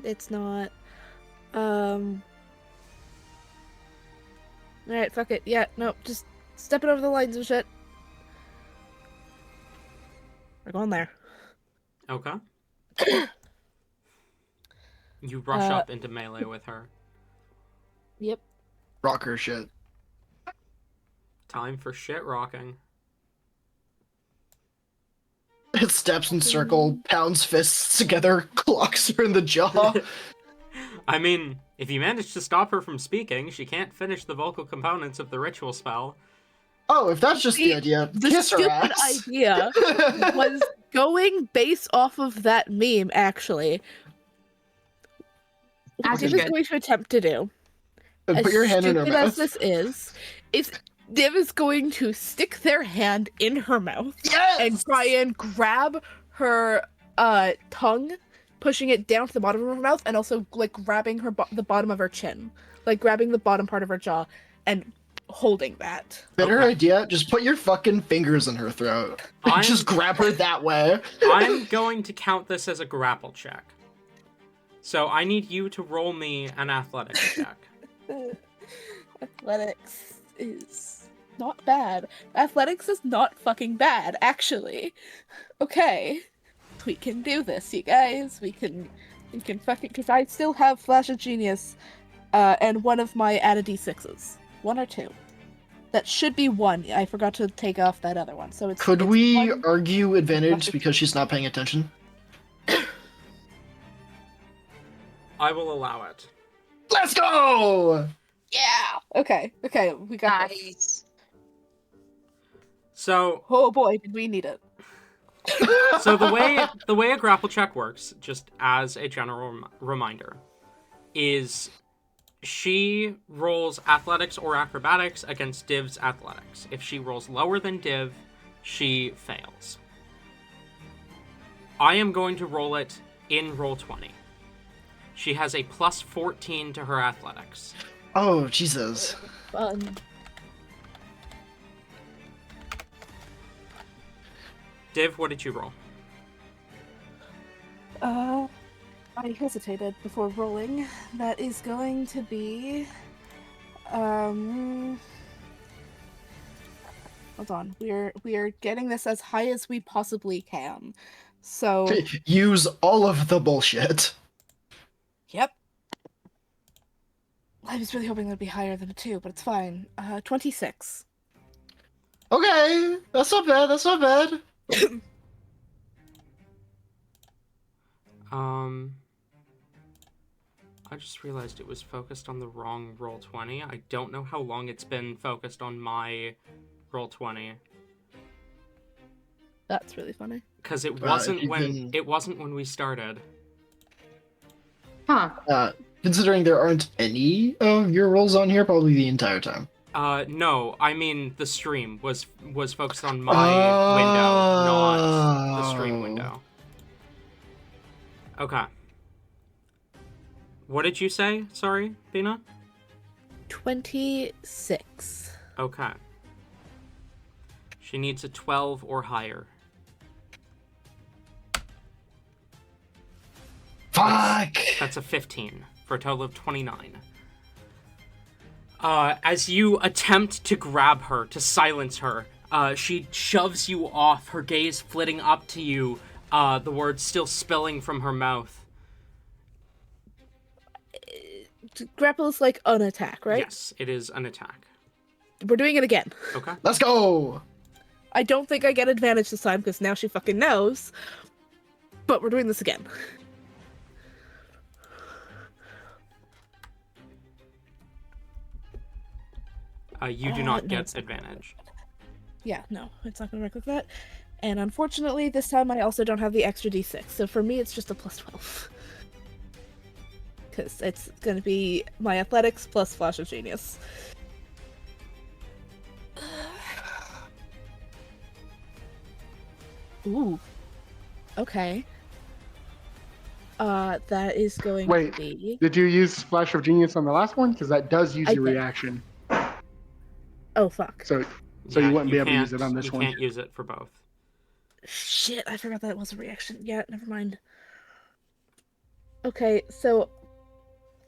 It's not. Alright, fuck it. Yeah, no, just stepping over the lines and shit. We're going there. Okay. You rush up into melee with her. Yep. Rocker shit. Time for shit rocking. It steps in circle, pounds fists together, clocks her in the jaw. I mean, if you manage to stop her from speaking, she can't finish the vocal components of the ritual spell. Oh, if that's just the idea, The kiss her stupid ass. idea was going based off of that meme, actually. What As Div you is should. going to attempt to do, And as put your hand in her stupid as mouth. this is Div is going to stick their hand in her mouth Yes! and try and grab her tongue, pushing it down to the bottom of her mouth, and also like grabbing her the bottom of her chin, like grabbing the bottom part of her jaw and holding that. Better Okay. idea, just put your fucking fingers in her throat. Just grab her that way. I'm going to count this as a grapple check. So I need you to roll me an athletics check. Athletics is not bad. Athletics is not fucking bad, actually. Okay. We can do this, you guys. We can fucking, because I still have Flash of Genius, and one of my added d6s. 1 or 2. That should be 1. I forgot to take off that other one. So it's Could it's we 1. argue advantage because she's not paying attention? I will allow it. Let's go! Yeah. Okay. We got this. Nice. So Oh boy, did we need it. So the way a grapple check works, just as a general reminder, is she rolls athletics or acrobatics against Div's athletics. If she rolls lower than Div, she fails. I am going to roll it in Roll20. She has a plus 14 to her athletics. Oh, Jesus. Fun. Div, what did you roll? I hesitated before rolling. That is going to be, hold on. We are getting this as high as we possibly can. So, Use all of the bullshit. yep. I was really hoping that'd be higher than a 2, but it's fine. 26. Okay, that's not bad, that's not bad. I just realized it was focused on the wrong Roll20. I don't know how long it's been focused on my Roll20. That's really funny. Because it if wasn't you when can- it wasn't when we started. Huh. Considering there aren't any of your rolls on here, probably the entire time. No, I mean the stream was focused on my window, not the stream Oh. window. Okay. What did you say? Sorry, Bina? 26. Okay. She needs a 12 or higher. Fuck! That's a 15 for a total of 29. As you attempt to grab her, to silence her, she shoves you off, her gaze flitting up to you, the words still spilling from her mouth. Grapple is like an attack, right? Yes, it is an attack. We're doing it again. Okay. Let's go! I don't think I get advantage this time because now she fucking knows. But we're doing this again. You do not no, get it's not. advantage. Yeah, no, it's not gonna work like that. And unfortunately, this time I also don't have the extra d6, so for me it's just a plus 12. Because it's gonna be my athletics plus Flash of Genius. Ooh. Okay. That is going Wait. to be... Did you use Flash of Genius on the last one? Because that does use I your did. reaction. Oh, fuck. So you wouldn't be able to use it on this you one. You can't use it for both. Shit, I forgot that was a reaction. Yeah, never mind. Okay, so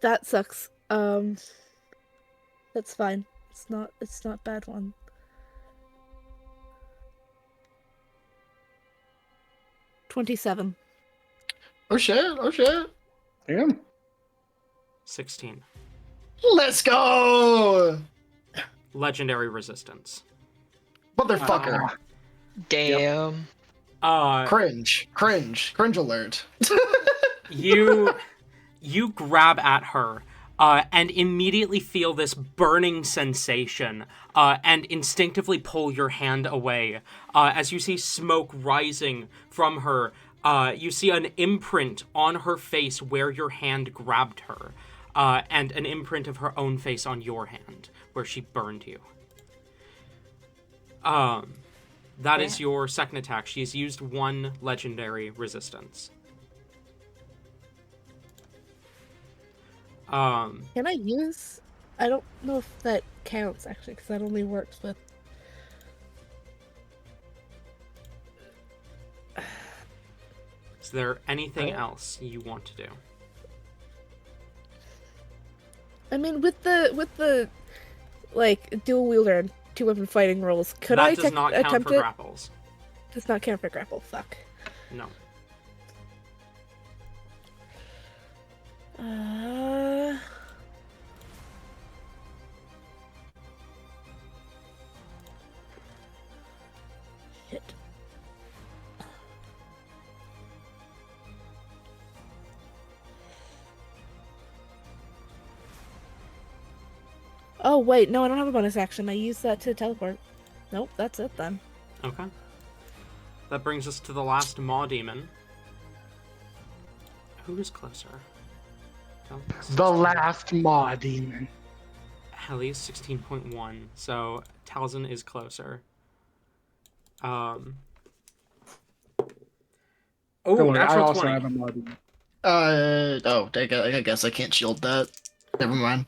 that sucks. That's fine. It's not bad one. $27. Oh shit, oh shit. Damn. 16. Let's go! Legendary resistance. Motherfucker. Damn. Cringe alert. You grab at her and immediately feel this burning sensation and instinctively pull your hand away. As you see smoke rising from her, you see an imprint on her face where your hand grabbed her, and an imprint of her own face on your hand where she burned you. That is your second attack. She has used one legendary resistance. Can I use? I don't know if that counts actually, because that only works with. Is there anything else you want to do? I mean, with the like dual wielder and 2-weapon fighting rules, could that I does not count attempt for it? grapples. Does not count for grapple. Fuck. No. Shit. Oh wait, no, I don't have a bonus action. I used that to teleport. Nope, that's it then. Okay. That brings us to the last Maw Demon. Who is closer? The last Maw Demon. Helly is 16.1, so Talzin is closer. Oh, Don't worry, I natural also 20. have a Maw Demon. I guess I can't shield that. Never mind.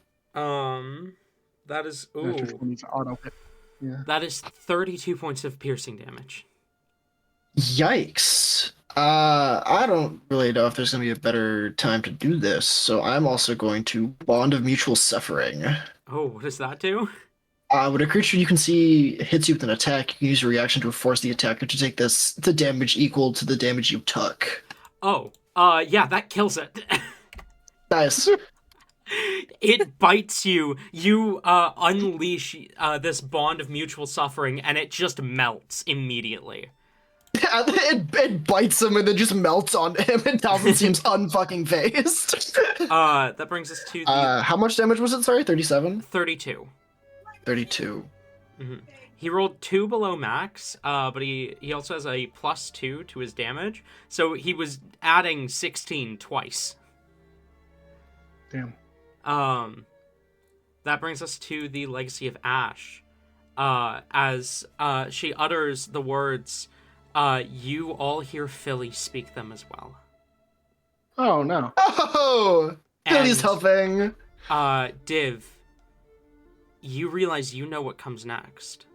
That is Natural 20's auto hit. Yeah. that is 32 points of piercing damage. Yikes. I don't really know if there's gonna be a better time to do this, so I'm also going to Bond of Mutual Suffering. Oh, what does that do? When a creature you can see hits you with an attack, you can use a reaction to force the attacker to take the damage equal to the damage you took. Oh, yeah, that kills it. Nice. It bites you. You unleash this bond of mutual suffering, and it just melts immediately. It bites him and then just melts on him, and Talvin seems unfucking phased. That brings us to the How much damage was it? Sorry, 37? 32. 32. Mm-hmm. He rolled 2 below max, but he also has a +2 to his damage, so he was adding 16 twice. Damn. That brings us to the Legacy of Ash. As she utters the words, you all hear Philly speak them as well. Oh no. Oh! Philly's helping! Div, you realize you know what comes next.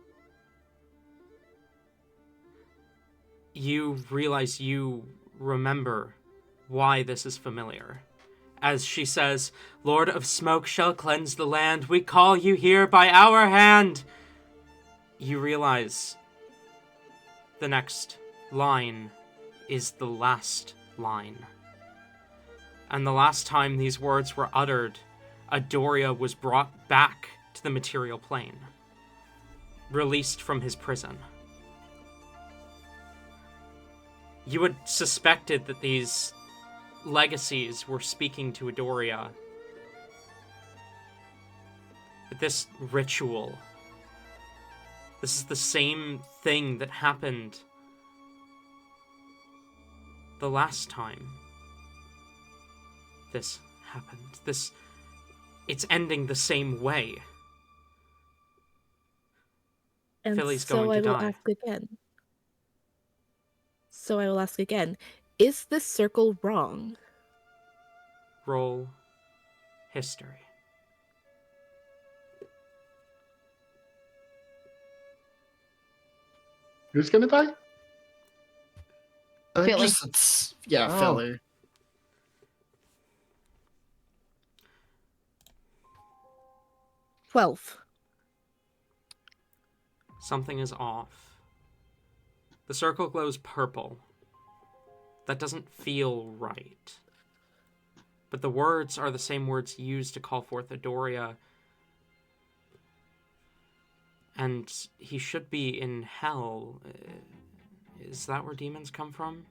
You realize you remember why this is familiar. As she says, Lord of Smoke shall cleanse the land. We call you here by our hand. You realize the next line is the last line. And the last time these words were uttered, Adoria was brought back to the material plane, released from his prison. You had suspected that these legacies were speaking to Adoria. But this ritual, this is the same thing that happened the last time this happened. It's ending the same way. And Philly's so going to I will die. ask again. So I will ask again. Is this circle wrong? Roll history. Who's gonna die? I think Philly. Oh. Philly. Twelve. Something is off. The circle glows purple. That doesn't feel right. But the words are the same words used to call forth Adoria. And he should be in hell. Is that where demons come from?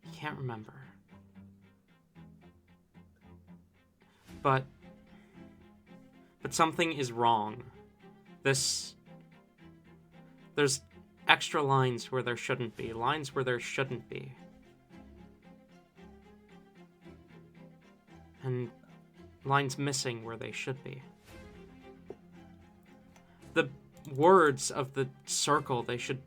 You can't remember. But something is wrong. There's extra lines where there shouldn't be, lines where there shouldn't be. And lines missing where they should be. The words of the circle, they should...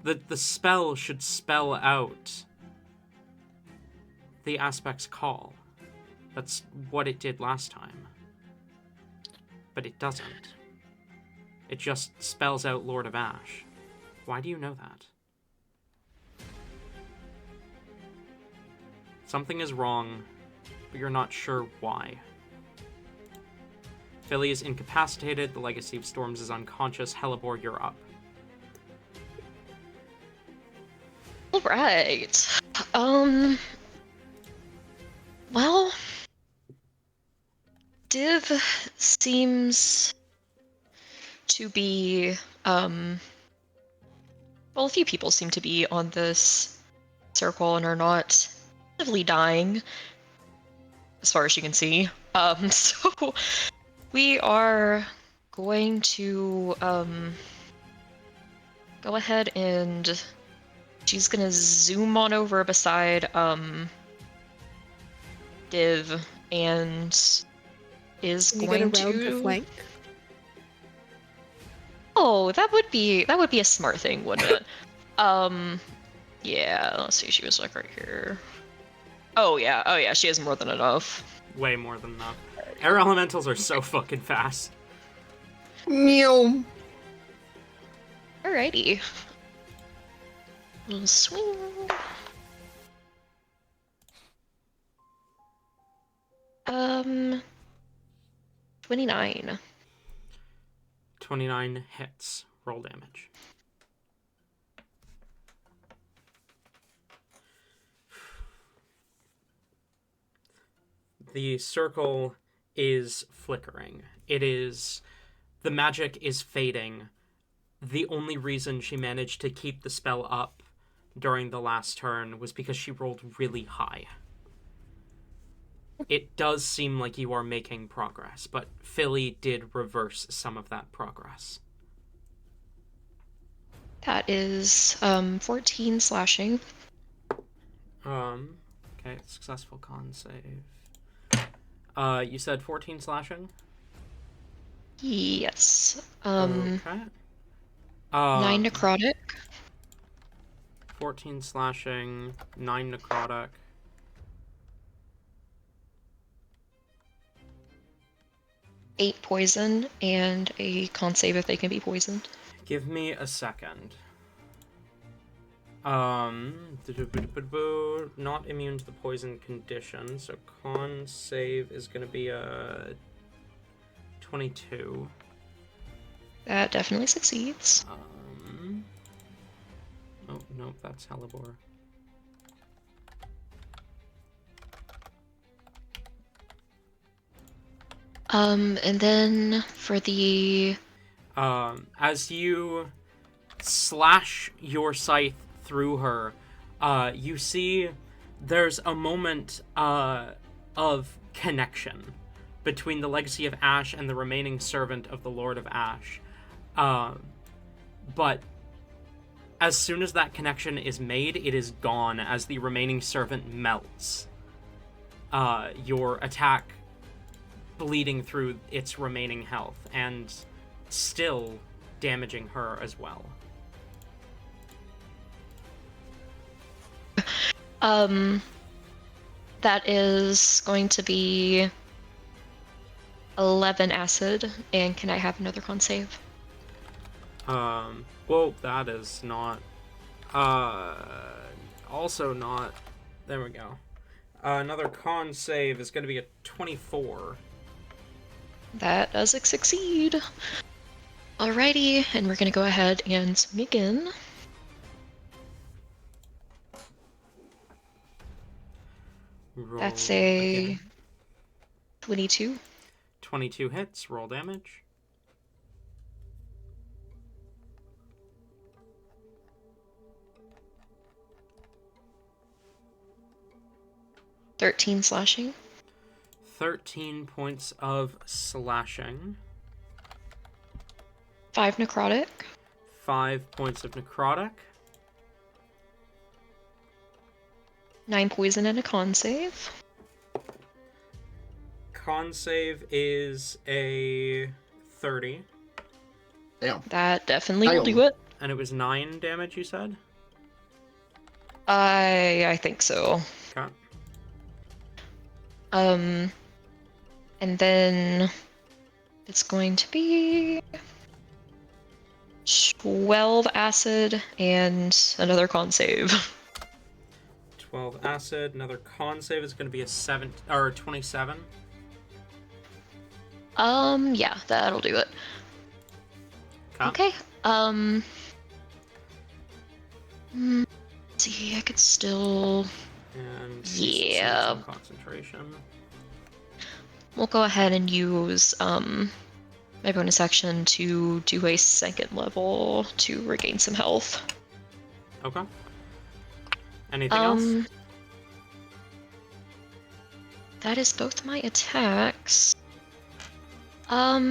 The spell should spell out the aspect's call. That's what it did last time. But it doesn't. It just spells out Lord of Ash. Why do you know that? Something is wrong, but you're not sure why. Philly is incapacitated, the Legacy of Storms is unconscious, Hellebore, you're up. Alright. Well, Div seems to be, well, a few people seem to be on this circle and are not actively dying, as far as you can see. So we are going to, go ahead and she's gonna zoom on over beside, Div, and is Can you going get around to to flank? Oh, that would be a smart thing, wouldn't it? Yeah, let's see, she was like right here. Oh yeah, she has more than enough. Way more than enough. Air elementals are so fucking fast. Meow. Alrighty. Little swing. Um, 29. 29 hits. Roll damage. The circle is flickering. The magic is fading. The only reason she managed to keep the spell up during the last turn was because she rolled really high. It does seem like you are making progress, but Philly did reverse some of that progress. That is 14 slashing. Okay, successful con save. You said 14 slashing? Yes. Okay. 9 necrotic. 14 slashing, 9 necrotic. Eight poison, and a con save if they can be poisoned. Give me a second. Not immune to the poison condition, so con save is going to be a 22. That definitely succeeds. Oh, nope, that's Hellebore. And then for the... As you slash your scythe through her, you see there's a moment of connection between the Legacy of Ash and the remaining servant of the Lord of Ash. But as soon as that connection is made, it is gone as the remaining servant melts. Your attack bleeding through its remaining health and still damaging her as well. That is going to be 11 acid, and can I have another con save? Well, that is not, also not, there we go. Another con save is going to be a 24. That does succeed. Alrighty, and we're going to go ahead and swing again. Roll That's a again. 22. 22 hits. Roll damage. "13 slashing." 13 points of slashing. 5 necrotic. 5 points of necrotic. 9 poison and a con save. Con save is a 30. Damn. That definitely will do it. And it was 9 damage, you said? I think so. Okay. And then it's going to be 12 acid and another con save. 12 acid. Another con save is going to be a 27. Yeah, that'll do it. Okay. Let's see, I could still. And Yeah. some concentration. We'll go ahead and use my bonus action to do a second level to regain some health. Okay. Anything else? That is both my attacks. How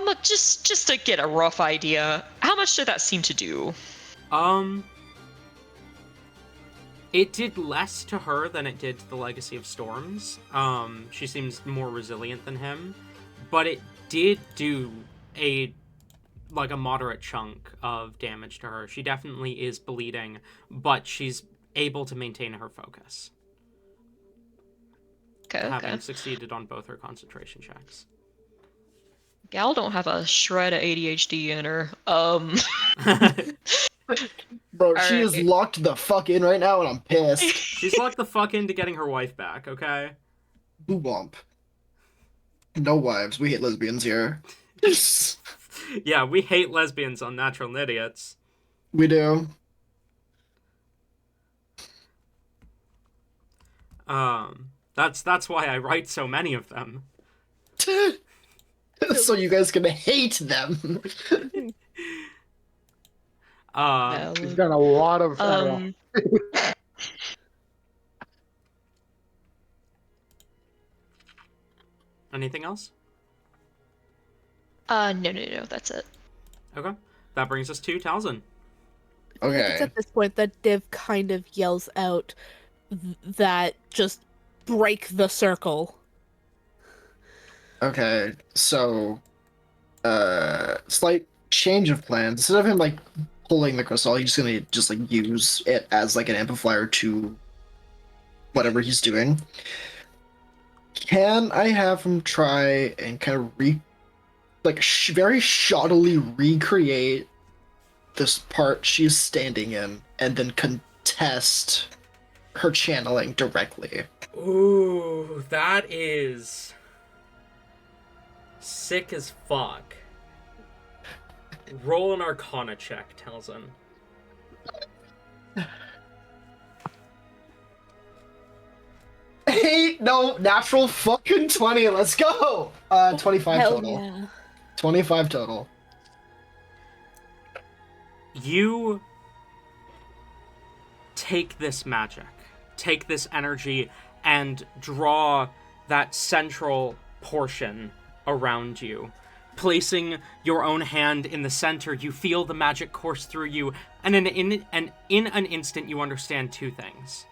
much? Just to get a rough idea, how much did that seem to do? It did less to her than it did to the Legacy of Storms. She seems more resilient than him, but it did do a moderate chunk of damage to her. She definitely is bleeding, but she's able to maintain her focus. Okay. Having succeeded on both her concentration checks. Gal don't have a shred of ADHD in her. Bro, she Alright. is locked the fuck in right now, and I'm pissed. She's locked the fuck into getting her wife back, okay? Boo bump. No wives. We hate lesbians here. Yeah, we hate lesbians on Natural Idiots. We do. That's why I write so many of them. So you guys can hate them. She's done a lot of. Anything else? No, that's it. Okay. That brings us to Talzin. I think it's Okay. at this point that Div kind of yells out that just break the circle. Okay. So, slight change of plans. Instead of him like pulling the crystal, he's gonna just like use it as like an amplifier to whatever he's doing. Can I have him try and kind of very shoddily recreate this part she's standing in, and then contest her channeling directly? Ooh, that is sick as fuck. Roll an Arcana check, Talzin. Hey, no, natural fucking 20. Let's go. 25 Hell total. yeah. 25 total. You take this magic, take this energy, and draw that central portion around you. Placing your own hand in the center, you feel the magic course through you, and in an instant you understand two things.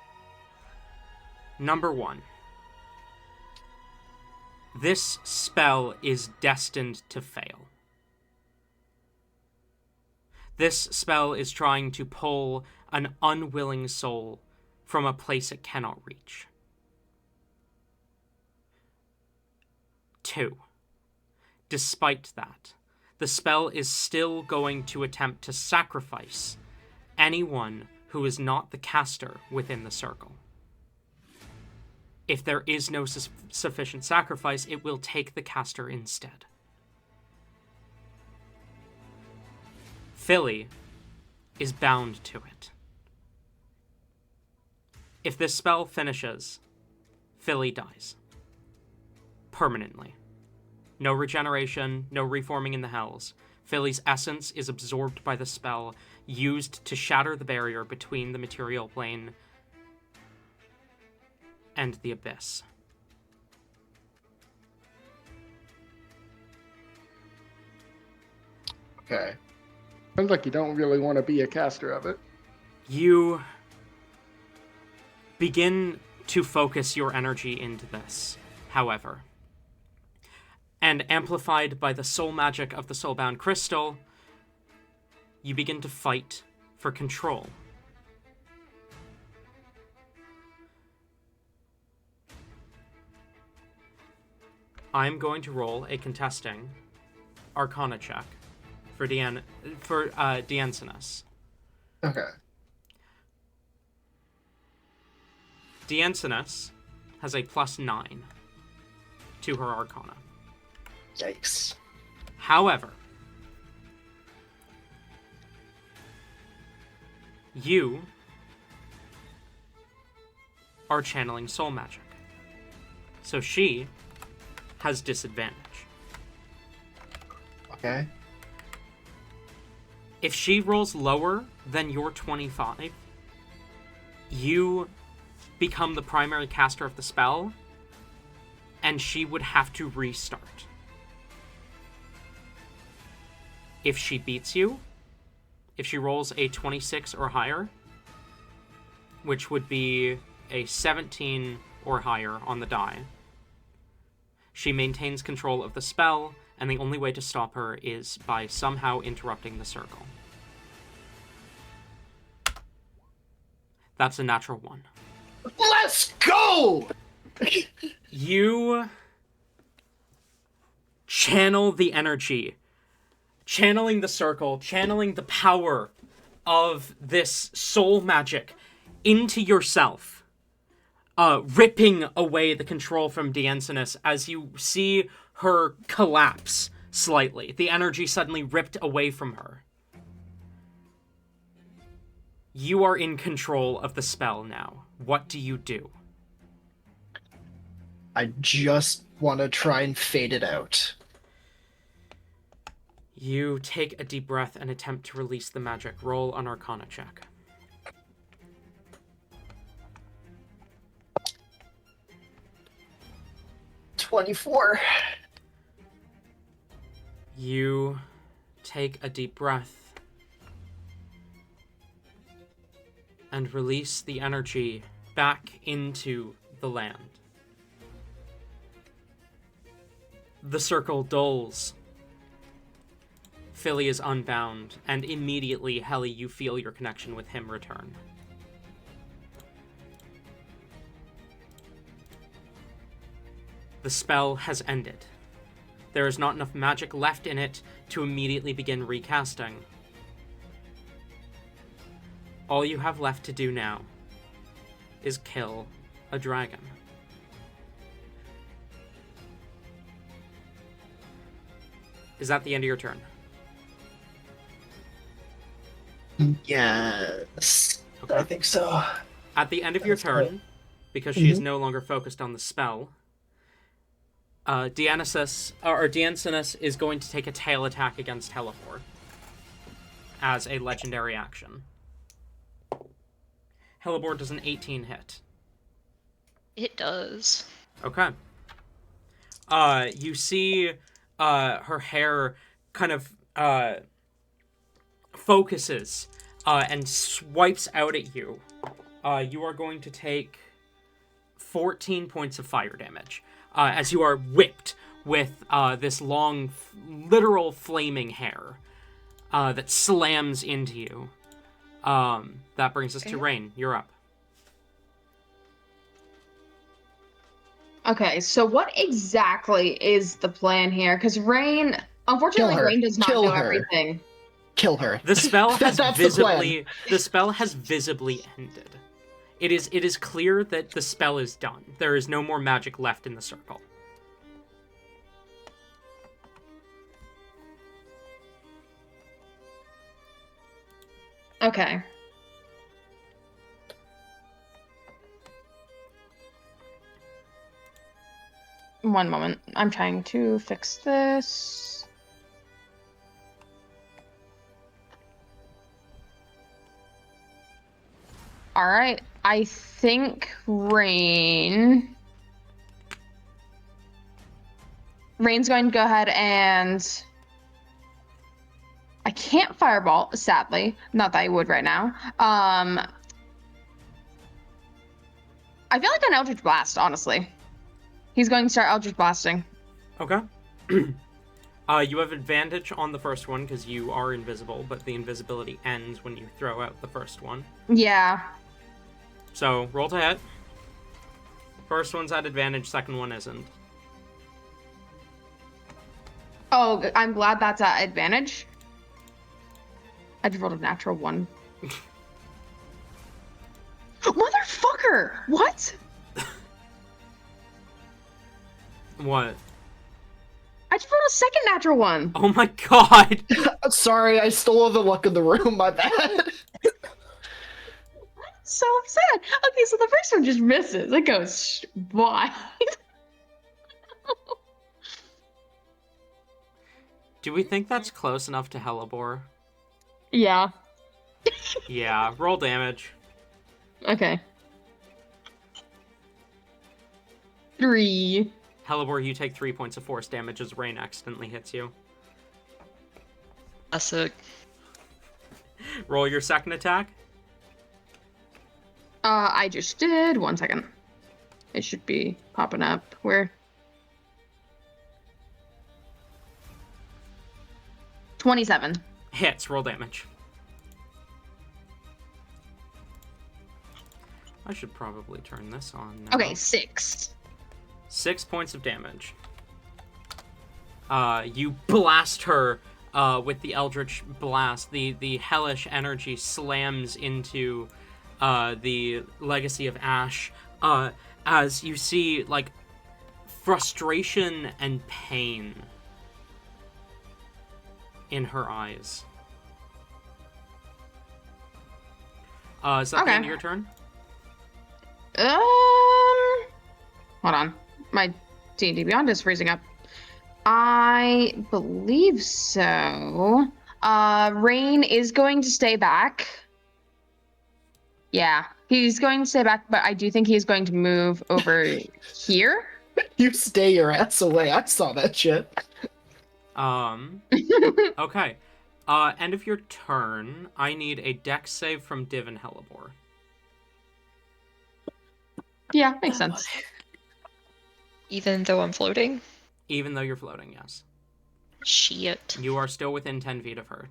Number one, this spell is destined to fail. This spell is trying to pull an unwilling soul from a place it cannot reach. 2. Despite that, the spell is still going to attempt to sacrifice anyone who is not the caster within the circle. If there is no sufficient sacrifice, it will take the caster instead. Philly is bound to it. If this spell finishes, Philly dies. permanently. No regeneration, no reforming in the hells. Philly's essence is absorbed by the spell, used to shatter the barrier between the material plane and the abyss. Okay. Sounds like you don't really want to be a caster of it. You begin to focus your energy into this, however. And amplified by the soul magic of the soulbound crystal, you begin to fight for control. I'm going to roll a contesting Arcana check for Diancinus. Okay. Diancinus has a +9 to her Arcana. Yikes. However, you are channeling soul magic. So she has disadvantage. Okay. If she rolls lower than your 25, you become the primary caster of the spell, and she would have to restart. If she beats you, if she rolls a 26 or higher, which would be a 17 or higher on the die, she maintains control of the spell, and the only way to stop her is by somehow interrupting the circle. That's a natural 1. Let's go! You channel the energy, channeling the circle, channeling the power of this soul magic into yourself, ripping away the control from Diancinus as you see her collapse slightly. The energy suddenly ripped away from her. You are in control of the spell now. What do you do? I just want to try and fade it out. You take a deep breath and attempt to release the magic. Roll an Arcana check. $24. You take a deep breath and release the energy back into the land. The circle dulls. Philly is unbound, and immediately, Helly, you feel your connection with him return. The spell has ended. There is not enough magic left in it to immediately begin recasting. All you have left to do now is kill a dragon. Is that the end of your turn? Yes. Okay. I think so. At the end of your That's turn, right. because she is no longer focused on the spell, Diancinus is going to take a tail attack against Helivor as a legendary action. Helivor does an 18 hit. It does. Okay. You see her hair kind of focuses and swipes out at you. You are going to take 14 points of fire damage as you are whipped with this long, literal flaming hair that slams into you. That brings us to Rain. You're up. Okay, so what exactly is the plan here? Because Rain, unfortunately, Kill her. Rain does not Kill know her. everything. Kill her. The spell has That's visibly the spell has visibly ended. It is clear that the spell is done. There is no more magic left in the circle. Okay. one moment. I'm trying to fix this. All right. I think Rain's going to go ahead and I can't fireball, sadly. Not that I would right now. I feel like an Eldritch Blast, honestly. He's going to start Eldritch Blasting. Okay. You have advantage on the first one because you are invisible, but the invisibility ends when you throw out the first one. Yeah. So, roll to hit. First one's at advantage, second one isn't. Oh, I'm glad that's at advantage. I just rolled a natural 1. Motherfucker! What? What? I just rolled a second natural 1. Oh my god! Sorry, I stole the luck of the room. My bad. So upset. Okay, so the first one just misses. It goes wide. Do we think that's close enough to Hellebore? Yeah. Yeah, roll damage. Okay. 3. Hellebore, you take 3 points of force damage as Rain accidentally hits you. That's a... Roll your second attack. I just did. 1 second. It should be popping up. Where? 27. Hits, roll damage. I should probably turn this on now. Okay, 6. 6 points of damage. You blast her with the Eldritch Blast. The hellish energy slams into the Legacy of Ash as you see, like, frustration and pain in her eyes. Is that the end of your turn? Hold on. My D&D Beyond is freezing up. I believe so. Rain is going to stay back. Yeah, he's going to stay back, but I do think he's going to move over here. You stay your ass away. I saw that shit. Okay. End of your turn. I need a dex save from Div and Hellebore. Yeah, makes sense. Even though I'm floating? Even though you're floating, yes. Shit. You are still within 10 feet of her.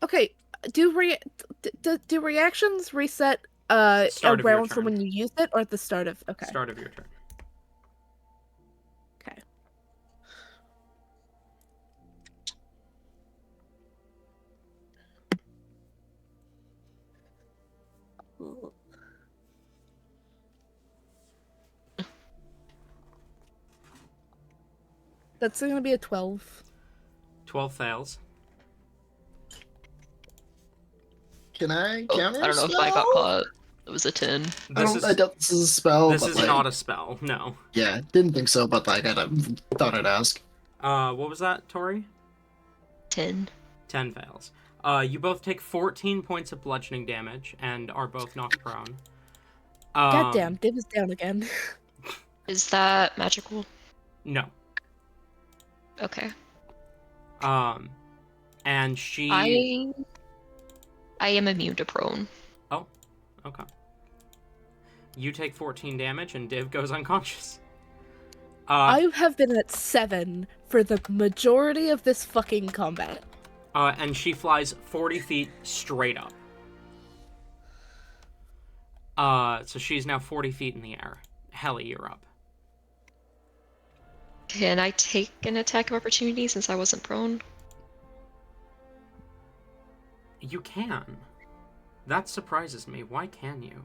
Okay, do reactions reset Start of your around from turn. when you used it or at the start of Start of your turn. Okay. That's gonna be a 12. 12 fails. Can I Oh, counter? I don't know if I got caught. It was a 10. I doubt this is a spell. This but, is like, not a spell, no. Yeah, didn't think so, but like thought I'd ask. What was that, Tori? 10. 10 fails. You both take 14 points of bludgeoning damage and are both knocked prone. Goddamn, Div is down again. Is that magical? No. Okay. And she... I am immune to prone. Oh, okay. You take 14 damage and Div goes unconscious. I have been at 7 for the majority of this fucking combat. And she flies 40 feet straight up. So she's now 40 feet in the air. Helly, you're up. Can I take an attack of opportunity since I wasn't prone? You can. That surprises me. Why can you?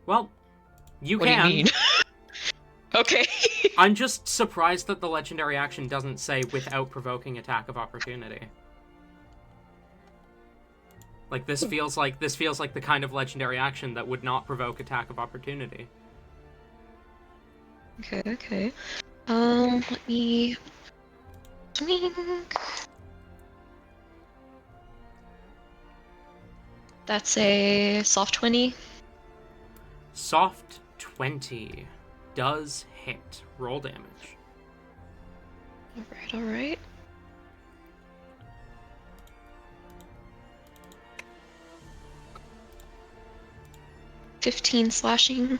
Well, you What can. do you mean? Okay. I'm just surprised that the legendary action doesn't say without provoking attack of opportunity. Like this feels like the kind of legendary action that would not provoke attack of opportunity. Okay. Let me swing. That's a soft 20. Soft 20 does hit. Roll damage. All right. 15 slashing.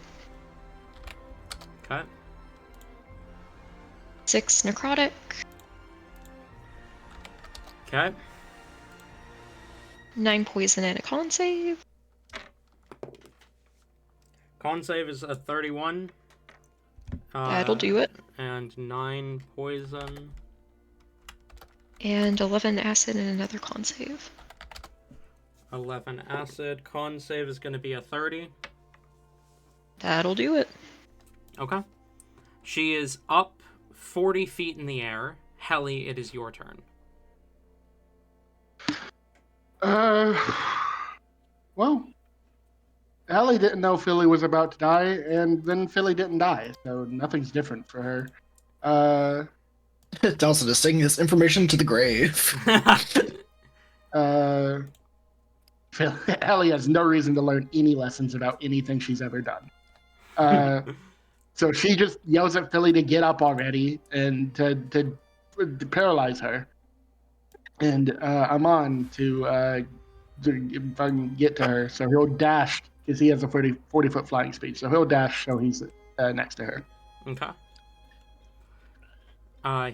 Okay. 6 necrotic. Okay. 9 poison and a con save. Con save is a 31. That'll do it. And 9 poison. And 11 acid and another con save. 11 acid. Con save is going to be a 30. That'll do it. Okay. She is up 40 feet in the air. Helly, it is your turn. Well, Allie didn't know Philly was about to die, and then Philly didn't die, so nothing's different for her. Dawson is taking this information to the grave. Allie has no reason to learn any lessons about anything she's ever done. So she just yells at Philly to get up already and to paralyze her. And I'm on to if I can get to her. So he'll dash because he has a 40-foot flying speed. So he'll dash so he's next to her. Okay.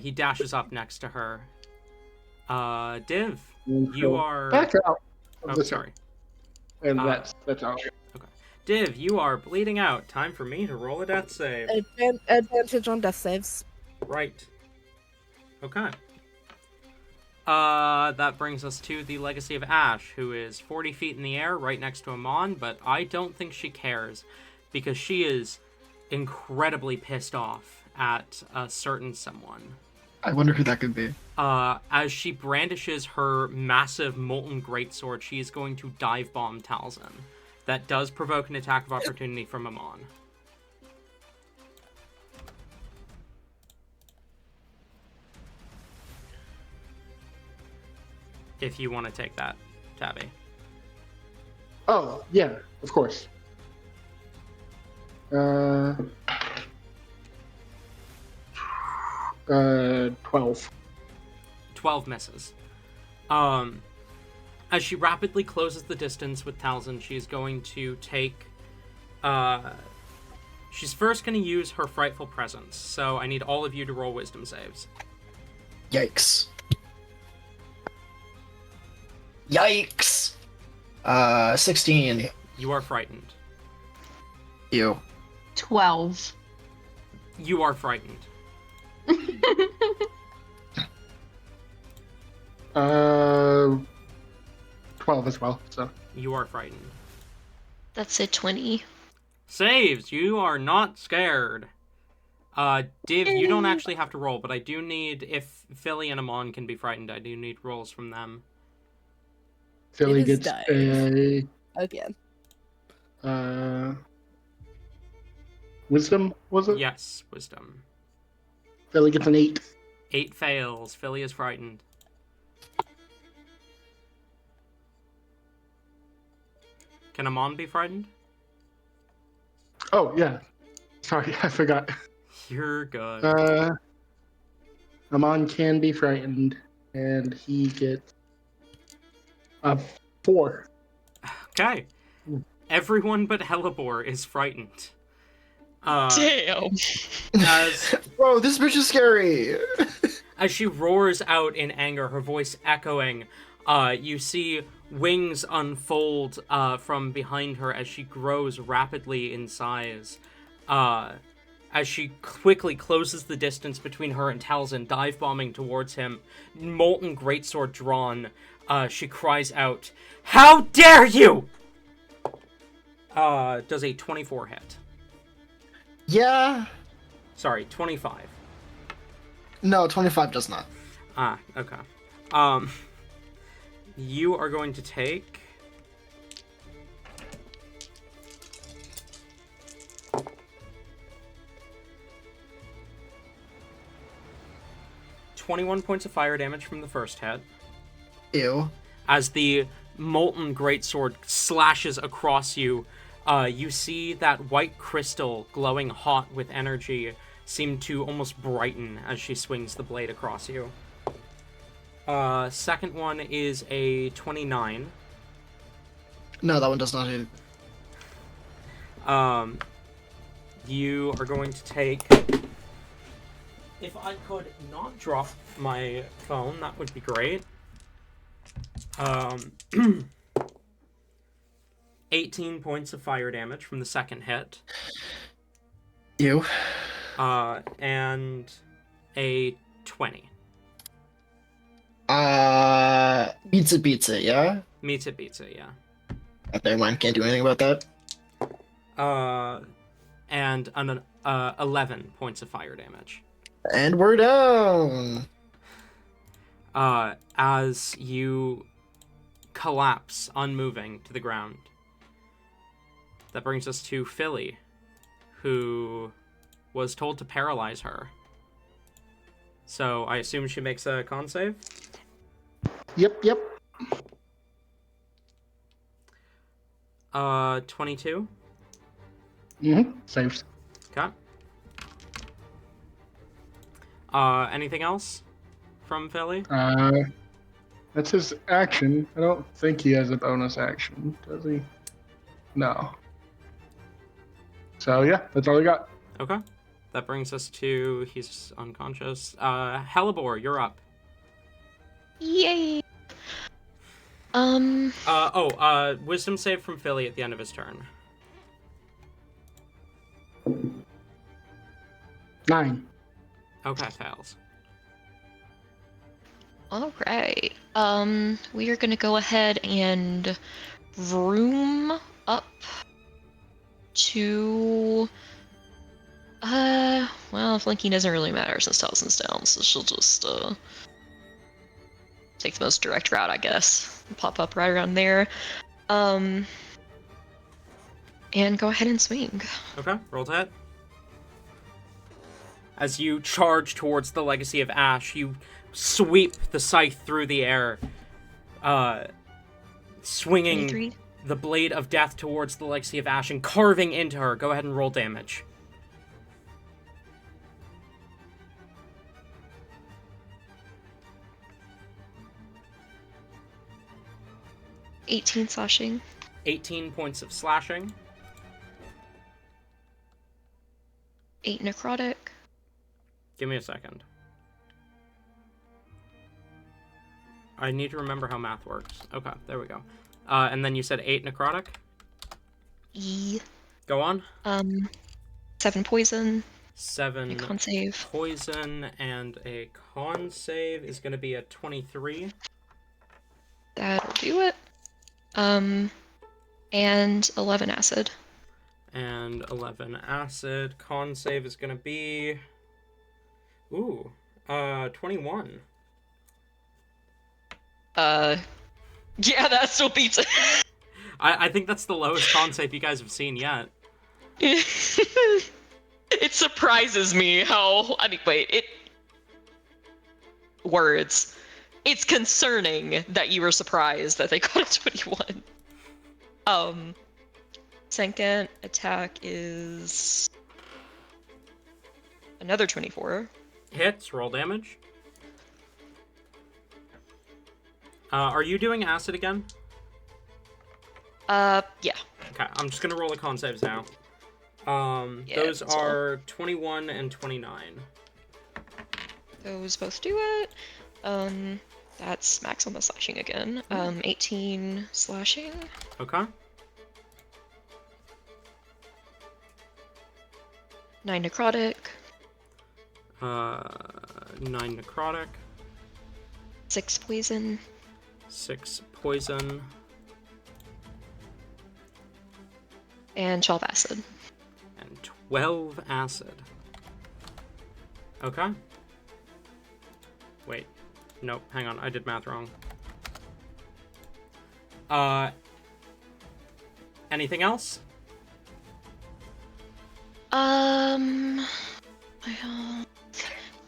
He dashes up next to her. Div, you are... Back out. Oh, sorry. And that's all. Okay. Div, you are bleeding out. Time for me to roll a death save. Advantage on death saves. Right. Okay. That brings us to the Legacy of Ash, who is 40 feet in the air right next to Amon, but I don't think she cares because she is incredibly pissed off at a certain someone. I wonder who that could be. As she brandishes her massive molten greatsword, she is going to dive bomb Talzin. That does provoke an attack of opportunity from Amon. If you want to take that, Tabby. Oh, yeah, of course. 12. 12 misses. As she rapidly closes the distance with Talzin, she's going to take... she's first going to use her Frightful Presence, so I need all of you to roll wisdom saves. Yikes. Yikes! 16. You are frightened. You. 12. You are frightened. 12 as well, so. You are frightened. That's a 20. Saves! You are not scared. Div, you don't actually have to roll, but I do need, if Philly and Amon can be frightened, I do need rolls from them. Philly It is gets a Again. wisdom, was it? Yes, wisdom. Philly gets an 8. 8 fails. Philly is frightened. Can Amon be frightened? Oh, yeah. Sorry, I forgot. You're good. Amon can be frightened, and he gets a 4. Okay. Everyone but Hellebore is frightened. Damn. As Whoa, this bitch is scary! as she roars out in anger, her voice echoing, you see wings unfold from behind her as she grows rapidly in size. As she quickly closes the distance between her and Talzin, dive bombing towards him, molten greatsword drawn, she cries out, "How dare you!" Does a 24 hit? Yeah. Sorry, 25. No, 25 does not. Ah, okay. You are going to take... 21 points of fire damage from the first hit. Ew. As the molten greatsword slashes across you, you see that white crystal glowing hot with energy seem to almost brighten as she swings the blade across you. Second one is a 29. No, that one does not hit. You are going to take... If I could not drop my phone, that would be great. 18 points of fire damage from the second hit. Ew. And a 20. Beats it, yeah? Meets it, beats it, yeah. Never mind, can't do anything about that. And an 11 points of fire damage. And we're down! As you collapse, unmoving, to the ground. That brings us to Philly, who was told to paralyze her. So I assume she makes a con save? Yep. 22? Saves. Okay. Anything else from Philly? That's his action. I don't think he has a bonus action, does he? No. So yeah, that's all I got. Okay. That brings us to... He's unconscious. Hellebore, you're up. Yay! Wisdom save from Philly at the end of his turn. 9. Okay, fails. All right. We are gonna go ahead and room up to. Well, flanking doesn't really matter since Talison's down, so she'll just take the most direct route, I guess. Pop up right around there. And go ahead and swing. Okay, roll to hit. As you charge towards the Legacy of Ash, you sweep the scythe through the air, swinging 23. the blade of death towards the Legacy of Ash and carving into her. Go ahead and roll damage. $18 slashing. 18 points of slashing. 8 necrotic. Give me a second. I need to remember how math works. Okay, there we go. And then you said 8 necrotic? E. Go on. 7 poison. 7 A con save. poison, and a con save is going to be a 23. That'll do it. And 11 acid. And 11 acid. Con save is going to be... 21. Yeah, that still beats it. I think that's the lowest con save you guys have seen yet. It surprises me how... Words. It's concerning that you were surprised that they got a 21. Second attack is... another 24. Hits, roll damage. Are you doing acid again? Yeah. Okay, I'm just gonna roll the con saves now. Yeah, Those that's all. are 21 and 29. Those both do it. That's max on the slashing again. 18 slashing. Okay. 9 necrotic. 9 necrotic. 6 poison. 6 poison. And 12 acid. And 12 acid. Okay. Wait. Nope, hang on. I did math wrong. Anything else?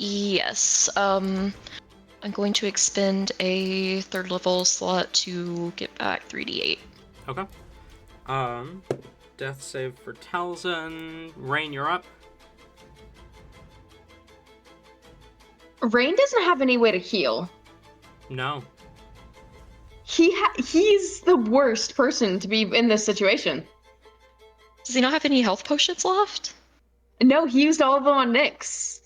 Yes. I'm going to expend a 3rd level slot to get back 3d8. Okay. Death save for Talzin. Rain, you're up. Rain doesn't have any way to heal. No. He's the worst person to be in this situation. Does he not have any health potions left? No, he used all of them on Nyx.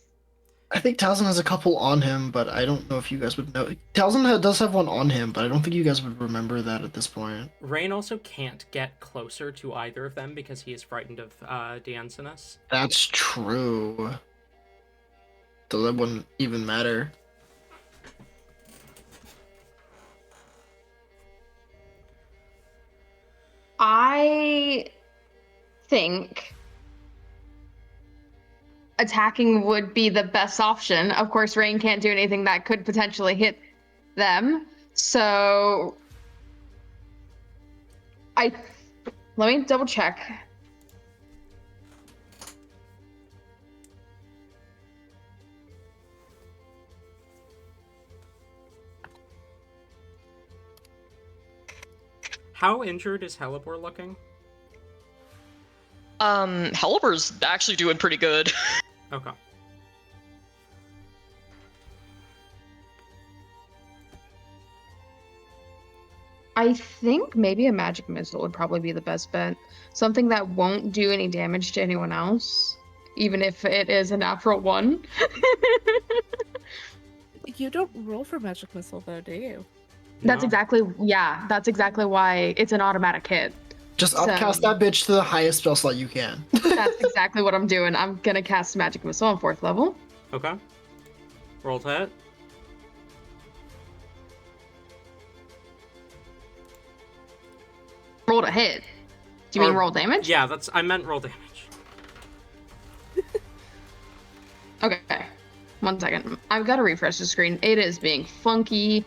I think Talzin has a couple on him, but I don't know if you guys would know. Talzin does have one on him, but I don't think you guys would remember that at this point. Rain also can't get closer to either of them because he is frightened of Diancinus. That's true. So that wouldn't even matter. I think attacking would be the best option. Of course, Rain can't do anything that could potentially hit them. So let me double check. How injured is Helibor looking? Helibor's actually doing pretty good. Okay. I think maybe a magic missile would probably be the best bet. Something that won't do any damage to anyone else, even if it is a natural 1. You don't roll for magic missile though, do you? That's No. exactly why it's an automatic hit. Just So- upcast that bitch to the highest spell slot you can. That's exactly what I'm doing. I'm gonna cast magic missile on 4th level. Okay. Roll to hit. Roll to hit. Do you mean Or- roll damage? Yeah, I meant roll damage. Okay. 1 second. I've got to refresh the screen. It is being funky.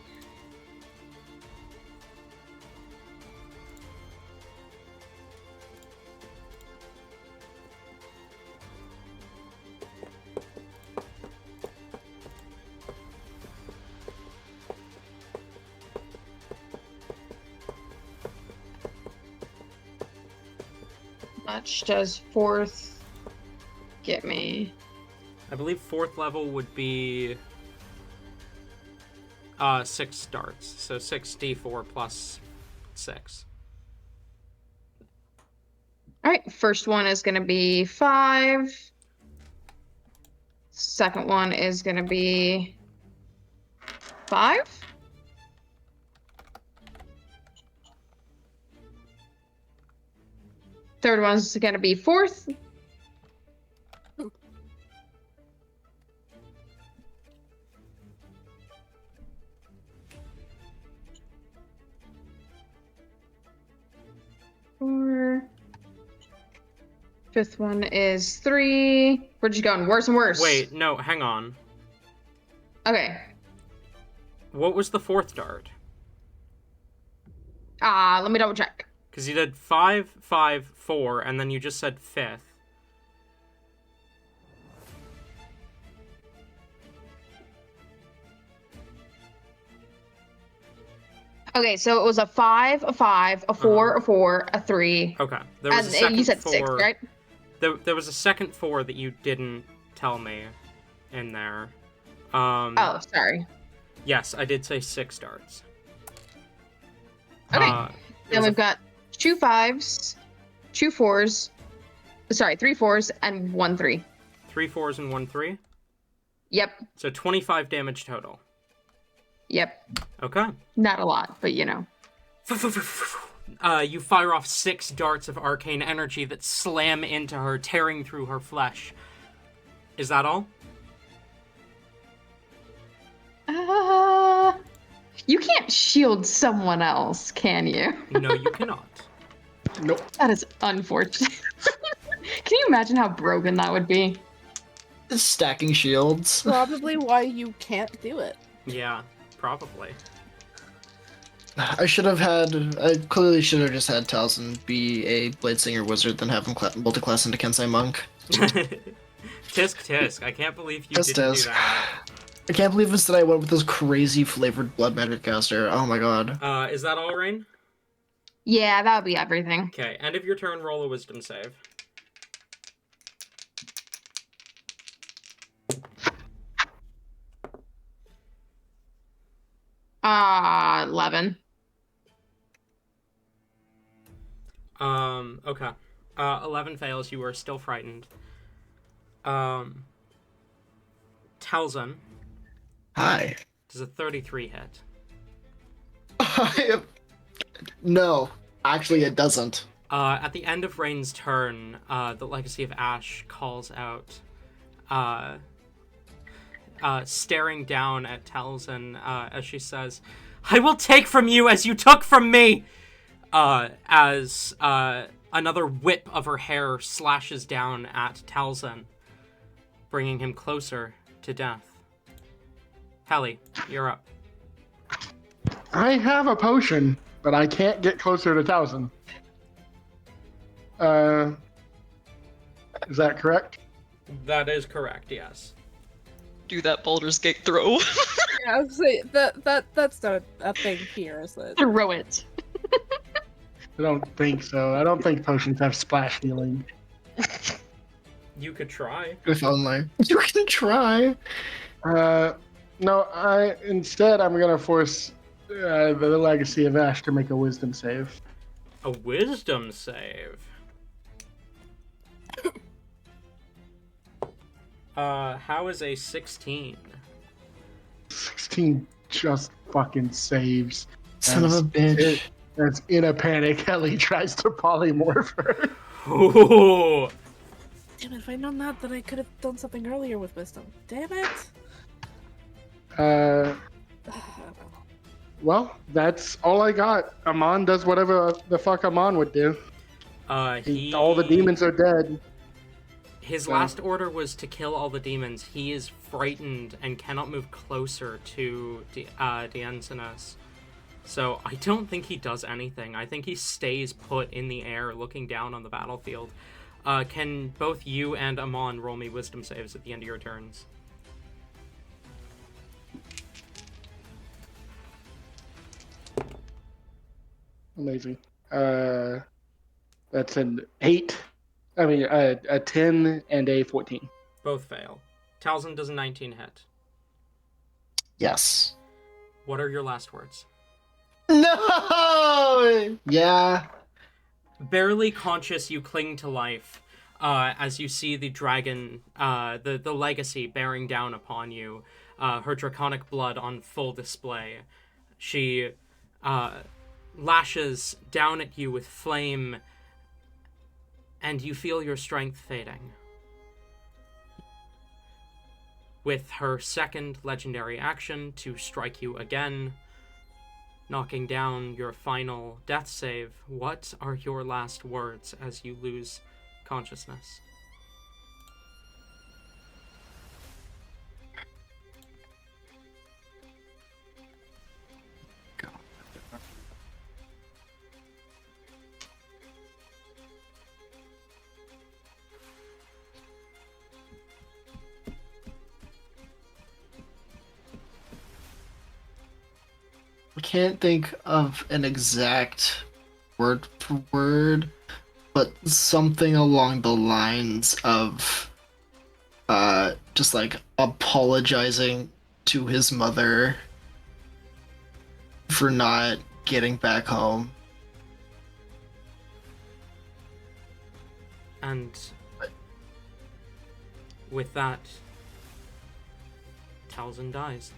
Much does 4th get me? I believe 4th level would be 6 darts, so 6d4 plus 6. All right, first one is going to be 5. Second one is going to be 5. Third one's going to be 4th. Four. Fifth one is 3. We're just going worse and worse. Wait, no, hang on. Okay. What was the 4th dart? Let me double check. Because you did 5, 5, 4, and then you just said 5th. Okay, so it was a 5, a 5, a 4, a 4, a 3. Okay. There was And a second you said 4. 6, right? There was a second 4 that you didn't tell me in there. Oh, sorry. Yes, I did say 6 darts. Okay. It Then was we've got 2 5s, 2 4s, sorry, 3 4s, and 1 3. 3 4s and 1 3. Yep, So 25 damage total. yep. Okay. Not a lot, but you know. You fire off 6 darts of arcane energy that slam into her, tearing through her flesh. Is that all? You can't shield someone else, can you? No, you cannot. Nope. That is unfortunate. Can you imagine how broken that would be? Stacking shields. Probably why you can't do it. Yeah, probably. I clearly should have just had Talzin be a Bladesinger wizard than have him multi-class into Kensei Monk. Tisk. I can't believe you Tisk didn't do tisk. that. I can't believe instead I went with this crazy flavored blood magic caster. Oh my god. Is that all, Rain? Yeah, that would be everything. Okay, end of your turn, roll a wisdom save. 11. Okay. 11 fails, you are still frightened. Talzin. Hi. Does a 33 hit? No, actually it doesn't. At the end of Rain's turn, the Legacy of Ash calls out, staring down at Talzin, as she says, "I will take from you as you took from me!" As another whip of her hair slashes down at Talzin, bringing him closer to death. Hallie, you're up. I have a potion, but I can't get closer to 1,000. Is that correct? That is correct, yes. Do that Baldur's Gate throw. Yeah, I was say that's not a thing here, is it? Throw it. I don't think so. I don't think potions have splash healing. You could try. If only. You can try. No, instead I'm gonna force the Legacy of Ash to make a wisdom save. A wisdom save. How is a 16? 16 just fucking saves. Son of a bitch. That's in a panic. Ellie tries to polymorph her. Ooh. Damn it, if I'd known that, then I could have done something earlier with wisdom. Damn it! Well, that's all I got. Amon does whatever the fuck Amon would do. All the demons are dead. His last order was to kill all the demons. He is frightened and cannot move closer to Diensinas. So I don't think he does anything. I think he stays put in the air looking down on the battlefield. Can both you and Amon roll me wisdom saves at the end of your turns? Amazing. That's an 8. I mean, a 10 and a 14. Both fail. Talzin does a 19 hit. Yes. What are your last words? No! Yeah. Barely conscious, you cling to life as you see the dragon, the legacy bearing down upon you, her draconic blood on full display. She lashes down at you with flame, and you feel your strength fading. With her second legendary action to strike you again, knocking down your final death save, what are your last words as you lose consciousness? I can't think of an exact word for word, but something along the lines of just like apologizing to his mother for not getting back home. And with that, Talzin dies.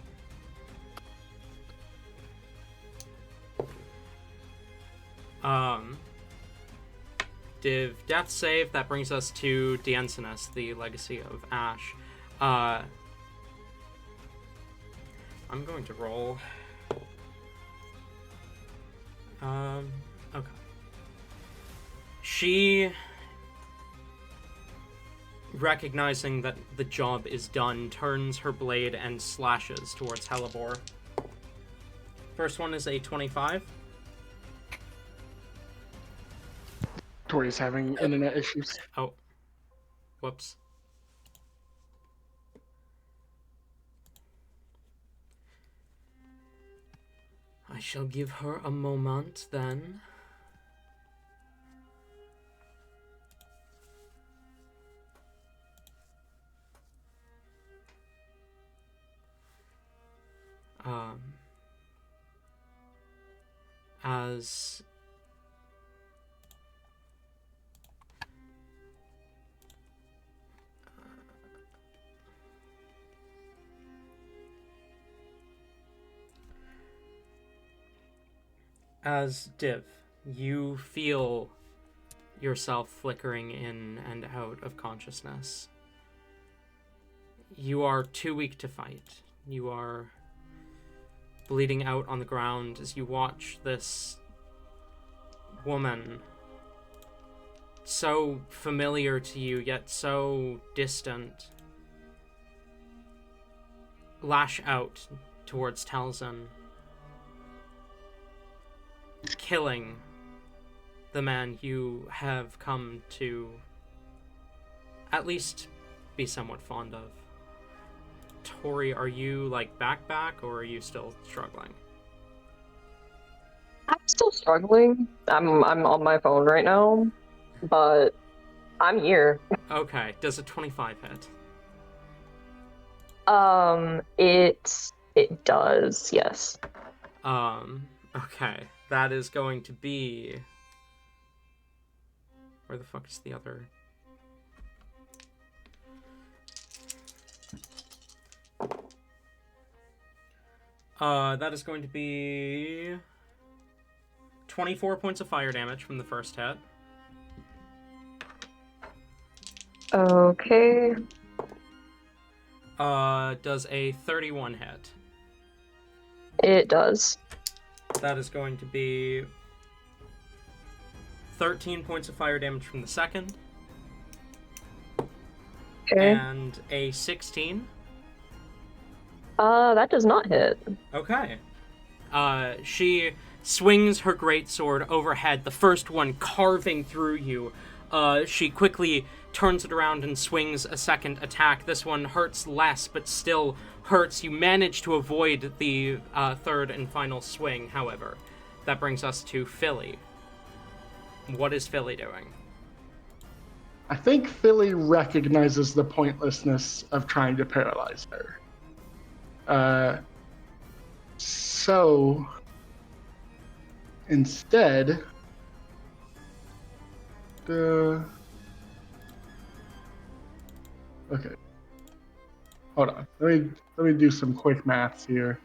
Div death save, that brings us to Diensinas, the Legacy of Ash. I'm going to roll. Okay. She, recognizing that the job is done, turns her blade and slashes towards Hellebore. First one is a 25. Tori's having internet issues. Oh. Whoops. I shall give her a moment then. As Div, you feel yourself flickering in and out of consciousness. You are too weak to fight. You are bleeding out on the ground as you watch this woman, so familiar to you yet so distant, lash out towards Talzin, killing the man you have come to at least be somewhat fond of. Tori, are you like back, or are you still struggling? I'm still struggling. I'm on my phone right now, but I'm here. Okay, does a 25 hit? It does, yes. Okay, that is going to be... Where the fuck is the other... that is going to be 24 points of fire damage from the first hit. Okay. Does a 31 hit? It does. That is going to be 13 points of fire damage from the second. Okay. And a 16. That does not hit. Okay. She swings her greatsword overhead, the first one carving through you. She quickly turns it around and swings a second attack. This one hurts less, but still hurts. You manage to avoid the third and final swing, however. That brings us to Philly. What is Philly doing? I think Philly recognizes the pointlessness of trying to paralyze her. So instead, okay. Hold on. Let me do some quick maths here.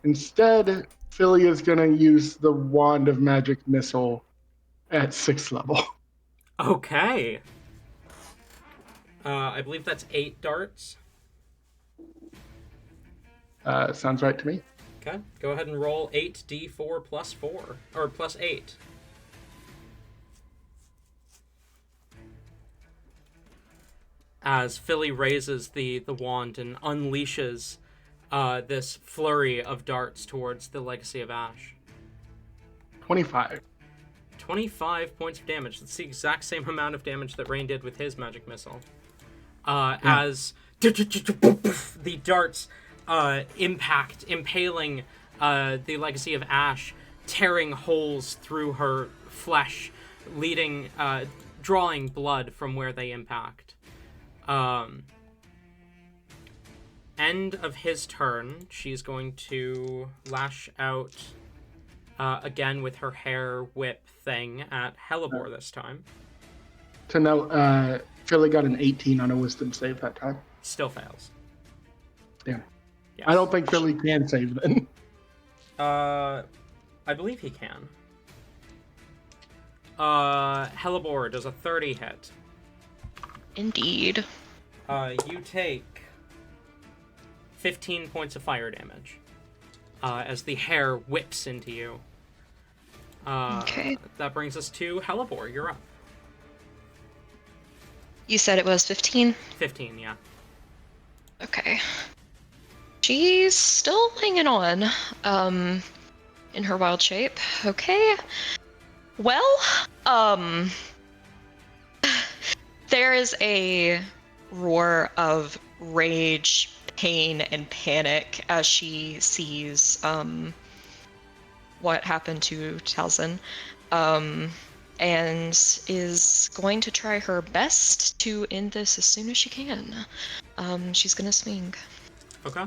Instead, Philly is gonna use the Wand of Magic Missile at 6th level. Okay. I believe that's 8 darts. Sounds right to me. Okay. Go ahead and roll 8d4 plus 4. Or plus 8. As Philly raises the wand and unleashes this flurry of darts towards the Legacy of Ash. 25. 25 points of damage. That's the exact same amount of damage that Rain did with his magic missile. As the darts impact, impaling the Legacy of Ash, tearing holes through her flesh, leading, drawing blood from where they impact. End of his turn, she's going to lash out again with her hair whip thing at Hellebore this time. To note, Philly got an 18 on a wisdom save that time. Still fails. Damn. Yes. I don't think Philly can save then. I believe he can. Hellebore does a 30 hit. Indeed. You take 15 points of fire damage as the hair whips into you. Okay. That brings us to Hellebore. You're up. You said it was 15? 15, yeah. Okay. She's still hanging on, in her wild shape. Okay. Well, there is a roar of rage, pain and panic as she sees what happened to Talzin, and is going to try her best to end this as soon as she can. She's gonna swing. Okay.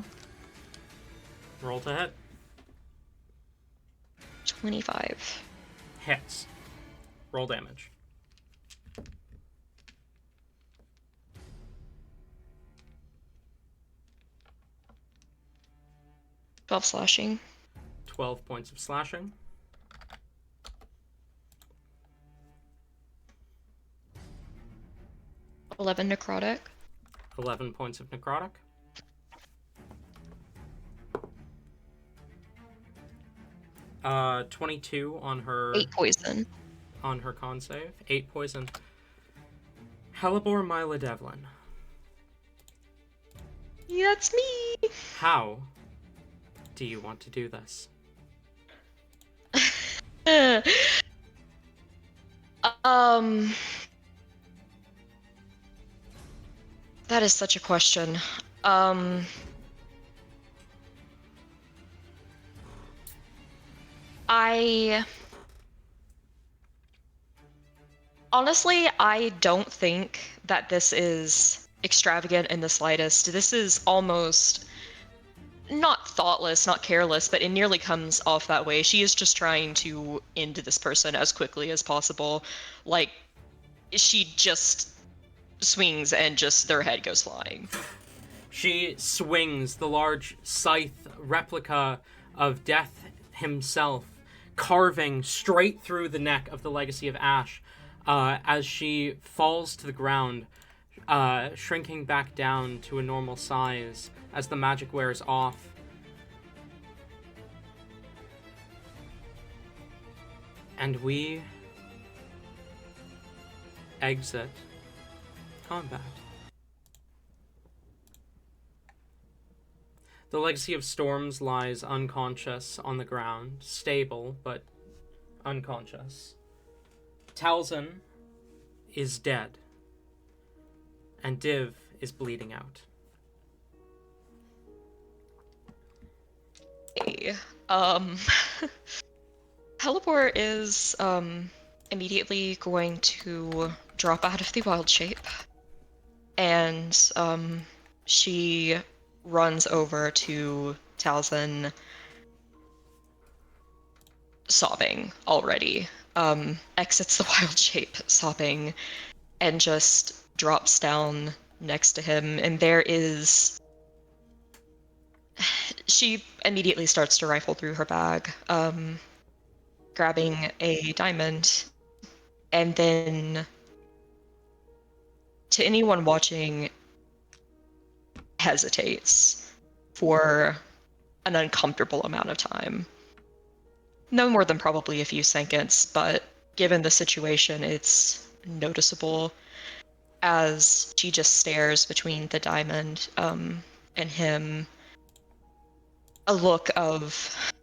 Roll to hit. 25. Hits. Roll damage. Twelve slashing. 12 points of slashing. $11 necrotic. 11 points of necrotic. Uh, 22 on her 8 poison. on her con save. 8 poison. Helibor Mila Devlin. Yeah, that's me. How do you want to do this? That is such a question. Honestly, I don't think that this is extravagant in the slightest. This is almost not thoughtless, not careless, but it nearly comes off that way. She is just trying to end this person as quickly as possible. Like, she just swings and just their head goes flying. She swings the large scythe replica of Death himself, carving straight through the neck of the Legacy of Ash as she falls to the ground, shrinking back down to a normal size as the magic wears off. And we exit combat. The Legacy of Storms lies unconscious on the ground, stable, but unconscious. Talzin is dead, and Div is bleeding out. Hey, Helibor is immediately going to drop out of the wild shape, and she runs over to Talzin, sobbing already. Exits the wild shape, sobbing, and just drops down next to him. And there is... She immediately starts to rifle through her bag, grabbing a diamond, and then, to anyone watching, hesitates for an uncomfortable amount of time. No more than probably a few seconds, but given the situation, it's noticeable as she just stares between the diamond and him, a look of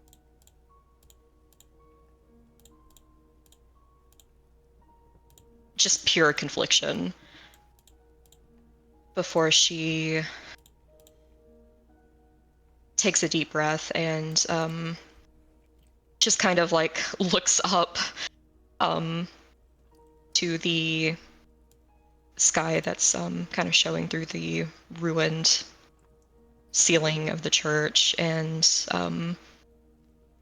just pure confliction before she takes a deep breath and just kind of like looks up to the sky that's kind of showing through the ruined ceiling of the church, and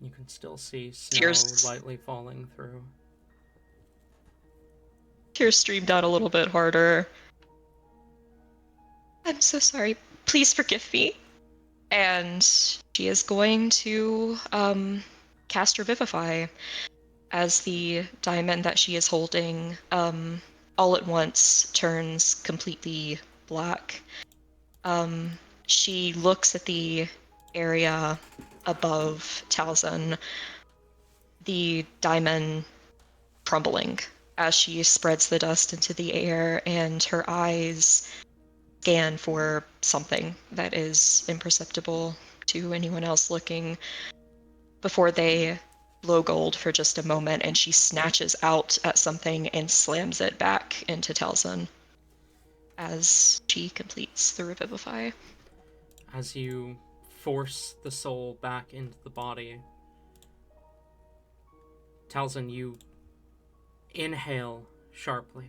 You can still see snow tears lightly falling through. tears stream down a little bit harder. I'm so sorry. Please forgive me. And she is going to cast Revivify as the diamond that she is holding all at once turns completely black. She looks at the area above Talzin, the diamond crumbling as she spreads the dust into the air, and her eyes scan for something that is imperceptible to anyone else looking before they glow gold for just a moment, and she snatches out at something and slams it back into Talzin as she completes the Revivify. as you force the soul back into the body, Talzin, you inhale sharply.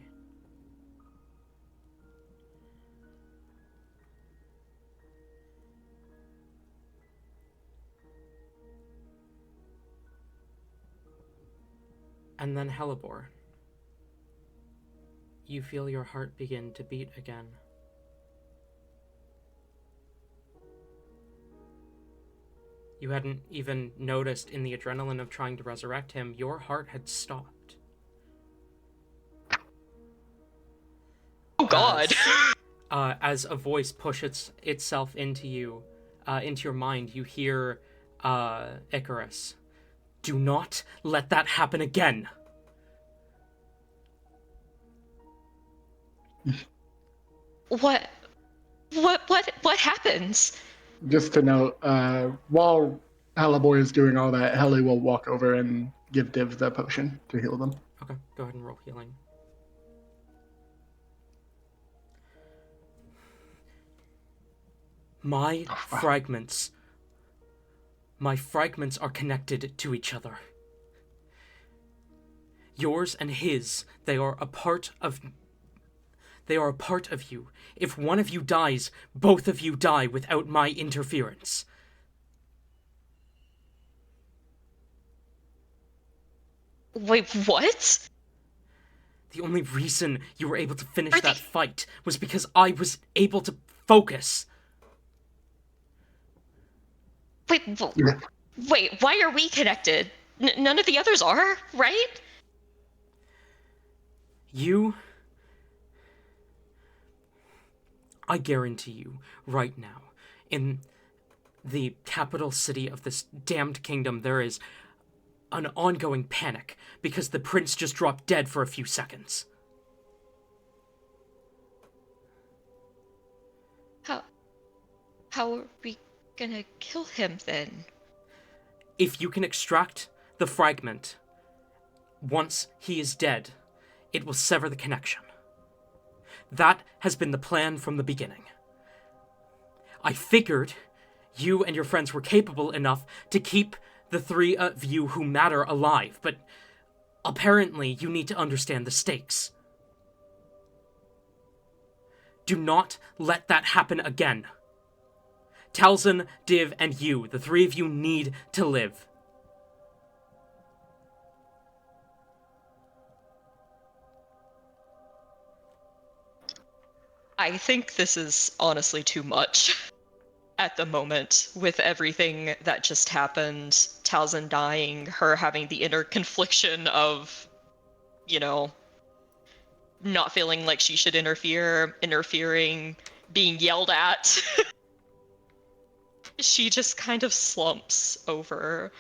And then Hellebore, you feel your heart begin to beat again. You hadn't even noticed in the adrenaline of trying to resurrect him, your heart had stopped. Oh God! As a voice pushes itself into you, into your mind, you hear Icarus. Do not let that happen again. What happens? Just to note, while Helleboy is doing all that, Helly will walk over and give Div the potion to heal them. Okay, go ahead and roll healing. My fragments are connected to each other. Yours and his, they are a part of you. If one of you dies, both of you die without my interference. Wait, what? The only reason you were able to finish that fight was because I was able to focus. Wait, why are we connected? None of the others are, right? I guarantee you, right now, in the capital city of this damned kingdom, there is an ongoing panic because the prince just dropped dead for a few seconds. How are we gonna kill him then? If you can extract the fragment, once he is dead, it will sever the connection. That has been the plan from the beginning. I figured you and your friends were capable enough to keep the three of you who matter alive, but apparently you need to understand the stakes. Do not let that happen again. Talzin, Div, and you, the three of you need to live. I think this is honestly too much at the moment, with everything that just happened, Talzin dying, her having the inner confliction of, not feeling like she should interfering, being yelled at. She just kind of slumps over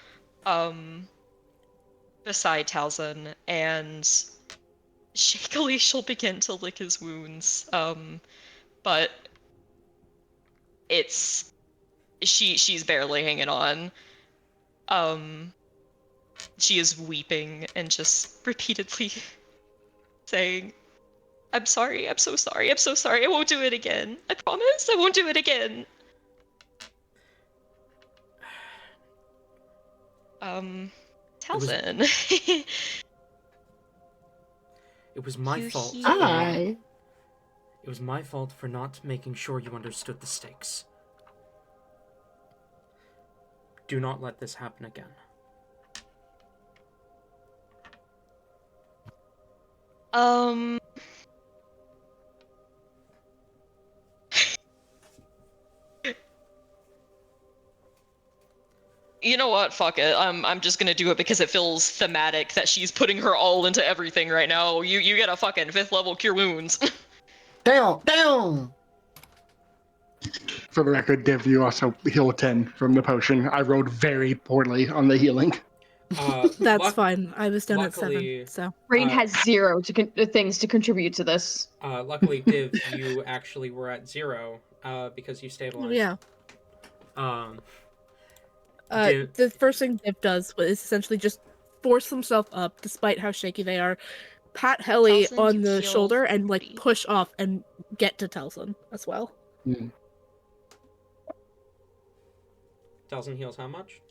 beside Talzin, and shakily she'll begin to lick his wounds. But she's barely hanging on. She is weeping and just repeatedly saying, I'm sorry, I'm so sorry, I'm so sorry, I won't do it again. I promise, I won't do it again. Talzin. It was my fault. Hi. It was my fault for not making sure you understood the stakes. Do not let this happen again. You know what? Fuck it. I'm just gonna do it because it feels thematic that she's putting her all into everything right now. You get a fucking 5th level cure wounds. Damn. For the record, Div, you also heal 10 from the potion. I rolled very poorly on the healing. That's fine. I was done luckily, at 7, so. Rain has 0 things to contribute to this. Luckily, Div, you actually were at 0 because you stabilized. Yeah. Div... The first thing Div does is essentially just force himself up, despite how shaky they are, pat Helly Talzin, on you the heal shoulder, and 40. push off and get to Talzin as well. Talzin heals how much?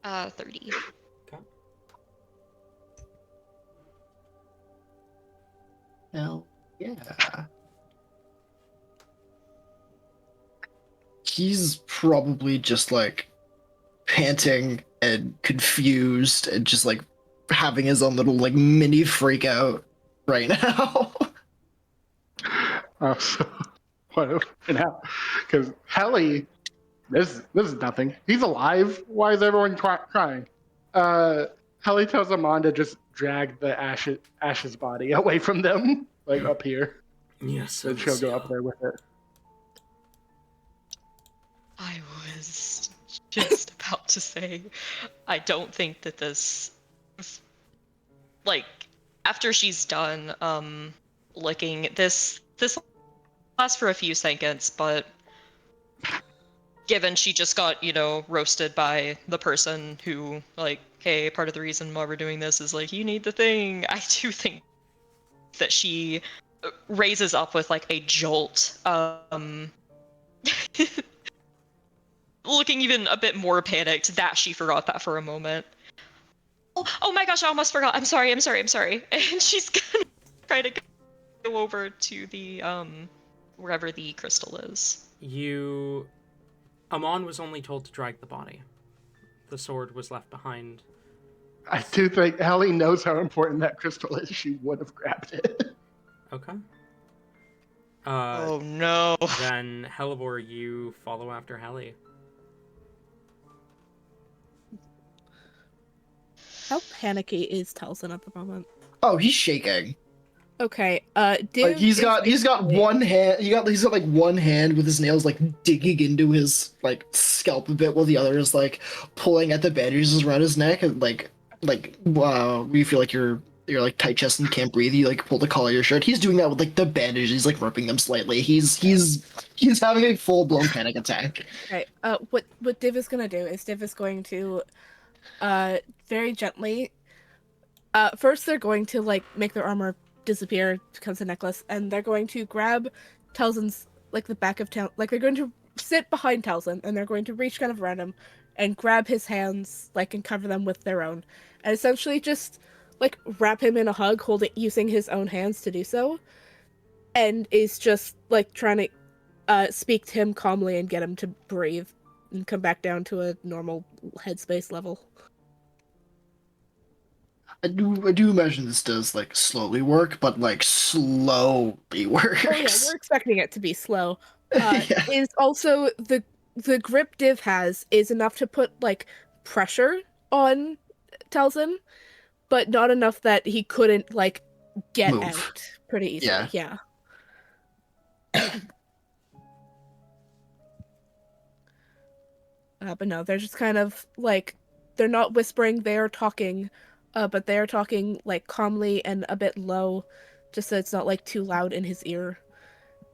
30. Okay. Hell yeah. He's probably just like panting and confused and just like having his own little like mini freak out right now. So, what now? Because Helly, this is nothing. He's alive. Why is everyone crying? Helly tells Amon to just drag the Ash's body away from them, like up here. Yes. Then she'll go up there with it. I was just about to say, I don't think that this, like, after she's done licking, this lasts for a few seconds, but given she just got, roasted by the person who, like, hey, part of the reason why we're doing this is, like, you need the thing, I do think that she raises up with, like, a jolt, looking even a bit more panicked that she forgot that for a moment. Oh my gosh, I almost forgot. I'm sorry. And she's gonna try to go over to the, wherever the crystal is. Amon was only told to drag the body. The sword was left behind. I do think Helly knows how important that crystal is. She would have grabbed it. Okay. Oh no. Then Hellebore, you follow after Helly. How panicky is Talzin at the moment? Oh, he's shaking. Okay, Div Like he's got one hand. He's got like one hand with his nails like digging into his like scalp a bit, while the other is like pulling at the bandages around his neck, and like you feel like you're like tight chest and can't breathe. You like pull the collar of your shirt. He's doing that with like the bandages. He's like ripping them slightly. He's having a full blown panic attack. Okay, what Div is gonna do is Div is going to, very gently. First they're going to like make their armor disappear, becomes a necklace, and they're going to grab Talzin's like the back of like they're going to sit behind Talzin, and they're going to reach kind of around him and grab his hands like and cover them with their own, and essentially just like wrap him in a hug, using his own hands to do so, and is just like trying to speak to him calmly and get him to breathe and come back down to a normal headspace level. I do imagine this does like slowly work, but like slowly works. Oh yeah, we're expecting it to be slow. Yeah. Is also the grip Div has is enough to put like pressure on Talzin, but not enough that he couldn't like get Move. out pretty easily. Yeah. But no, they're just kind of like, they're not whispering, they are talking, but they are talking like calmly and a bit low, just so it's not like too loud in his ear,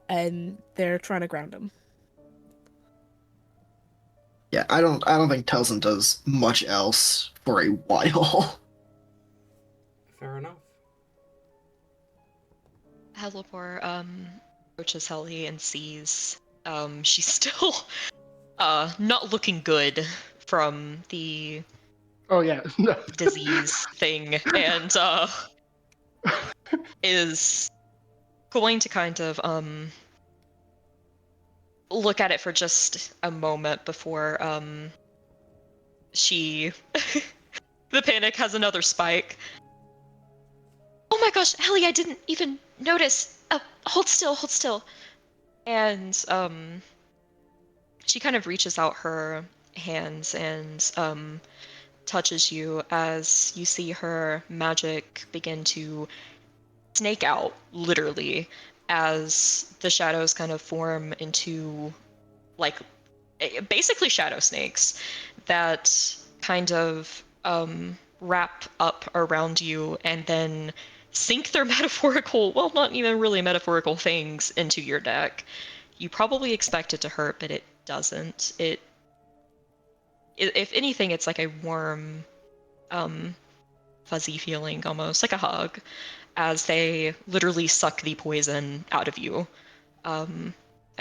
and they're trying to ground him. Yeah, I don't think Telson does much else for a while. Fair enough. Hellebore approaches Helly and sees she's still not looking good from the disease thing, and is going to kind of look at it for just a moment before she the panic has another spike. Oh my gosh, Helly, I didn't even notice. Hold still. And she kind of reaches out her hands and touches you as you see her magic begin to snake out, literally, as the shadows kind of form into, like, basically shadow snakes that kind of wrap up around you and then sink their metaphorical, well, not even really metaphorical things into your deck. You probably expect it to hurt, but it doesn't. If anything, it's like a warm, fuzzy feeling, almost like a hug, as they literally suck the poison out of you, as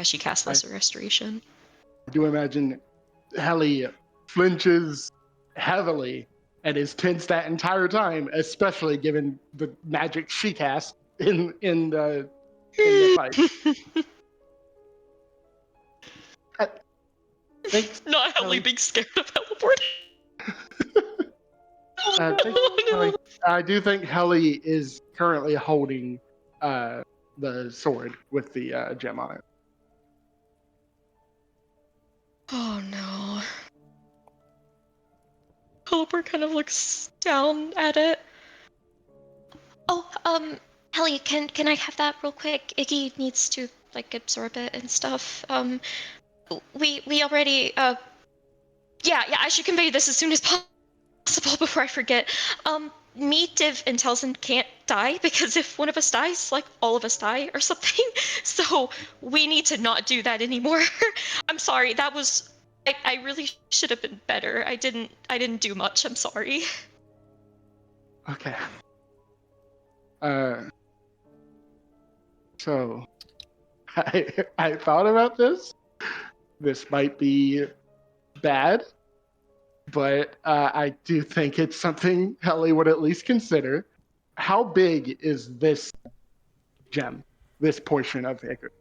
she casts Lesser Restoration. I do imagine Helly flinches heavily and is tense that entire time, especially given the magic she cast in the fight. Thanks, Not Helly Helly. being scared of teleporting. Thanks, Oh Helly. no. I do think Helly is currently holding the sword with the gem on it. Oh no. Teleport kind of looks down at it. Oh, Helly, can I have that real quick? Iggy needs to like absorb it and stuff. We already yeah, I should convey this as soon as possible before I forget. Me, Div, and Telson can't die because if one of us dies, like all of us die or something. So we need to not do that anymore. I'm sorry. That was I really should have been better. I didn't do much. I'm sorry. Okay. So I thought about this. This might be bad, but I do think it's something Helly would at least consider. How big is this gem? This portion of Icarus?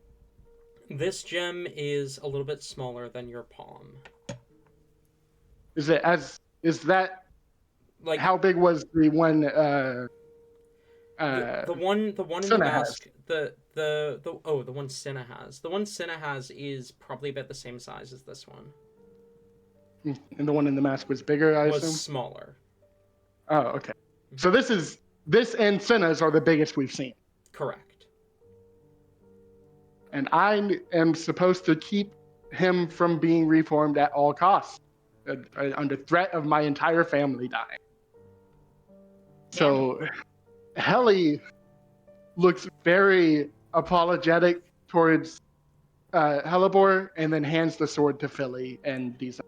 This gem is a little bit smaller than your palm. Is that Like how big was the one? the one in the Senna mask. The one Cinna has. The one Cinna has is probably about the same size as this one. And the one in the mask was bigger, I Was assume. smaller. Oh, okay. So this and Senna's are the biggest we've seen. Correct. And I am supposed to keep him from being reformed at all costs, under threat of my entire family dying. So, Helly looks very apologetic towards Hellebore, and then hands the sword to Philly and these.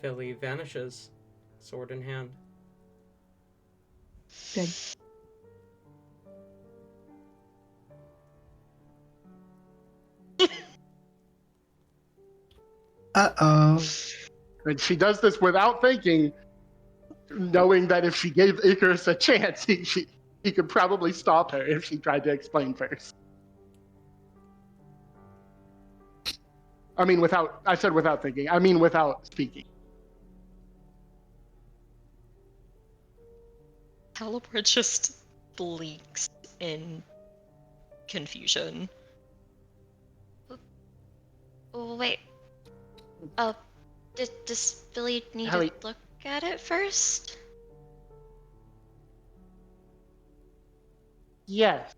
Philly vanishes, sword in hand. Good. And she does this without thinking, knowing that if she gave Icarus a chance, he could probably stop her if she tried to explain first. I said without thinking. I mean without speaking. Teleport just blinks in confusion. Oh, wait. Does Billy need Helly. to look at it first? Yes.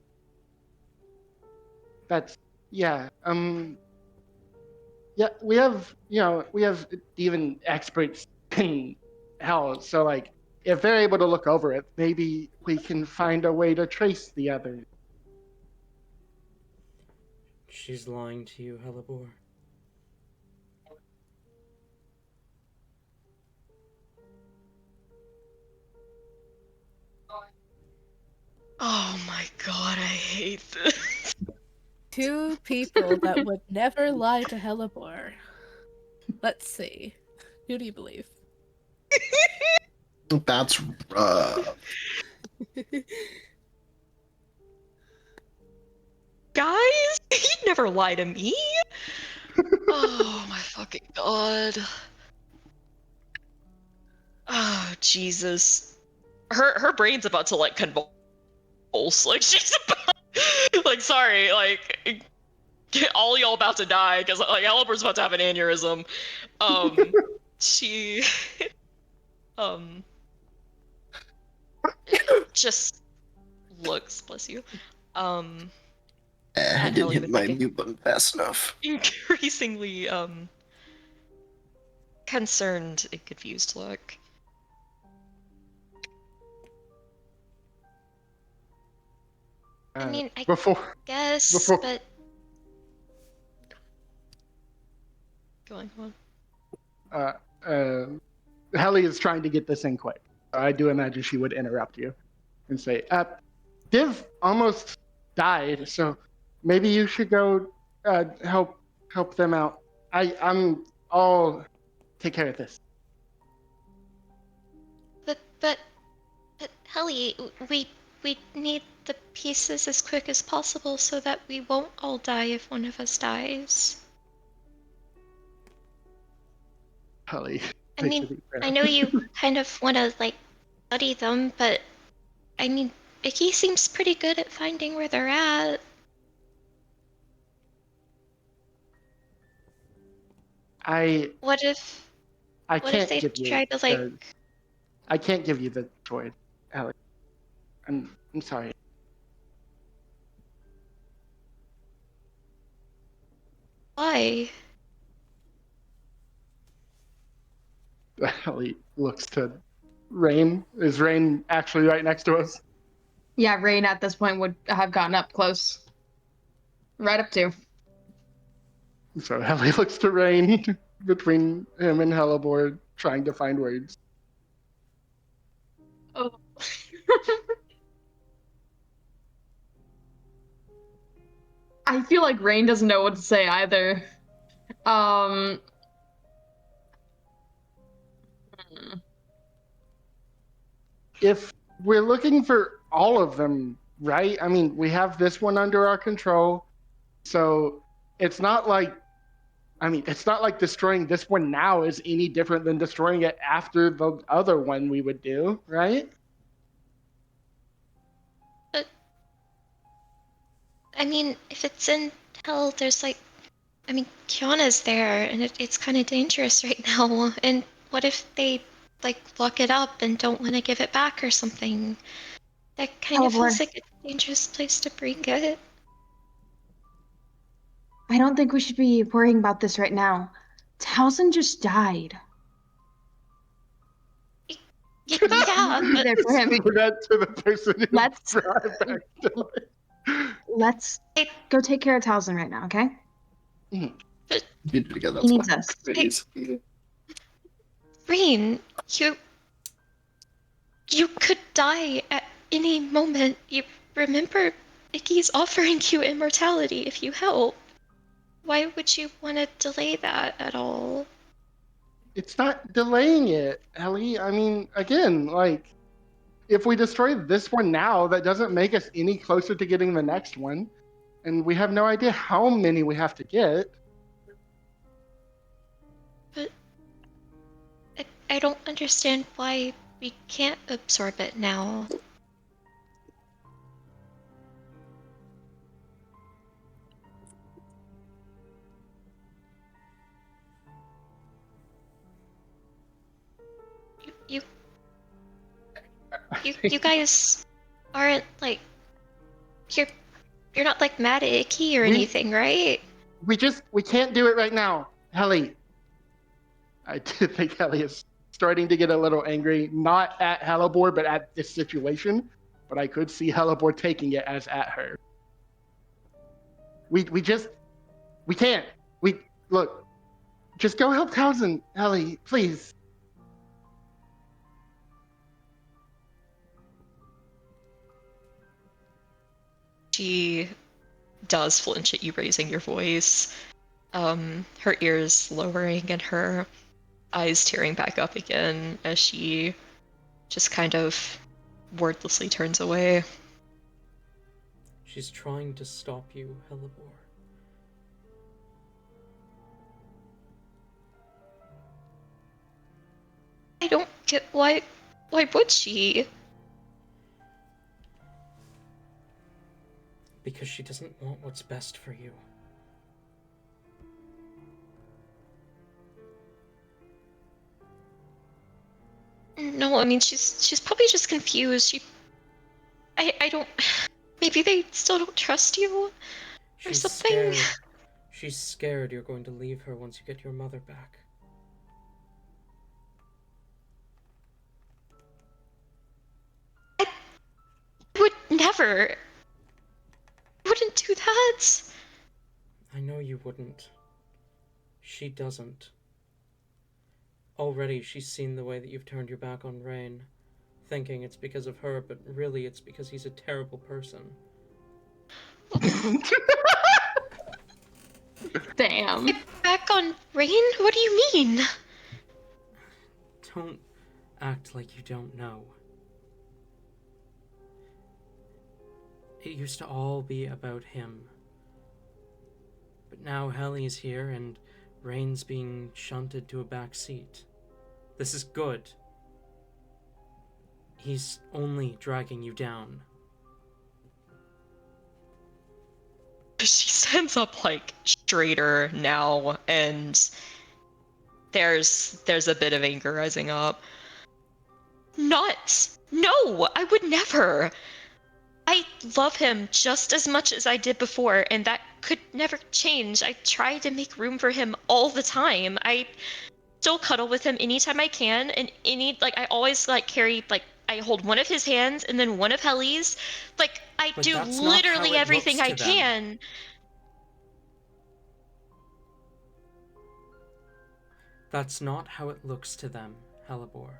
Yeah. Yeah, we have even experts in hell, so like, if they're able to look over it, maybe we can find a way to trace the other. She's lying to you, Hellebore. Oh my god, I hate this. Two people that would never lie to Hellebore. Let's see. Who do you believe? That's Guys, he'd never lie to me. Oh my fucking god. Oh Jesus. Her brain's about to like convulse. Like she's about like sorry, like all y'all about to die because like Eliber's about to have an aneurysm. She just looks, bless you. I And didn't Helly hit with my like a mute button fast enough. increasingly concerned and confused look. I mean, I guess, but Going on. Helly is trying to get this in quick. I do imagine she would interrupt you and say, Div almost died, so maybe you should go help them out. I'll take care of this. But Helly, we need the pieces as quick as possible so that we won't all die if one of us dies. Helly. I mean, I know you kind of want to, like, study them, but, I mean, Icky seems pretty good at finding where they're at. What if they try to, like... I can't give you the droid, Helly. I'm sorry. Why? Helly looks to Rain. Is Rain actually right next to us? Yeah, Rain at this point would have gotten up close. Right up to. So Helly looks to Rain between him and Hellebore, trying to find words. Oh. I feel like Rain doesn't know what to say either. If we're looking for all of them, right? I mean, we have this one under our control, so it's not like destroying this one now is any different than destroying it after the other one we would do, right? But, I mean, if it's in hell, there's like... I mean, Kiana's there, and it's kind of dangerous right now. And what if they, like, lock it up and don't want to give it back or something? That kind of feels like a dangerous place to bring it. I don't think we should be worrying about this right now. Towson just died. Yeah, but... there for him. That to the person who Let's go take care of Towson right now, okay? You need to get that. He needs us. Rain, you could die at any moment. You remember Icky's offering you immortality if you help. Why would you want to delay that at all? It's not delaying it, Ellie. I mean, again, like, if we destroy this one now, that doesn't make us any closer to getting the next one. And we have no idea how many we have to get. But I don't understand why we can't absorb it now. You guys aren't, like, you're not, like, mad at Icky or anything, right? We can't do it right now, Helly. I do think Helly is starting to get a little angry, not at Hellebore, but at this situation. But I could see Hellebore taking it as at her. We can't. Look, just go help Towson, Helly, please. She does flinch at you raising your voice. Her ears lowering and her eyes tearing back up again as she just kind of wordlessly turns away. She's trying to stop you, Hellebore. I don't get why would she? Because she doesn't want what's best for you. No, I mean, she's probably just confused. I don't... Maybe they still don't trust you? Or something? Scared. She's scared you're going to leave her once you get your mother back. I would never... wouldn't do that. I know you wouldn't. She doesn't. Already she's seen the way that you've turned your back on Rain, thinking it's because of her, but really it's because he's a terrible person. Damn. Back on Rain? What do you mean? Don't act like you don't know. It used to all be about him. But now Helly's here and Rain's being shunted to a back seat. This is good. He's only dragging you down. She stands up like straighter now, and there's a bit of anger rising up. Not! No! I would never! I love him just as much as I did before, and that could never change. I try to make room for him all the time. I still cuddle with him anytime I can, and I always carry I hold one of his hands and then one of Helly's. I But do that's not how literally it everything looks I to them. can. That's not how it looks to them, Hellebore.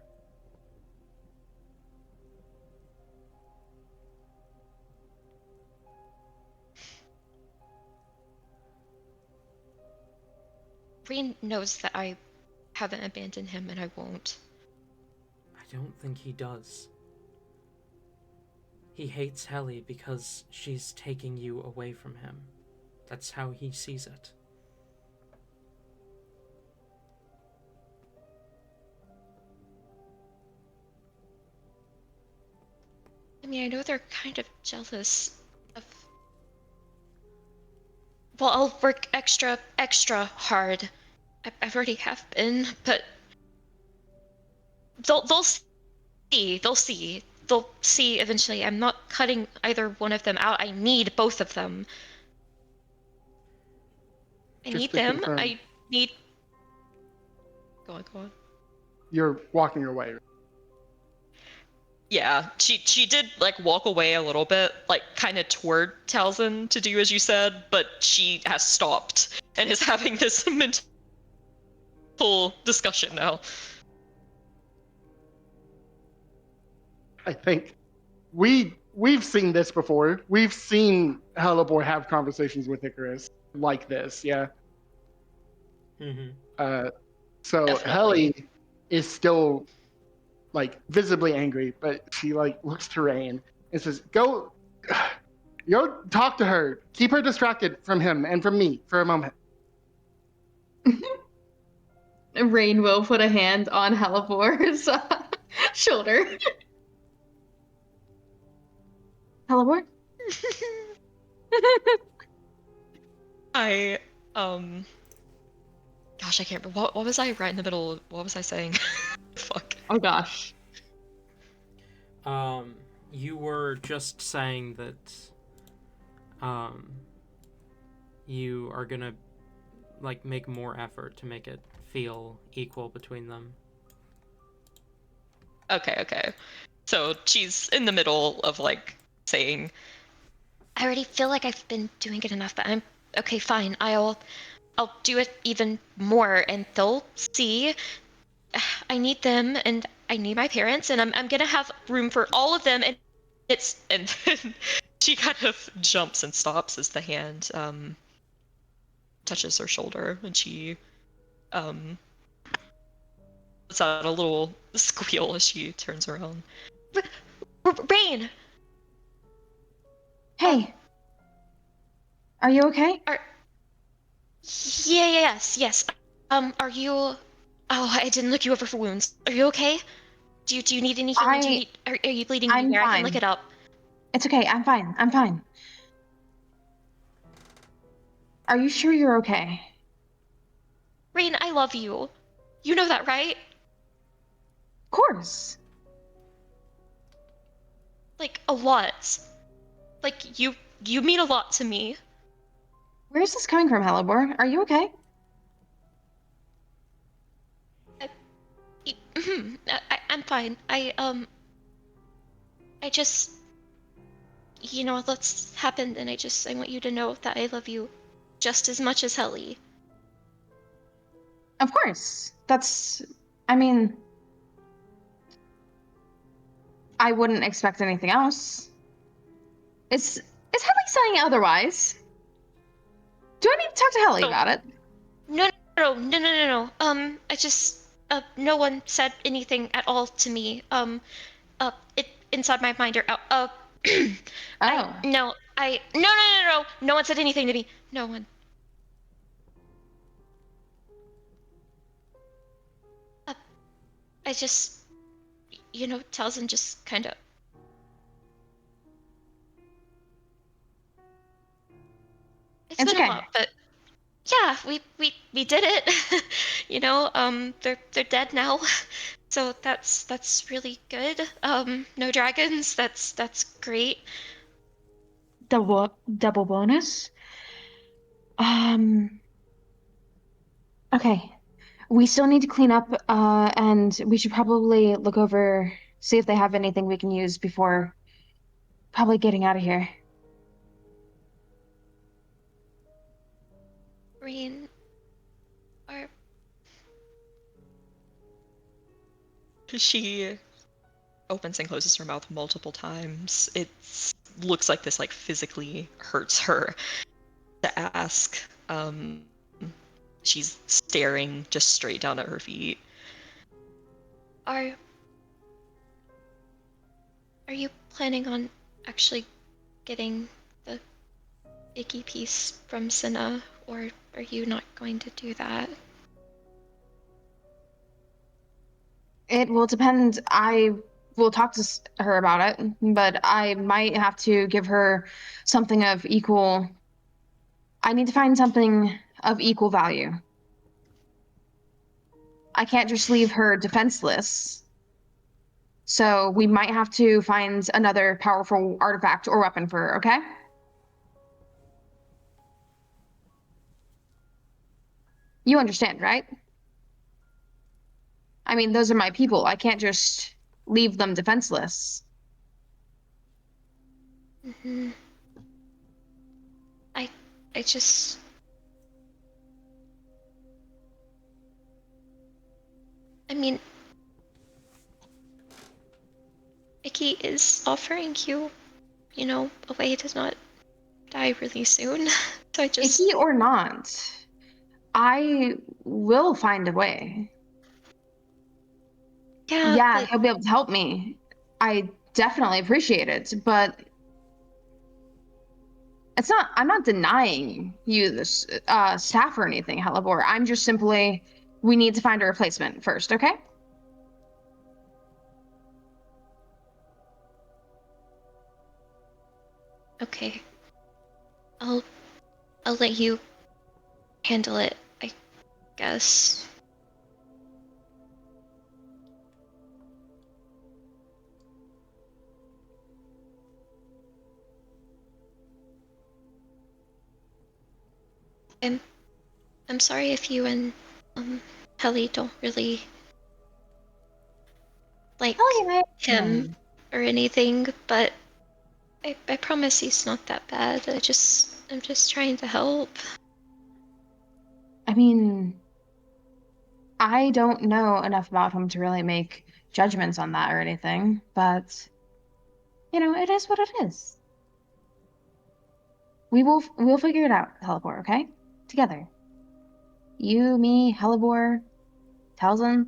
Rain knows that I haven't abandoned him and I won't. I don't think he does. He hates Helly because she's taking you away from him. That's how he sees it. I mean, I know they're kind of jealous of... Well, I'll work extra hard. I've already have been, but... They'll see. They'll see. They'll see eventually. I'm not cutting either one of them out. I need both of them. I Just need to them. confirm. I need... Go on. You're walking away. Yeah, she did walk away a little bit, kind of toward Talzin to do as you said, but she has stopped and is having this mental discussion now. I think we've seen this before. We've seen Hellebore have conversations with Icarus like this, yeah. Mm-hmm. So Definitely. Helly is still visibly angry, but she looks to Rain and says, Go talk to her. Keep her distracted from him and from me for a moment." Rain will put a hand on Hellebore's shoulder. Hellebore? I gosh, I can't remember what was I right in the middle. What was I saying? Fuck. Oh gosh. You were just saying that you are gonna make more effort to make it feel equal between them. Okay. So she's in the middle of saying, I already feel like I've been doing it enough, but I'm... Okay, fine. I'll do it even more, and they'll see. I need them, and I need my parents, and I'm gonna have room for all of them, and then she kind of jumps and stops as the hand touches her shoulder, and she lets out a little squeal as she turns around. Rain! Hey. Are you okay? Yes. Are you... Oh, I didn't look you over for wounds. Are you okay? Do you need any healing? Are you bleeding I'm anywhere? I fine. can look it up. It's okay. I'm fine. Are you sure you're okay? Rain, I love you. You know that, right? Of course. A lot. You mean a lot to me. Where is this coming from, Hellebore? Are you okay? I'm fine. I just... What's happened, and I want you to know that I love you just as much as Helly. Of course. I mean, I wouldn't expect anything else. Is Helly saying otherwise? Do I need to talk to Helly Oh. about it? No. I just no one said anything at all to me. It inside my mind or out. Oh. No. No one said anything to me. No one. I just, Talzin just kind of. It's It's been a okay. while, but yeah, we did it. They're dead now, so that's really good. No dragons. That's great. Double bonus. Okay. We still need to clean up, and we should probably look over, see if they have anything we can use before probably getting out of here. Rain, are She opens and closes her mouth multiple times. It looks like this like physically hurts her to ask. She's staring just straight down at her feet. are are you planning on actually getting the icky piece from Cinna, or are you not going to do that? It will depend. I will talk to her about it, but I might have to give her something of equal. I need to find something of equal value. I can't just leave her defenseless. So we might have to find another powerful artifact or weapon for her, okay? You understand, right? I mean, those are my people. I can't just leave them defenseless. Mm-hmm. I just. I mean, Icky is offering you, a way to not die really soon. So I just. Icky or not, I will find a way. Yeah, but he'll be able to help me. I definitely appreciate it, but I'm not denying you this staff or anything, Hellebore. I'm just simply, we need to find a replacement first, okay? Okay. I'll let you handle it, I guess. I'm sorry if you and Helly don't really like him or anything, but I promise he's not that bad. I'm just trying to help. I mean, I don't know enough about him to really make judgments on that or anything, but it is what it is. We'll figure it out, Hellebore, okay? Together. You, me, Hellebore, Talzin,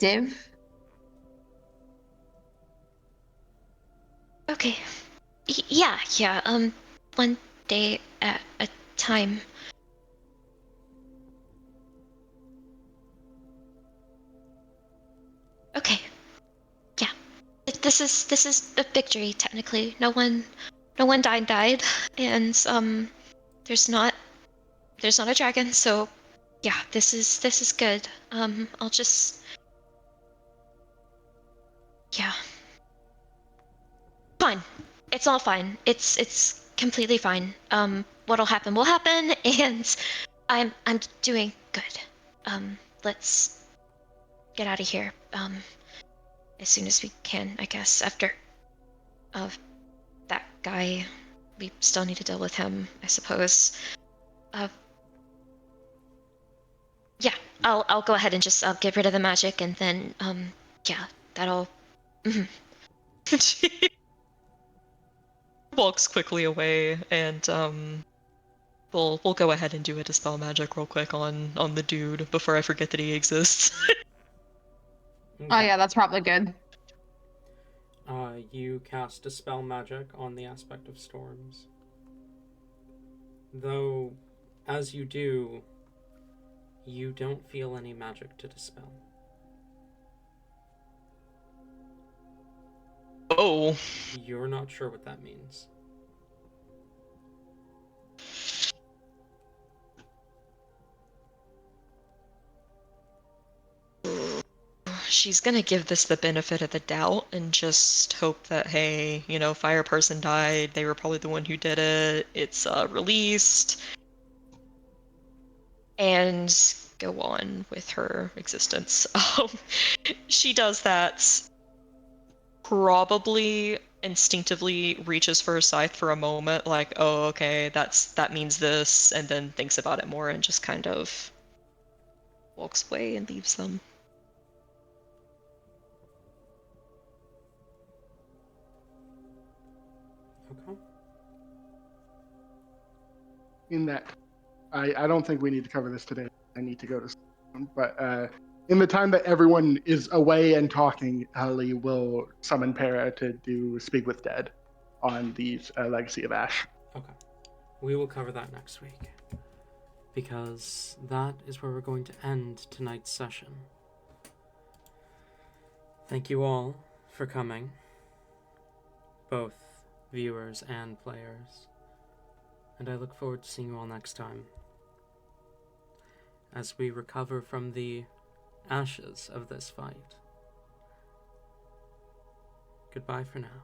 Div. Okay. Yeah. One day at a time. Okay. Yeah. This is a victory technically. No one died, and there's not a dragon, so yeah, this is good. I'll just yeah. Fine. It's all fine. It's completely fine. What'll happen will happen, and I'm doing good. Let's get out of here. As soon as we can, I guess. After that guy, we still need to deal with him, I suppose. Yeah, I'll go ahead and just get rid of the magic, and then yeah, that'll. She walks quickly away and we'll go ahead and do a dispel magic real quick on the dude before I forget that he exists. Oh yeah, that's probably good. You cast Dispel Magic on the aspect of storms. Though, as you do, you don't feel any magic to dispel. Oh. You're not sure what that means. She's gonna give this the benefit of the doubt and just hope that, hey, you know, fire person died, they were probably the one who did it, it's released, and go on with her existence. She does that, probably instinctively reaches for her scythe for a moment, like, oh, okay, that means this, and then thinks about it more and just kind of walks away and leaves them. Okay. In that, I don't think we need to cover this today. I need to go to sleep. But in the time that everyone is away and talking, Ali will summon Para to speak with Dead on the Legacy of Ash. Okay. We will cover that next week. Because that is where we're going to end tonight's session. Thank you all for coming. Both viewers and players. And I look forward to seeing you all next time. As we recover from the ashes of this fight. Goodbye for now.